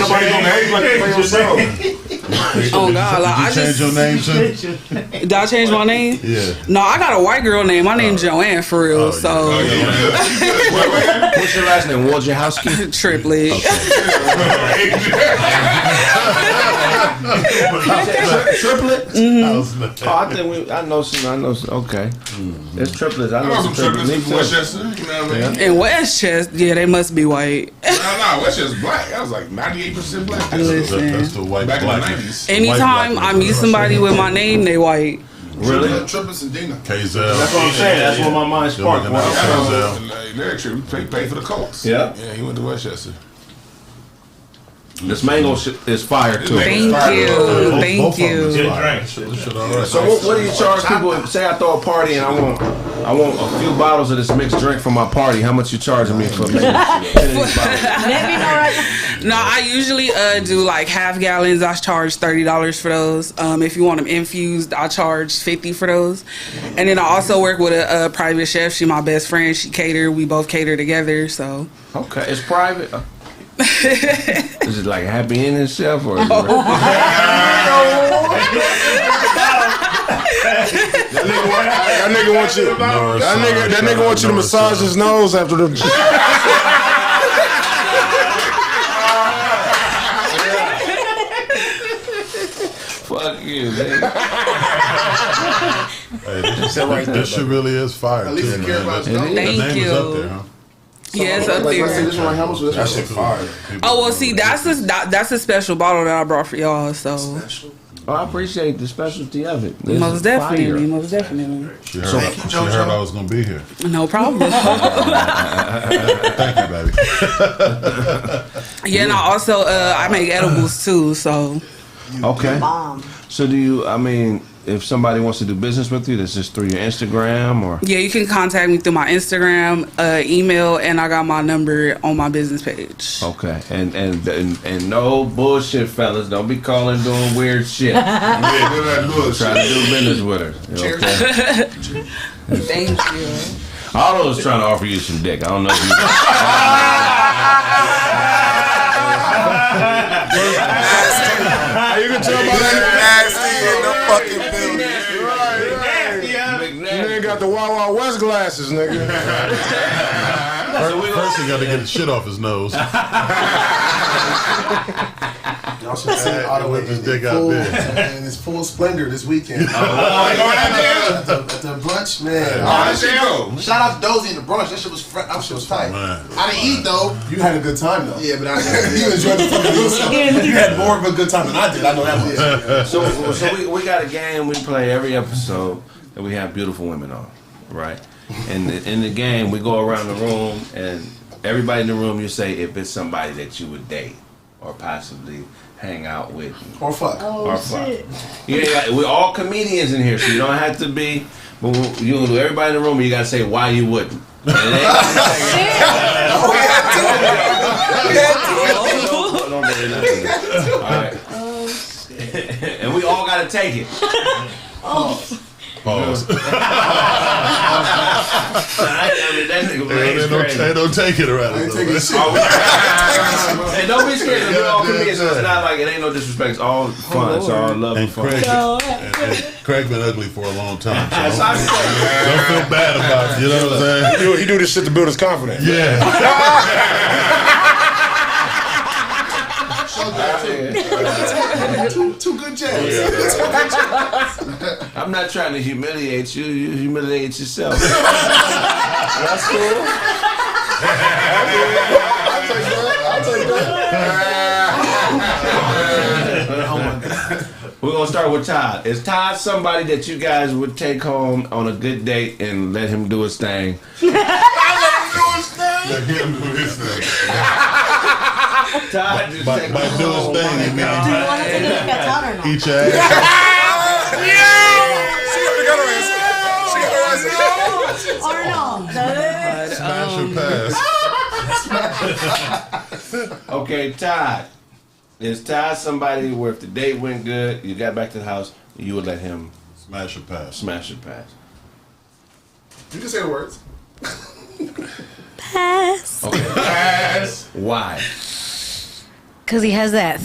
nobody gonna hate like you play yourself. Oh God! Like, Did you change your name too? Did I change my name? Yeah. No, I got a white girl name. My name's Joanne for real. What's your last name? Wojciechowski? Triplet. Triplet? Mm-hmm. Oh, I know some. Okay. It's triplets. I know some triplets. Westchester, you know what I mean? In Westchester, yeah, they must be white. No, Westchester's black. I was like 98% black. That's the white Back black. in the 90s. Anytime I meet somebody with my name, they white. Really? Triplets and Dina. KZL. That's what I'm saying. That's what my mind sparked. Larry Tripp, pay for the Colts. Yeah. Yeah, he went to Westchester. This mango is fire too. Thank you. Thank you. So what do you charge people? Say I throw a party and I want a few bottles of this mixed drink for my party. How much you charging me for? No, I usually do like half gallons. I charge $30 for those. If you want them infused, I charge $50 for those. And then I also work with a private chef. She my best friend. She cater. We both cater together. So okay, it's private. Is it like a happy ending chef or? Is it That nigga wants you. That nigga wants you to massage his nose after the. Fuck you, man. Hey, this shit really is fire too, man. Thank you. Up there, huh? Yeah, it's up there. That shit fire. Oh well, see, that's a special bottle that I brought for y'all. So. Oh, I appreciate the specialty of it. Most definitely. She heard I was gonna be here. No problem. Thank you, baby. Yeah, and I also I make edibles too. So. Okay. So do you? I mean, if somebody wants to do business with you, that's just through your Instagram or? Yeah, you can contact me through my Instagram, email, and I got my number on my business page. Okay, and no bullshit, fellas. Don't be calling doing weird shit. Trying to do business with her. Okay? Thank you. Otto was trying to offer you some dick. I don't know if you. You can tell by that nasty in the fucking building. You ain't got the Wild Wild West glasses, nigga. First, he got to get the shit off his nose. Y'all should see Otto Whip his dick out full, there. in his full splendor this weekend. At the brunch, man. Shout out to Dozy in the brunch. That shit was that shit was tight. I didn't eat though. You had a good time though. Yeah, but I you enjoyed the fucking yourself. You had more of a good time than I did. I know that much. So we got a game we play every episode that we have beautiful women on, right? And in the game we go around the room and everybody in the room you say if it's somebody that you would date or possibly hang out with or fuck. Yeah, we're all comedians in here, so you don't have to be. But you everybody in the room, you gotta say why you wouldn't. Alright. And we all gotta take it. Pause. That nigga They don't take it around. And don't be scared because we're all comedians, so it's not like it ain't no disrespect. It's all fun. It's all love and fun. Craig been ugly for a long time, so don't feel bad about it. You know what I'm saying? He do this shit to build his confidence. Yeah. Two good jabs. I'm not trying to humiliate you. You humiliate yourself. That's cool. I'll take that. We're gonna start with Todd. Is Todd somebody that you guys would take home on a good date and let him do his thing? Let him do his thing. Todd just By take do his thing, you mean? Do you want to take a look at Todd or not? Eat your ass. Or no? Smash or pass. Okay, Todd. Is Todd somebody where if the date went good, you got back to the house, you would let him smash or pass? Smash or pass. You can say the words. Pass. Okay. Pass. Why? Because he has that.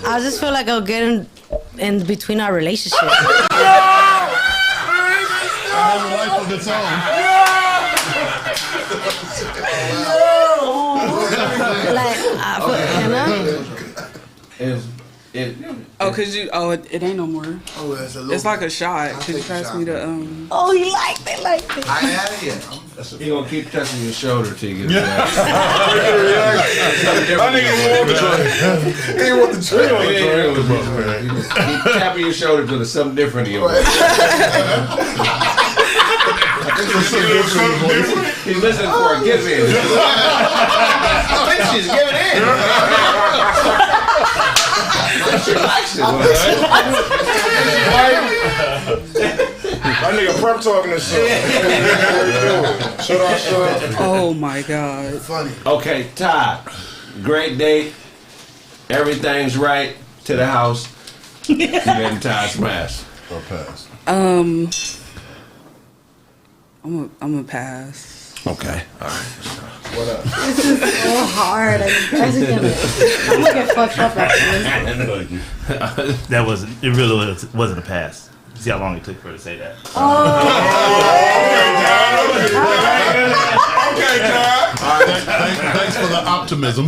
I just feel like I'll get in between our relationship. I have a life of its own. It ain't no more. Oh, that's a little. It's like a shot. Could you pass me the Oh, you like it, like it. I ain't had it yet. He gonna keep touching your shoulder till you get it. I nigga want the drink. He ain't want the drink. Keep tapping your shoulder till there's something different in your voice. He's listening for a give in. I think she's giving in. She likes it. That nigga prep talking this shit. Shut up. Oh my God. Funny. Okay, Todd. Great date. Everything's right to the house. You letting Todd smash or pass? I'm a pass. Okay. All right. What up? This is so hard. I'm gonna get fucked up after this. That wasn't. It really wasn't a pass. See how long it took for her to say that. Okay, Todd. Thanks for the optimism.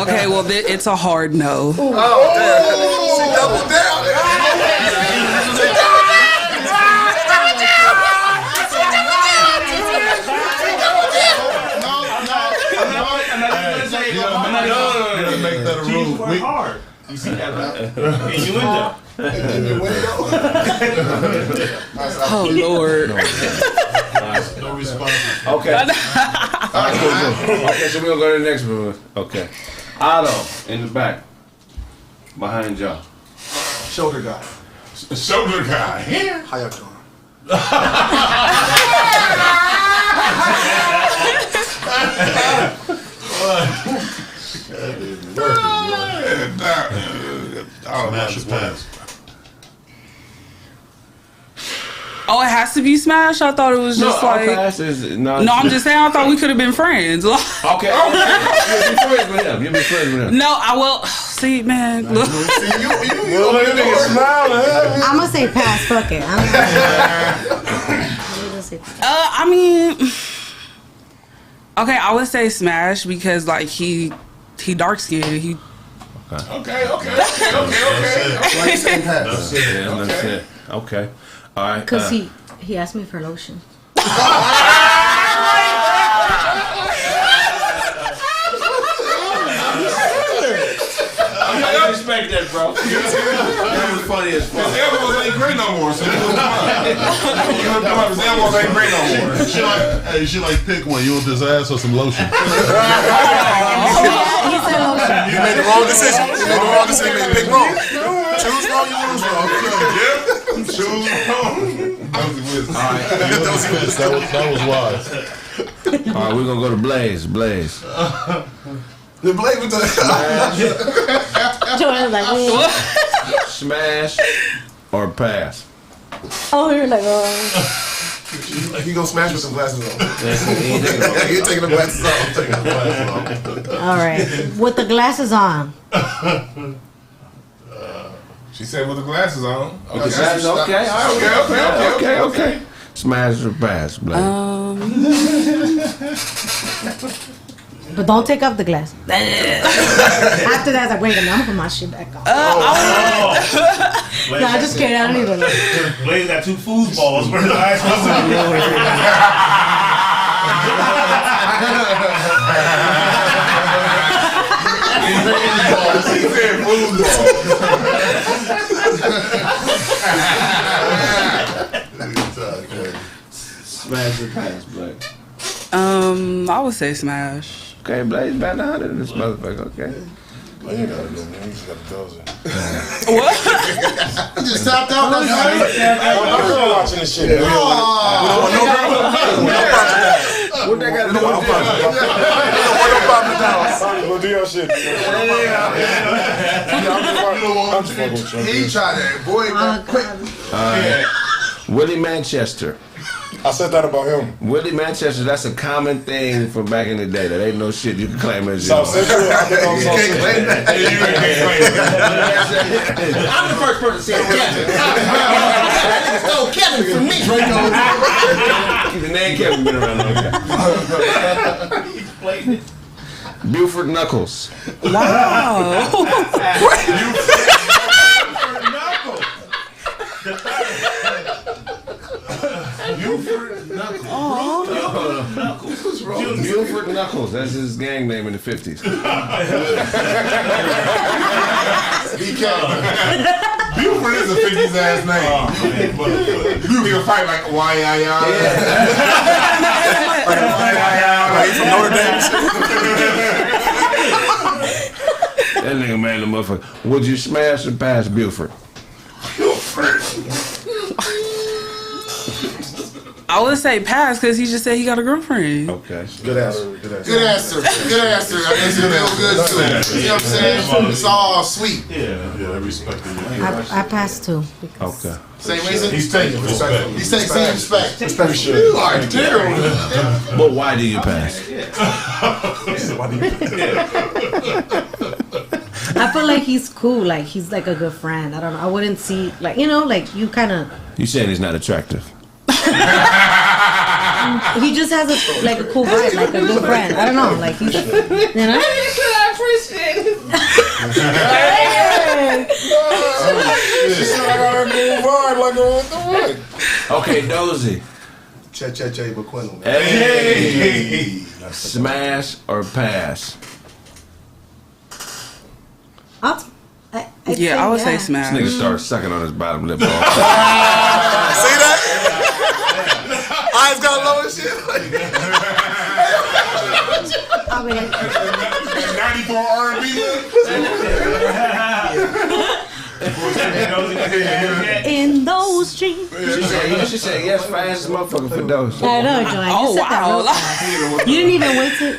Okay, well, it's a hard no. Oh, damn. She doubled down. You see that, right? Innuendo. Oh Lord. No response. Okay. All right, cool. Okay, so we're gonna go to the next one. Okay. Otto in the back, behind y'all. Shoulder guy. Shoulder guy. How y'all doing? Oh, it has to be smash. I thought it was just like. No, I'm just saying. I thought we could have been friends. Okay. You'll be friends with him. You'll be friends with him. No, I will. See, man. Look. I'm gonna say pass. Fuck it. I mean, okay, I would say smash because like he dark skinned. He. Okay. That's it. Okay. All right. Because he asked me for lotion. I respect that, bro. That was funny as fuck. His elbows ain't great no more, so you know his elbows ain't great no more. She like pick one. You want this ass or some lotion? He said lotion. You made the wrong decision. You made the wrong decision. You made the pick wrong. Choose wrong, you lose wrong. Choose wrong. Alright. That was wise. Alright, we're gonna go to Blaze. The blade with the Jordan's like, oh. Smash or pass? Oh, you're like, oh. You gonna smash with some glasses on. You're taking the glasses off. All right. With the glasses on. She said with the glasses on. With the glasses, okay. All right. Okay. Smash or pass, Blaze? But don't take off the glass. After that, I was like, wait a minute, I'm gonna put my shit back on. No, I just kidding. I don't need to look. Blaze got 2 foosballs where his eyes was. He said Smash or pass, Blaze? I would say smash. Okay, Blaze back to 100 in this motherfucker, okay? You gotta do, man. You just gotta doze it. What? You just tapped out. I'm watching this shit. No problem. What they got to do with this? Go do your shit. He tried that. Boy, quick. Willie Manchester. I said that about him. Willie Manchester, that's a common thing from back in the day. That ain't no shit you can claim as your South Central. You can't claim that. I'm the first person to say Kevin. That nigga stole Kevin from me. The name Kevin been around long time. Buford Knuckles. Wow. Buford Knuckles. Buford Knuckles. That's his gang name in the 50s. Buford is a 50s ass name. You can fight like Y-I-I. Like from Notre Dame. That nigga man, the motherfucker. Would you smash or pass Buford? I would say pass because he just said he got a girlfriend. Okay. Good answer. Good answer. I guess it feel good too. You know what I'm saying? It's all sweet. Yeah, I respect it. I passed too. Okay. Same reason? He's taking respect. He's taking same respect. Respect. You are terrible. But why do you pass? I feel like he's cool. Like he's like a good friend. I don't know. I wouldn't see like like you kind of. You saying he's not attractive? He just has a cool vibe, like a good friend. I don't know. Like he's Okay, Dozy. Che McQuinnell, man. Hey. Smash or pass? Yeah, I would say This smash. nigga started sucking on his bottom lip. See that? Eyes got low and shit. I mean, 94 R&B. in those jeans. She said yes, fast as motherfucker for those. I know, Joanne. You Oh said that real wow! fast. You didn't even wait to.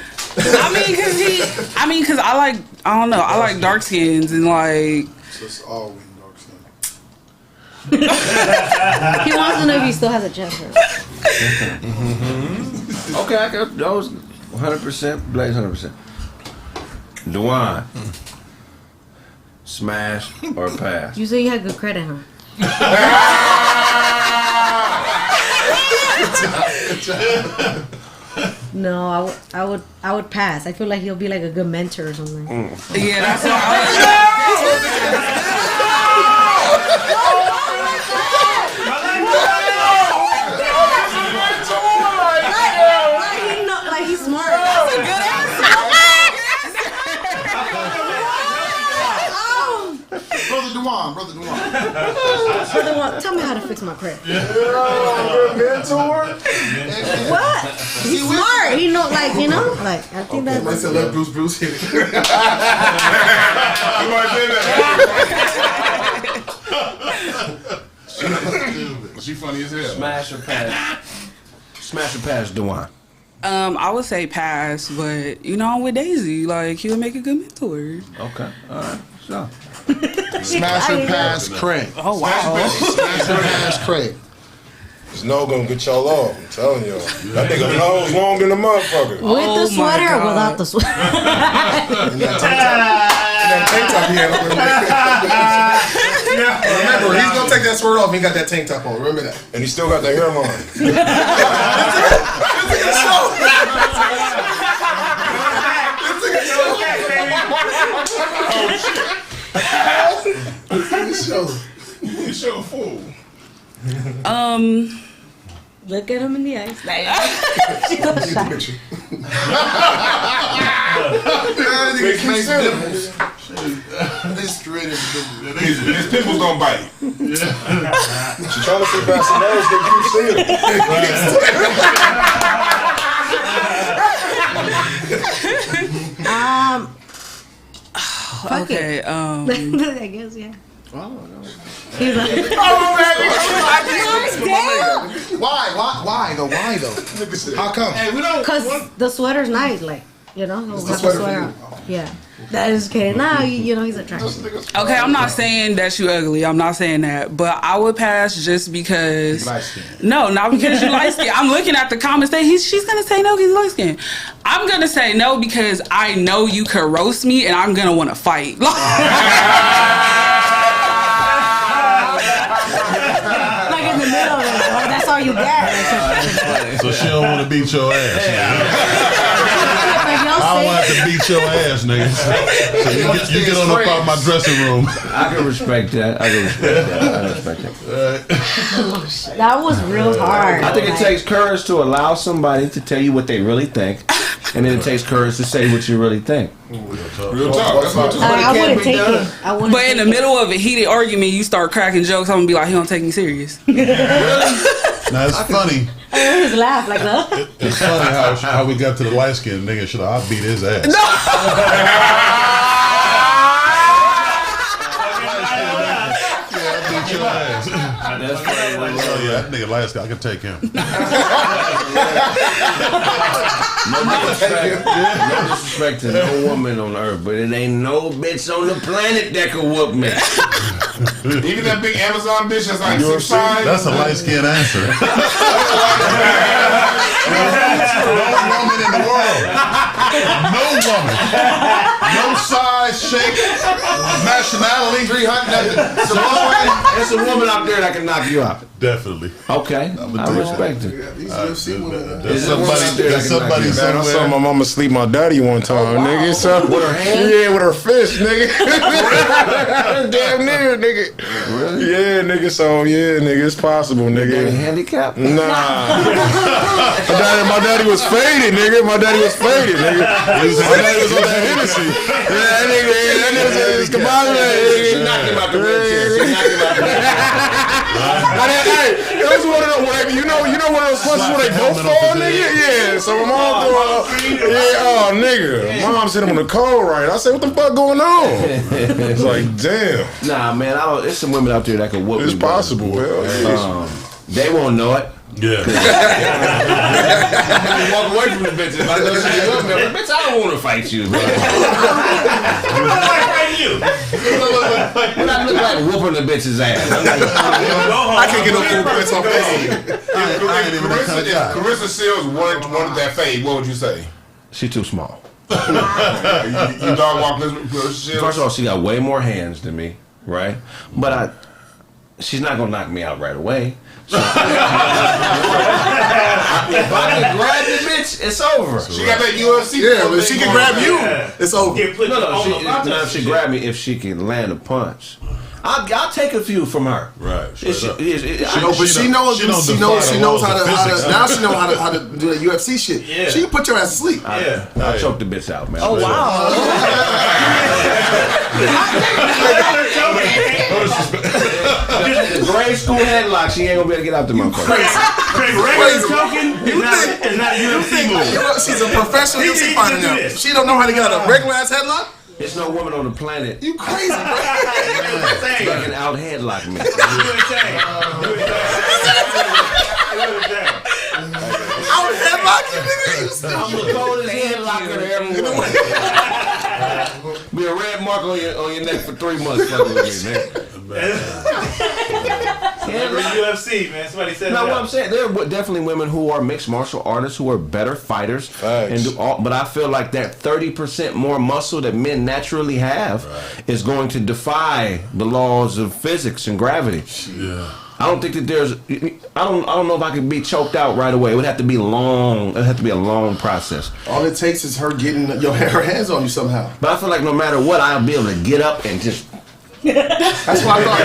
cause I like dark skins and like. So it's all dark skin. He wants to know if he still has a gender. Okay, I got those 100%. Blaze 100%. Dewan, smash or pass? You say you had good credit, huh? No, I would pass. I feel like he'll be like a good mentor or something. Yeah, that's what Like he's smart. That's a good answer. Brother Dewan. Brother Juan, tell me how to fix my credit. Mentor? What? He's smart. He know, like, you know, like I think I that's. said let Bruce hit it. She funny as hell. Smash or pass? Smash or pass, Dewan? I would say pass, but you know I'm with Daisy. Like he'll make a good mentor. Okay, all right, so. Smash or pass, Kraig. Oh wow! Smash or pass, Kraig. It's no gonna get y'all off. I'm telling y'all. That nigga nose long than the motherfucker. With the sweater or without the sweater? That tank top he had on. Remember, he's gonna take that sweater off. He got that tank top on. Remember that. And he still got the hairline. You show a fool. Look at him in the eyes. His pimples don't bite. She trying to see past the nose, they keep seeing Fuck okay. it. I guess yeah. I don't know. He's like, Why though? How come? Hey, we don't. because the sweater's nice, like you know, he'll have the sweater on. Yeah, that is okay. Now you know he's attractive. Okay, I'm not saying that you ugly. I'm not saying that, but I would pass just because. No, not because you light skin. I'm looking at the comments. She's gonna say no, he's light skin. I'm gonna say no because I know you could roast me, and I'm gonna want to fight. Like in the middle, like, that's all you got. So she don't want to beat your ass. I want to beat your ass, nigga. So you get on up out of my dressing room. I can respect that. I respect that. That was real hard. I think it takes courage to allow somebody to tell you what they really think, and then it takes courage to say what you really think. Real talk. That's what I wouldn't take it. But in the middle of a heated argument, you start cracking jokes. I'm gonna be like, he don't take me serious. Now it's funny. His laugh like that. It's funny how we got to the light skinned nigga. Should I beat his ass? No. Oh, yeah, that nigga light skin. I can take him. No disrespect to no woman on earth, but it ain't no bitch on the planet that can whoop me. Even that big Amazon bitch that's like You're 6'5". That's a light skinned answer. No woman in the world. No woman. No size, shape, nationality. 300. There's a woman out there that can knock you out. Definitely. Okay, I respect it. There's somebody Man, I saw somewhere. my mama sleep my daddy one time, nigga. So, With her hand? Yeah, with her fist, nigga. Damn near, nigga. Really? Yeah, nigga. So, yeah, nigga, it's possible, nigga. Handicap? Nah. my daddy was faded, nigga. My daddy was faded, nigga. My daddy was on that Hennessy. Yeah, nigga. That nigga said it's combined. She knocked him out the wheelchair. She knocked him out the wheelchair. Hey, it was one of those, you know one of those punches where they both fall, nigga? Yeah, so my mom nigga. Mom said him on the cold right. I said, what the fuck going on? It's like, damn. Nah, man, there's some women out there that can whoop me. It's possible, hell. They won't know it. Yeah. I'm walk away from the bitch. If I go see you, bitch, I don't want to fight you, man. I don't like fighting you. When I look like whooping the bitch's ass. I'm like, I can't get no full points off this. If Carissa Seals wanted that fade, what would you say? She too small. You dog walk Carissa Seals? First of all, she got way more hands than me, right? But she's not gonna knock me out right away. So, if I can grab the bitch, it's over. She got that UFC. Yeah, but if she can grab you, it's over. No, if she grab me, if she can land a punch, I'll take a few from her. Right. But she knows how to now she knows how to do that UFC shit. Yeah. She can put your ass to sleep. I'll choke the bitch out, man. Oh wow. Grade school headlock, she ain't gonna be able to get out the motherfucker. Regular choking is not a UFC move. She's a professional UFC fighter now. She don't know how to get out a regular ass headlock? There's no woman on the planet. You crazy, bro. that can out headlock me. Out headlock you, nigga? I'm the coldest headlocker ever. Be a red mark on your neck for 3 months. Fucking with me, man. UFC, man. Somebody said Now, that. what I'm saying, there are definitely women who are mixed martial artists who are better fighters, and but I feel like that 30% more muscle that men naturally have is going to defy the laws of physics and gravity. Yeah. I don't think that there's. I don't know if I could be choked out right away. It would have to be long. It would have to be a long process. All it takes is her getting her hands on you somehow. But I feel like no matter what, I'll be able to get up and just. That's what I thought.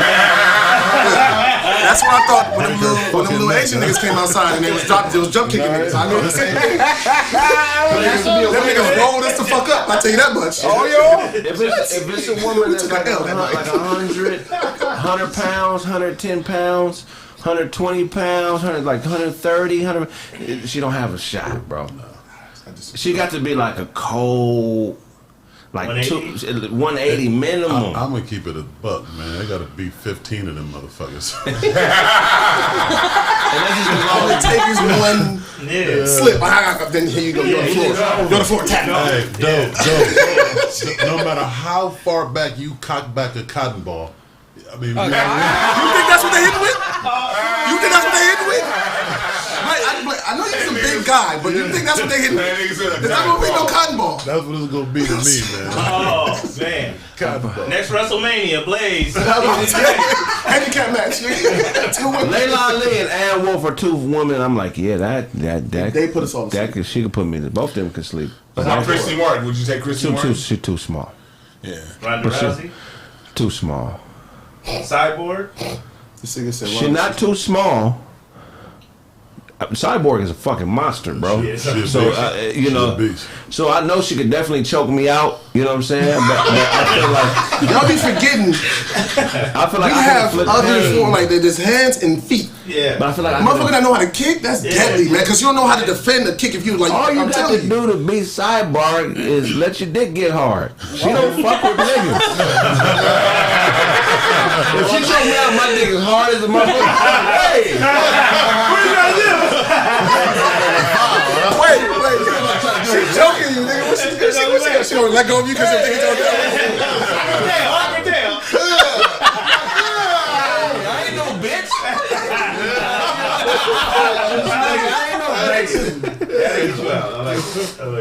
That's what I thought when them little Asian niggas came outside and they was jump kicking niggas. I know the same thing. Them niggas rolled us the fuck up. I tell you that much. Oh, yo. If it's a woman that's like 100 pounds, 110 pounds, 120 pounds, 130, she don't have a shot, bro. She got to be like a cold. Like 180 minimum. I'm gonna keep it a buck, man. I gotta beat 15 of them motherfuckers. All it takes is one slip. Then here you go. You're on the floor. You're on the floor. Tap. Hey, dope. No matter how far back you cock back a cotton ball, I mean, you think that's what they hit with? You think that's what they hit with? I know you're a big guy, but you think that's what they hit with? It's not gonna be no cotton ball. That's what it's gonna be to me, man. Oh man! Cotton ball. Next WrestleMania, Blaze. Handicap match. Layla Ali and Ann Wolf are two women. I'm like, yeah, that they put us all. She could put me. Both of them could sleep. How Christy Martin? Would you say Christy Martin? She's too small. Yeah. Ronda Rousey. Too small. Cyborg. She's not too small. Cyborg is a fucking monster, bro. So so I know she could definitely choke me out. You know what I'm saying? But I feel like y'all be forgetting. I feel like we have other form like there's hands and feet. Yeah. But I feel like motherfucker that know how to kick. That's deadly, man. Because you don't know how to defend a kick if you like. All you got to do to beat Cyborg is let your dick get hard. She don't fuck with niggas. If she choke me out, my dick is hard as a motherfucker. Hey, what you gonna do? Wait. She choking you, nigga. What she gonna let go of you because your dick is hard? I ain't no bitch.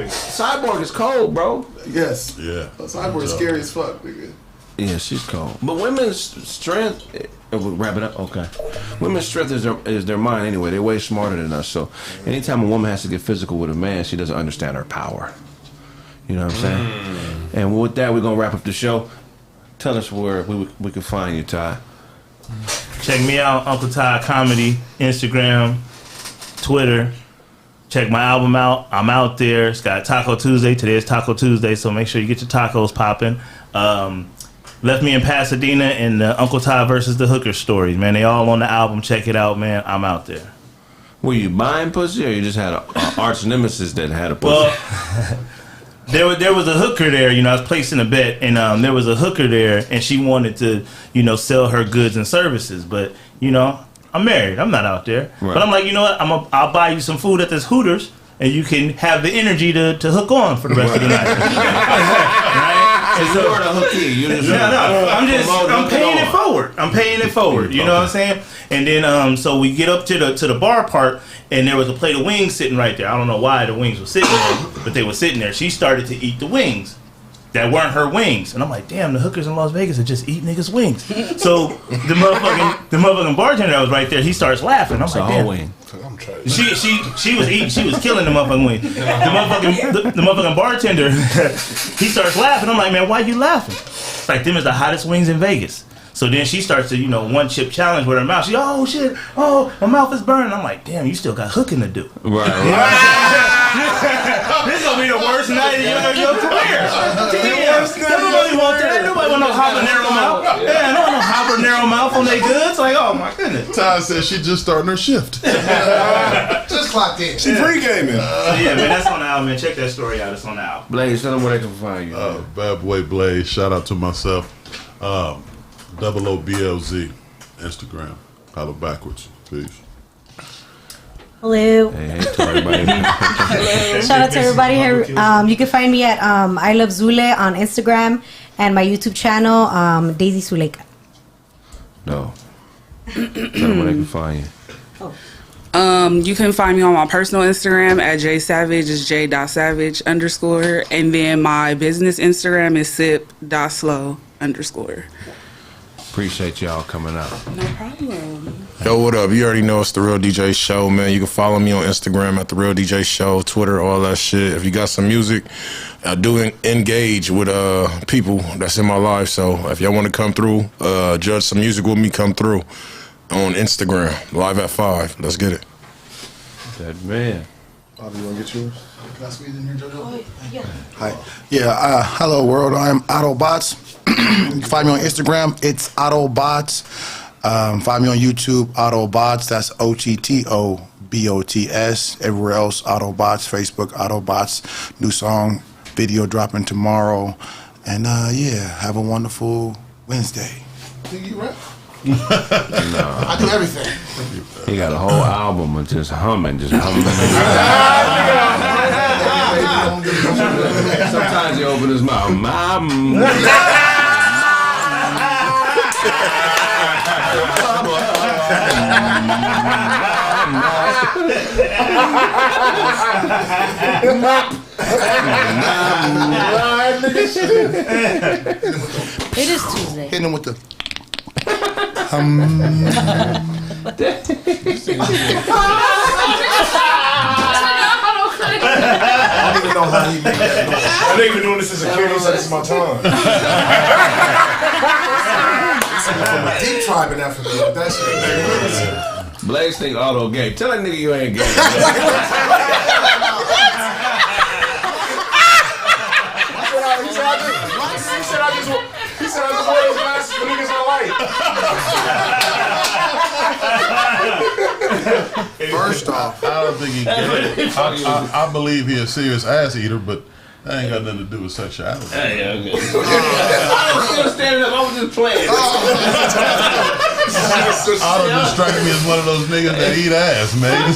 Cyborg is cold, bro. Yes. Yeah. Cyborg is scary as fuck, nigga. Yeah, she's cold. But women's strength. We'll wrap it up. Okay. Women's strength is their mind anyway. They're way smarter than us. So anytime a woman has to get physical with a man, she doesn't understand her power. You know what I'm saying? And with that, we're gonna wrap up the show. Tell us where we can find you, Ty. Check me out, Uncle Ty Comedy, Instagram, Twitter. Check my album out. I'm out there. It's got Taco Tuesday. Today is Taco Tuesday, so make sure you get your tacos popping. Left Me in Pasadena and Uncle Ty versus the Hooker stories, man. They all on the album. Check it out, man. I'm out there. Were you buying pussy, or you just had a arch nemesis that had a pussy? Well, there was a hooker there. You know, I was placing a bet, and there was a hooker there, and she wanted to, you know, sell her goods and services. But you know, I'm married. I'm not out there. Right. But I'm like, you know what? I'll buy you some food at this Hooters, and you can have the energy to hook on for the rest of the night. Right? And so, I'm paying it forward. I'm paying it forward. You know what I'm saying? And then so we get up to the bar part, and there was a plate of wings sitting right there. I don't know why the wings were sitting there, but they were sitting there. She started to eat the wings that weren't her wings, and I'm like, damn, the hookers in Las Vegas are just eat niggas' wings. So the motherfucking bartender that was right there, he starts laughing. I'm like, damn. Wing. She was eating. She was killing the motherfucking wing. The motherfucking bartender, he starts laughing. I'm like, man, why you laughing? It's like, them is the hottest wings in Vegas. So then she starts to, you know, one chip challenge with her mouth. She, oh shit, oh, my mouth is burning. I'm like, damn, you still got hooking to do. Right. This is gonna be the worst night of your career. Nobody want that. Nobody want no habanero mouth. Yeah, no habanero mouth on their goods. Like, oh my goodness. Ty says she just starting her shift. Just clocked in. She pre-gaming. Yeah, man, that's on the album, man. Check that story out. It's on the album. Blaze, tell them where they can find you. Bad boy Blaze. Shout out to myself. OOBLZ Instagram. Holla backwards. Peace. Hello. Hey, to everybody. Shout out to everybody here. You can find me at I Love Zule on Instagram and my YouTube channel, Daisy Zuleka. No. Tell them where they can find you. You can find me on my personal Instagram at jsavage, it's j.savage_, and then my business Instagram is sip.slow_. Appreciate y'all coming out. No problem. Yo, what up? You already know it's The Real DJ Show, man. You can follow me on Instagram at The Real DJ Show, Twitter, all that shit. If you got some music, I do engage with people that's in my life. So if y'all want to come through, judge some music with me, come through on Instagram, live at 5. Let's get it. That man. Bobby, you want to get yours? Can I squeeze in here, JoJo? Oh, yeah. Hi. Yeah, hello world. I'm Autobots. You can find me on Instagram. It's Autobots. Find me on YouTube, Autobots. That's OTTOBOTS. Everywhere else, Autobots. Facebook, Autobots. New song, video dropping tomorrow. And yeah, have a wonderful Wednesday. Think you rap? No. I do everything. He got a whole album of just humming. Sometimes he open his mouth. It is Tuesday. Hitting him with the. I don't even know how he made that. I've been doing this as a kid. It's my tongue. I'm a deep tribe in that for me. That shit. Blaze think auto gay. Tell that nigga you ain't gay. He said I just wear those glasses for niggas I like. First off, I don't think he gay. I believe he a serious ass eater, but that ain't got nothing to do with sexuality. Hey, okay. I was still standing up. I was just playing. Otto just strike me as one of those niggas that eat ass, man.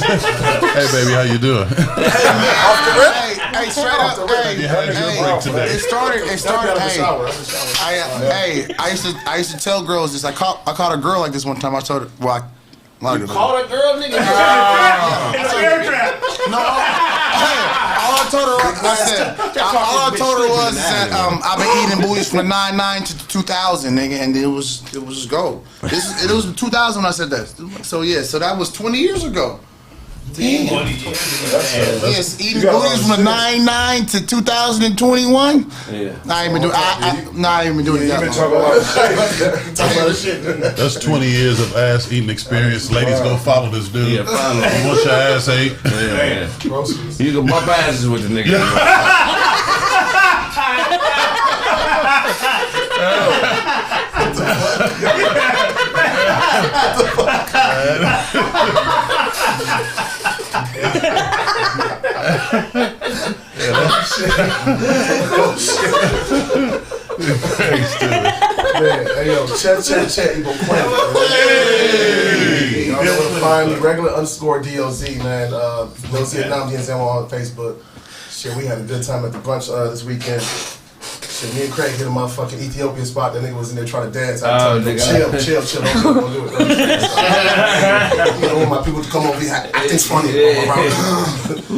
Hey, baby, how you doing? Off the rip? Hey, straight up. You had your break today. It started. I used to tell girls this. I caught a girl like this one time. I told her. Well, you caught a girl, nigga? It's a bear trap. No. All I told her was that I've been eating booties from 99 to 2000, nigga, and it was just gold. It was 2000 when I said that. So yeah, so that was 20 years ago. Damn. Yes, eating booties from 99 to 2021. Yeah. I ain't been doing. I ain't been doing that. That's 20 years of ass eating experience. Ladies, go follow this dude. Yeah, follow. You want your ass ate? Yeah. You can bump asses with the nigga. Hey yo, chat, you go quack. Y'all know where to find me. Regular_DOZ, man. DOZ on Facebook. Shit, we had a good time at the brunch this weekend. Shit, me and Kraig hit a motherfucking Ethiopian spot. That nigga was in there trying to dance. I told him, chill, don't do it. You know, want my people to come over here, acting's funny. We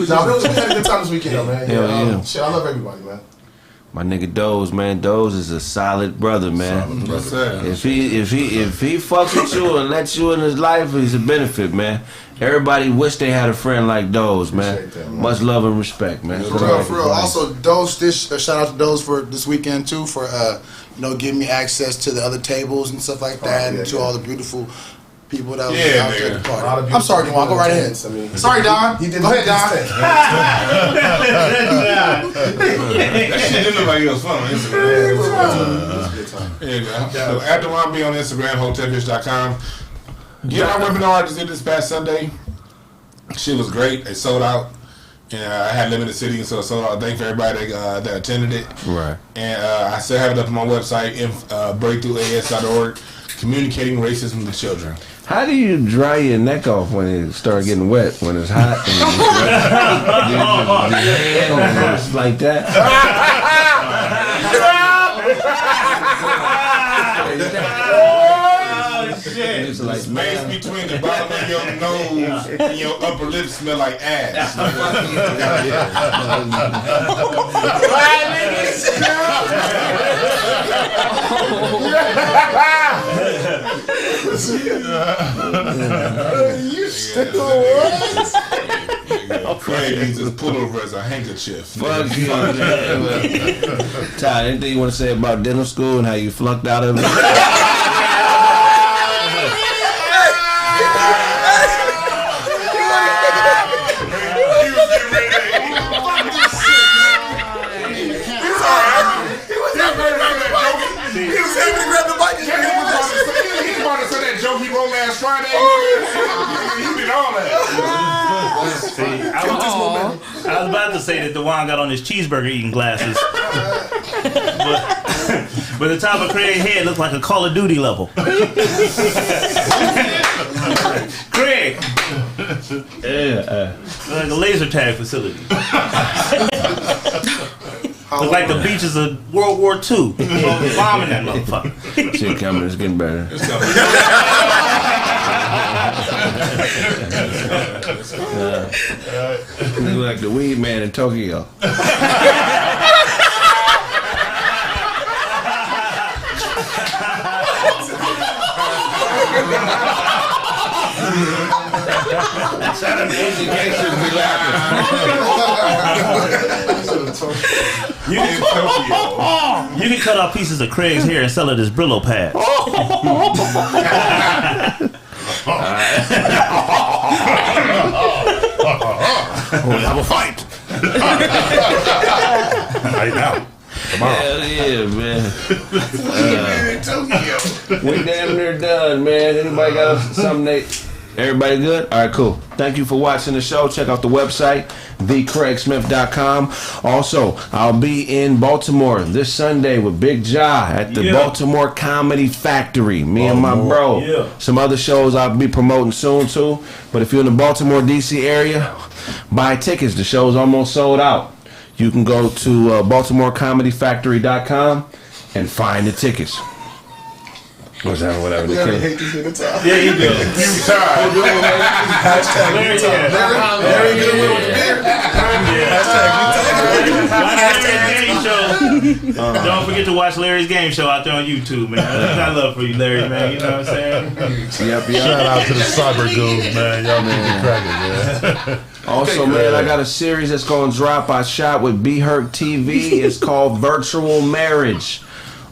had a good time this weekend, though, man. Yeah. Shit, I love everybody, man. My nigga Doze, man. Doze is a solid brother, man. If he fucks with you and lets you in his life, he's a benefit, man. Everybody wish they had a friend like Doze, man. Much love and respect, man. For real. Also, Doze, shout out to Doze for this weekend too, for giving me access to the other tables and stuff like that, and to all the beautiful people that was out there at the party. I'm sorry, Juan. Go right ahead. Sorry, Don. Go ahead, Don. That shit didn't look like it was fun on Instagram. So after one, be on Instagram, hotelfish.com. Yeah, my webinar I just did this past Sunday. Shit was great. It sold out. And I had limited seating, so it sold out. Thank you for everybody that attended it. Right. And I still have it up on my website, breakthroughas.org, communicating racism to children. How do you dry your neck off when it starts getting wet, when it's hot? And it's like that? It's like space between the bottom of your nose and your upper lip smell like ass. You still what? Kraig needs his pullover as a handkerchief. Fuck you, man. Ty, anything you want to say about dental school and how you flunked out of it? He wrote last Friday. He did all that. I was about to say that DeJuan got on his cheeseburger eating glasses, but the top of Kraig's head looked like a Call of Duty level. Kraig, like a laser tag facility. Look like the beaches of World War II. Bombing that motherfucker. Shit coming, it's getting better. Look like the weed man in Tokyo. You can cut off pieces of Kraig's hair and sell it as Brillo pads. We'll have a fight. Right now. Tomorrow. Hell yeah, man. We damn near done, man. Anybody got something they... Everybody good? All right, cool. Thank you for watching the show. Check out the website, thekraigsmith.com. Also, I'll be in Baltimore this Sunday with Big Ja at the Baltimore Comedy Factory. Me and my bro. Yeah. Some other shows I'll be promoting soon, too. But if you're in the Baltimore, D.C. area, buy tickets. The show's almost sold out. You can go to BaltimoreComedyFactory.com and find the tickets. What's that? Whatever. You ever hate this nigga Ty? Yeah, you do. Hashtag Larry, Larry get away with the beer. Hashtag Game Show. Don't forget to watch Larry's Game Show out there on YouTube, man. I got love for you, Larry, man. You know what I'm saying? Yep. Shout out to the cyber goons, man. Y'all need to crack it, man. Also, man, I got a series that's going to drop. I shot with Be Hurt TV. It's called Virtual Marriage.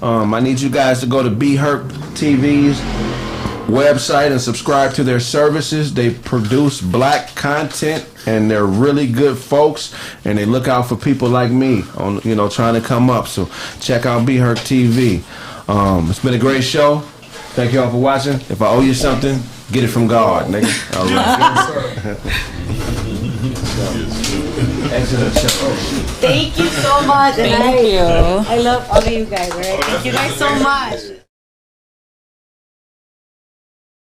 I need you guys to go to Be Hurt TV's website and subscribe to their services. They produce black content, and they're really good folks, and they look out for people like me on, trying to come up. So check out Be Herc TV. It's been a great show. Thank you all for watching. If I owe you something, get it from God, nigga. All right. Excellent show. Thank you so much. Thank you. I love all of you guys, right? Thank you guys so much.